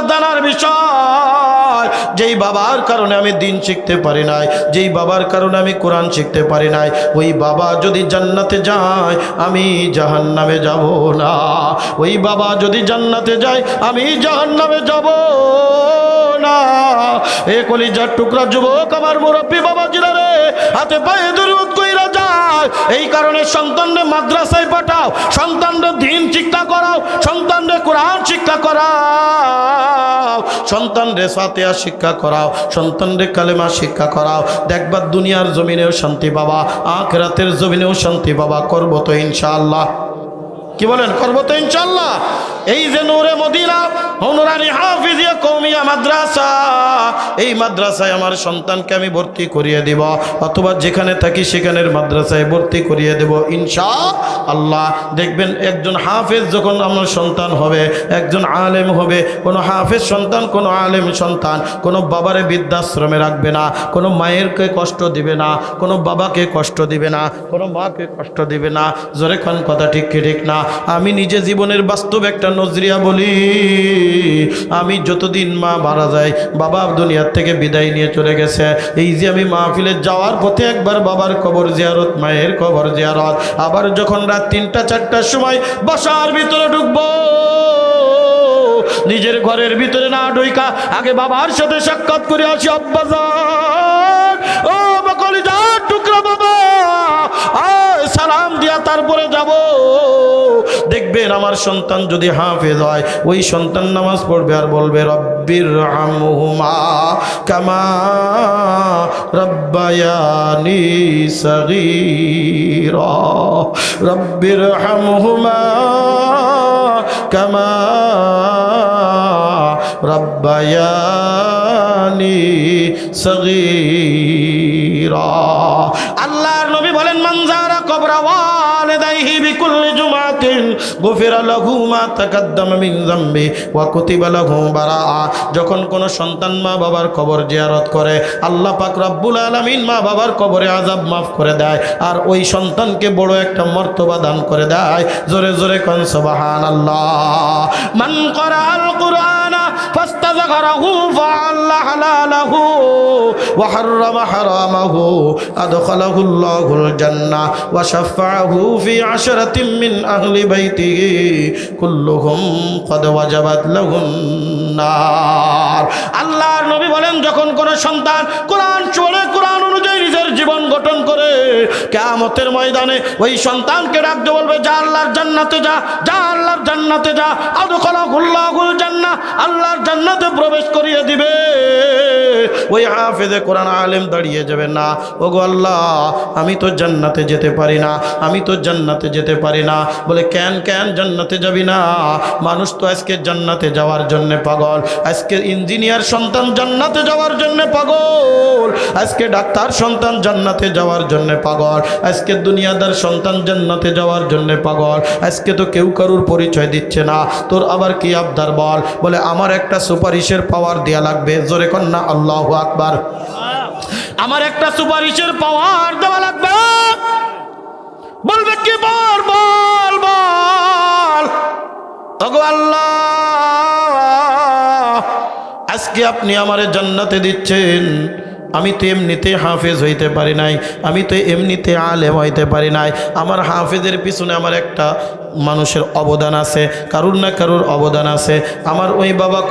জানার বিষয়, যেই বাবার কারণে আমি দিন শিখতে পারি নাই, যেই বাবার কারণে আমি কোরআন শিখতে পারি নাই, ওই বাবা যদি জান্নাতে যায় আমি জাহান্নামে যাব না। ওই বাবা যদি জান্নাতে যায় আমি জাহান্নামে যাব না। এ কলিজার টুকরা যুবক আমার মুরব্বী বাবা জিরারে হাতে পায়ে দরুদ কইরা যায়। এই কারণে সন্তানরে মাদ্রাসায় পাঠাও, সন্তানরে দ্বীন শিক্ষা করাও, সন্তানরে কোরআন শিক্ষা করাও, সন্তানরে ফাতিহা শিক্ষা করাও, সন্তানরে কালেমা শিক্ষা করাও। দেখবা দুনিয়ার জমিনেও শান্তি পাবা, আখিরাতের জমিনেও শান্তি পাবা। করব তো ইনশাআল্লাহ। কি বলেন? করব তো ইনশাআল্লাহ। এই যে নূরে মদিনা নুরানি হাফিজিয়া কওমিয়া মাদ্রাসা, এই মাদ্রাসায় আমার সন্তানকে আমি ভর্তি করিয়ে দিব, অথবা যেখানে থাকি সেখানের মাদ্রাসায় ভর্তি করিয়ে দেব ইনশাআল্লাহ। দেখবেন একজন হাফেজ যখন আমার সন্তান হবে, একজন আলেম হবে, কোনো হাফেজ সন্তান, কোনো আলেম সন্তান কোনো বাবারে বৃদ্ধাশ্রমে রাখবে না, কোনো মায়েরকে কষ্ট দিবে না, কোনো বাবাকে কষ্ট দিবে না, কোনো মাকে কষ্ট দিবে না। জোরে কোন কথা ঠিক কি ঠিক না? আমি নিজে জীবনের বাস্তব একটা নজরিয়া বলি। আমি যতদিন মা মারা যায়, বাবা দুনিয়ার থেকে বিদায় নিয়ে চলে গেছে, এই যে আমি মাহফিলে যাওয়ার পথে একবার বাবার কবর জিয়ারত, মায়ের কবর জিয়ারত, আবার যখন রাত 3টা 4টার সময় বাসার ভিতরে ঢুকবো, নিজের ঘরের ভিতরে না ঢুইকা আগে বাবার সাথে সাক্ষাৎ করে আসি। আব্বাজান, ও কলিজার টুকরা বাবা, সালাম দিয়া তারপরে যাব। দেখবেন আমার সন্তান যদি হাফেজ হয়, ওই সন্তান নামাজ পড়বে আর বলবে রব্বির হামহুমা কামা রব্বায়ানি সগীরা, রব্বির হামহুমা কামা রব্বায়ানি সগীরা। আল্লাহর নবী বলেন মান যারা কবরা ওয়ালিদাইহি বিকুল্লি জুমাতিন গুফিরা লাহু মা তাকাদ্দামা মিন যামবি ওয়া কুতিবা লাহু বারাআ। যখন কোন সন্তান মা বাবার কবর জিয়ারত করে, আল্লাহ পাক রব্বুল আলামিন মা বাবার কবরে আযাব মাফ করে দেয়, আর ওই সন্তানকে বড় একটা মর্তবা দান করে দেয়। জোরে জোরে কোন সুবহানাল্লাহ। মান ক্বারাআল কুরআনা ফাস্তাযকারাহু ফাআল্লা হালালাহু ওয়া হাররামা হারামাহু আদখালাহুল্লাহুল জান্নাহ ওয়া শাফাআহু ফি আশরাতিন মিন আহলি বাইতিহি কুল্লুহুম ক্বাদ ওয়াজাবাত লাহুন নার। আল্লাহর নবী বলেন যখন কোন সন্তান কোরআন পড়ে, কোরআন অনুযায়ী নিজের জীবন গঠন করে, কিয়ামতের ময়দানে ওই সন্তানকে ডাকতে বলবে যা আল্লাহর জান্নাতে যা, যা আল্লাহর জান্নাতে যা। আদখালাহুল্লাহুল জান্নাহ, আল্লাহর জান্নাতে প্রবেশ করিয়ে দিবে। ওই হাফেজে কোরআন আলেম দাঁড়িয়ে যাবে না, ওগো আল্লাহ আমি তো জান্নাতে যেতে পারি না, আমি তো জান্নাতে যেতে পারি না। বলে কেন কেন জান্নাতে যাবি না? মানুষ তো আজকে জান্নাতে যাওয়ার জন্য পাগল, আজকে ইঞ্জিনিয়ার সন্তান জান্নাতে যাওয়ার জন্য পাগল, আজকে ডাক্তার সন্তান জান্নাতে যাওয়ার জন্য পাগল, আজকে দুনিয়াদার সন্তান জান্নাতে যাওয়ার জন্য পাগল। আজকে তো কেউ কারুর পরিচয় দিচ্ছে না, তোর আবার কি আবদার বল? বলে আমার একটা সুপারিশের পাওয়ার দেয়া লাগবে। জোরে কন্যা আল্লাহু আকবার। আমার একটা সুপারিশের পাওয়ার দেওয়া লাগবে। বলবে কি? বল বল বল। ওগো আল্লাহ, আজকে আপনি আমারে জান্নাতে দিচ্ছেন, আমি তো এমনিতে হাফেজ হইতে পারি নাই, আমি তো এমনিতে আলেম হইতে পারি নাই। আমার হাফেজের পিছনে আমার একটা মানুষের অবদান আছে, কারুর না কারুর অবদান আছে। আমার ওই বাবা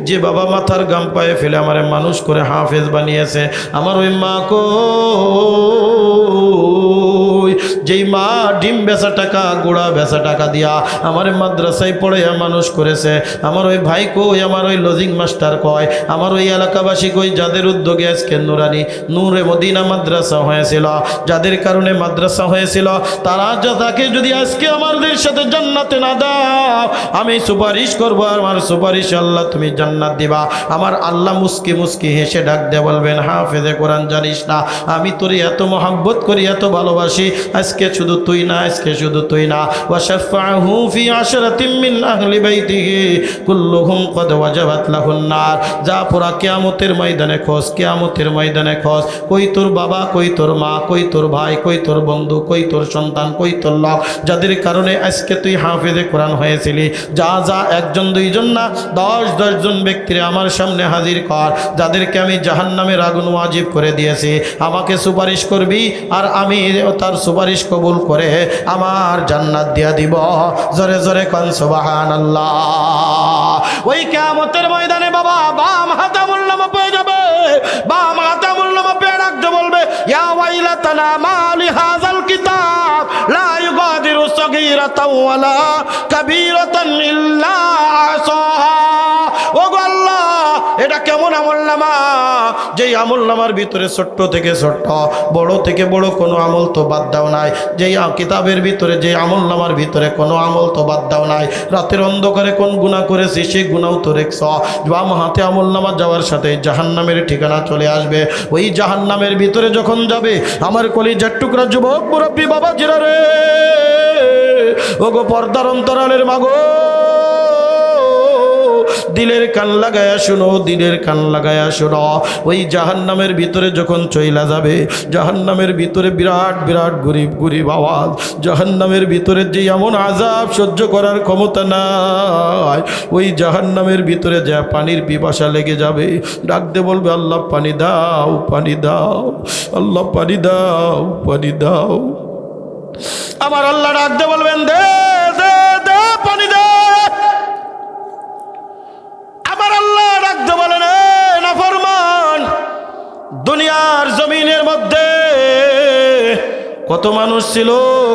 যে বাবা মাথার গাম পায়ে ফেলে আমারে মানুষ করে হাফেজ বানিয়েছে, আমার ওই মা যেই মা ডিম বেচা টাকা, গুড়া বেচা টাকা দিয়া আমারে মাদ্রাসায় পড়াইয়া মানুষ করেছে, আমার ওই ভাই কই, আমার ওই লজিং মাস্টার কয়, আমার ওই এলাকাবাসী কই, যাদের উদ্যোগে আজকে নুরানি নূরে মদিনা মাদ্রাসা হয়েছিল, যাদের কারণে মাদ্রাসা হয়েছিল, তারা তাকে যদি আজকে আমাদের সাথে জান্নাতে না দাও, আমি সুপারিশ করবো, আমার সুপারিশ আল্লাহ তুমি জান্নাত দিবা। আমার আল্লাহ মুস্কি মুস্কি হেসে ডাক দিয়ে বলবেন হাফেজে কোরআন জানিস না, আমি তোরে এত মহব্বত করি, এত ভালোবাসি, আজকে শুধু তুই না, আজকে শুধু তুই না। ওয়া শাফাআহু ফি আশরাতিন মিন আহলি বাইতিহি কুল্লুহুম ক্বাদ ওয়াজাবাত লাহুন নার। যা পুরা কিয়ামতের ময়দানে খোঁজ, কিয়ামতের ময়দানে খোঁজ, কই তোর বাবা, কই তোর মা, কই তোর ভাই, কই তোর বন্ধু, কই তোর সন্তান, কই তোর লোক, যাদের কারণে আজকে তুই হাফেজে কোরআন হয়েছিলি। যা যা, একজন দুইজন না, 10 জন ব্যক্তিরে আমার সামনে হাজির কর, যাদেরকে আমি জাহান্নামের আগুন ওয়াজিব করে দিয়েছি। আমাকে সুপারিশ করবি আর আমি তার সুপারিশ কবুল করে আমার জান্নাত দিয়া দিব। জোরে জোরে কোন সুবহানাল্লাহ। ওই কিয়ামতের ময়দানে বাবা বাম হাতে আমলনামা পেয়ে যাবে, বাম হাতে আমলনামা পেয়ে রাখতে বলবে ইয়া ওয়াইলাতানা মালি হাযাল কিতাব লা ইউগাদিরু সাগীরাতাও ওয়ালা কাবীরাতান ইল্লা আসাহা। ওগো আল্লাহ, এটা কেমন আমলনামা, যেই আমলনামার ভিতরে ছোট্ট থেকে ছোট্ট, বড় থেকে বড় কোনো আমল তো বাদ দাও নাই, যেই কিতাবের ভিতরে, যে আমলনামার ভিতরে কোনো আমল তো বাদ দাও নাই। রাতের অন্ধকারে কোন গুনাহ করেছি সেই গুনাহও তো রেখছ। বাম হাতে আমলনামা যাওয়ার সাথে জাহান্নামের ঠিকানা চলে আসবে। ওই জাহান্নামের ভিতরে যখন যাবে আমার কলিজার টুকরা যুবক মুরব্বী বাবা জিরা রে, ওগো পর্দার অন্তরালের মাগো, দিলের কান লাগায়া শুনো, দিলের কান লাগায়া শুনো। ওই জাহান্নামের ভিতরে যখন চইলা যাবে, জাহান্নামের ভিতরে বিরাট বিরাট গরিব গরিব আওয়াজ, জাহান্নামের ভিতরে যে এমন আযাব সহ্য করার ক্ষমতা নাই, ওই জাহান্নামের ভিতরে যা পানির পিপাসা লেগে যাবে, ডাকতে বলবে আল্লাহ পানি দাও, পানি দাও, আল্লাহ পানি দাও, পানি দাও। আমার আল্লাহ ডাকতে বলবেন দে দে দে পানি দে। আমার আল্লাহ ডাকতে বলেন নাফরমান, দুনিয়ার জমিনের মধ্যে কত মানুষ ছিল,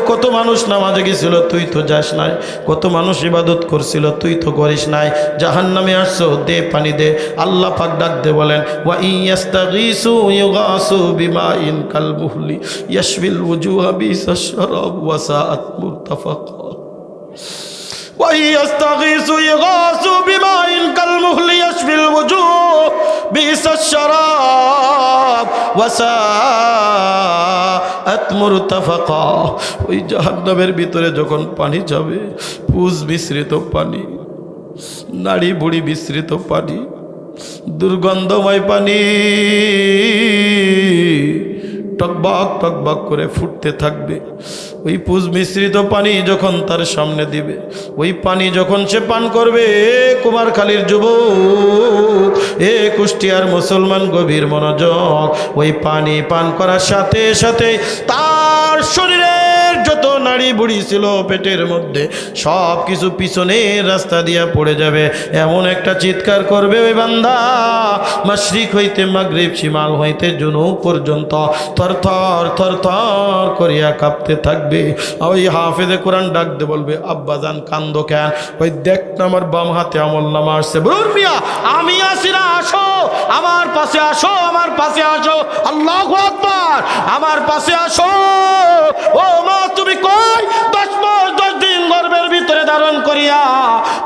কত মানুষ নামাজে গেছিল, তুই তো যাস নাই। কত মানুষ ইবাদত করছিল, তুই তো করিস নাই। জাহান্নামে আসছো, দে পানি দে। আল্লাহ পাক ডাক দে বলেন ওয়া ইয়াস্তাগীসু ইউগাসু বিমাইন কাল মুহলি ইয়াশফিল ওয়ুজুহা বিসাশ শারাব ওয়া সাআত মুরতাফাকা। وَيَسْتَغِيثُ يُغَاثُ بِمَاءٍ كَالْمُهْلِ يَشْفِي الْوُجُوهَ بِئْسَ الشَّرَابُ وَسَاءَتْ مُرْتَفَقًا। ওই জাহান্নামের ভিতরে যখন পানি যাবে, পুজ মিশ্রিত পানি, নাড়ি বুড়ি মিশ্রিত পানি, দুর্গন্ধময় পানি টকবক টকবক করে ফুটতে থাকবে। ওই পুজ মিশ্রিত পানি যখন তার সামনে দিবে, ওই পানি যখন সে পান করবে, কুমারখালীর যুবক, কুষ্টিয়ার মুসলমান গভীর মনোযোগ, ওই পানি পান করার সাথে সাথে তার শরীরের যত নাড়ি বুড়ি ছিল পেটের মধ্যে সব কিছু পিছনের রাস্তা দিয়া পড়ে যাবে। এমন একটা চিৎকার করবে ওই বান্দা, মাশরিক হইতে মাগরিব, শিমাল হইতে জুনুব পর্যন্ত থরথর থরথর করিয়া কাঁপতে থাকবে। ওই হাফেজে কোরআন ডাক দে বলবে আব্বাজান কান্দো কেন? ওই দেখ না আমার বাম হাতে আমলনামা আসছে। বলুন মিয়া আমি আসি না, আসো আমার পাশে, আসো আমার পাশে, আসো। আল্লাহু আকবার, আমার পাশে আসো। ও মা তুমি কই? 10 মাস 10 দিন গর্ভের ভিতরে ধারণ করিয়া,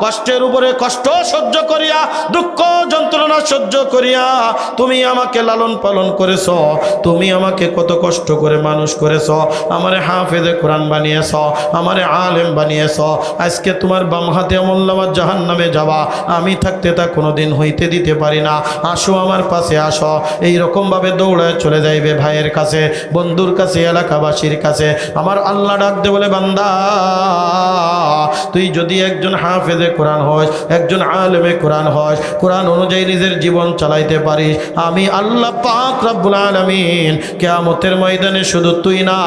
কষ্টের উপরে কষ্ট সহ্য করিয়া, দুঃখ যন্ত্রণা সহ্য করিয়া তুমি আমাকে লালন পালন করেছ, তুমি আমাকে কত কষ্ট করে মানুষ করেছ, আমারে হাফেজে কোরআন বানিয়েছ, আমারে আলেম বানিয়েছ। আজকে তোমার বাম হাতে আমলনামা জাহান্নামে যাওয়া আমি থাকতে তা কোনোদিন হইতে দিতে পারি না। আসো আমার পাশে আসো। এইরকমভাবে দৌড়ায় চলে যাইবে ভাইয়ের কাছে, বন্ধুর কাছে, এলাকাবাসীর কাছে। আমার আল্লাহ ডাকতে বলে বান্দা, তুই যদি একজন হাফেজে কোরআন হস, একজন আলেমে কোরআন হস, কোরআন অনুযায়ী নিজের জীবন চালাইতে পারিস, আমি আল্লাহ পাক রব্বুল আলামিন কিয়ামতের ময়দানে শুধু তুই না,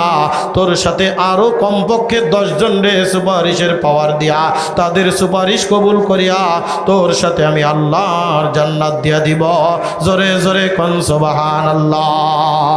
তোর সাথে আরো কমপক্ষে 10 জন রে সুপারিশের পাওয়ার দিয়া, তাদের সুপারিশ কবুল করিয়া তোর সাথে আমি আল্লাহর জান্নাত দিয়া দিব। জোরে জোরে কোন সুবহানাল্লাহ।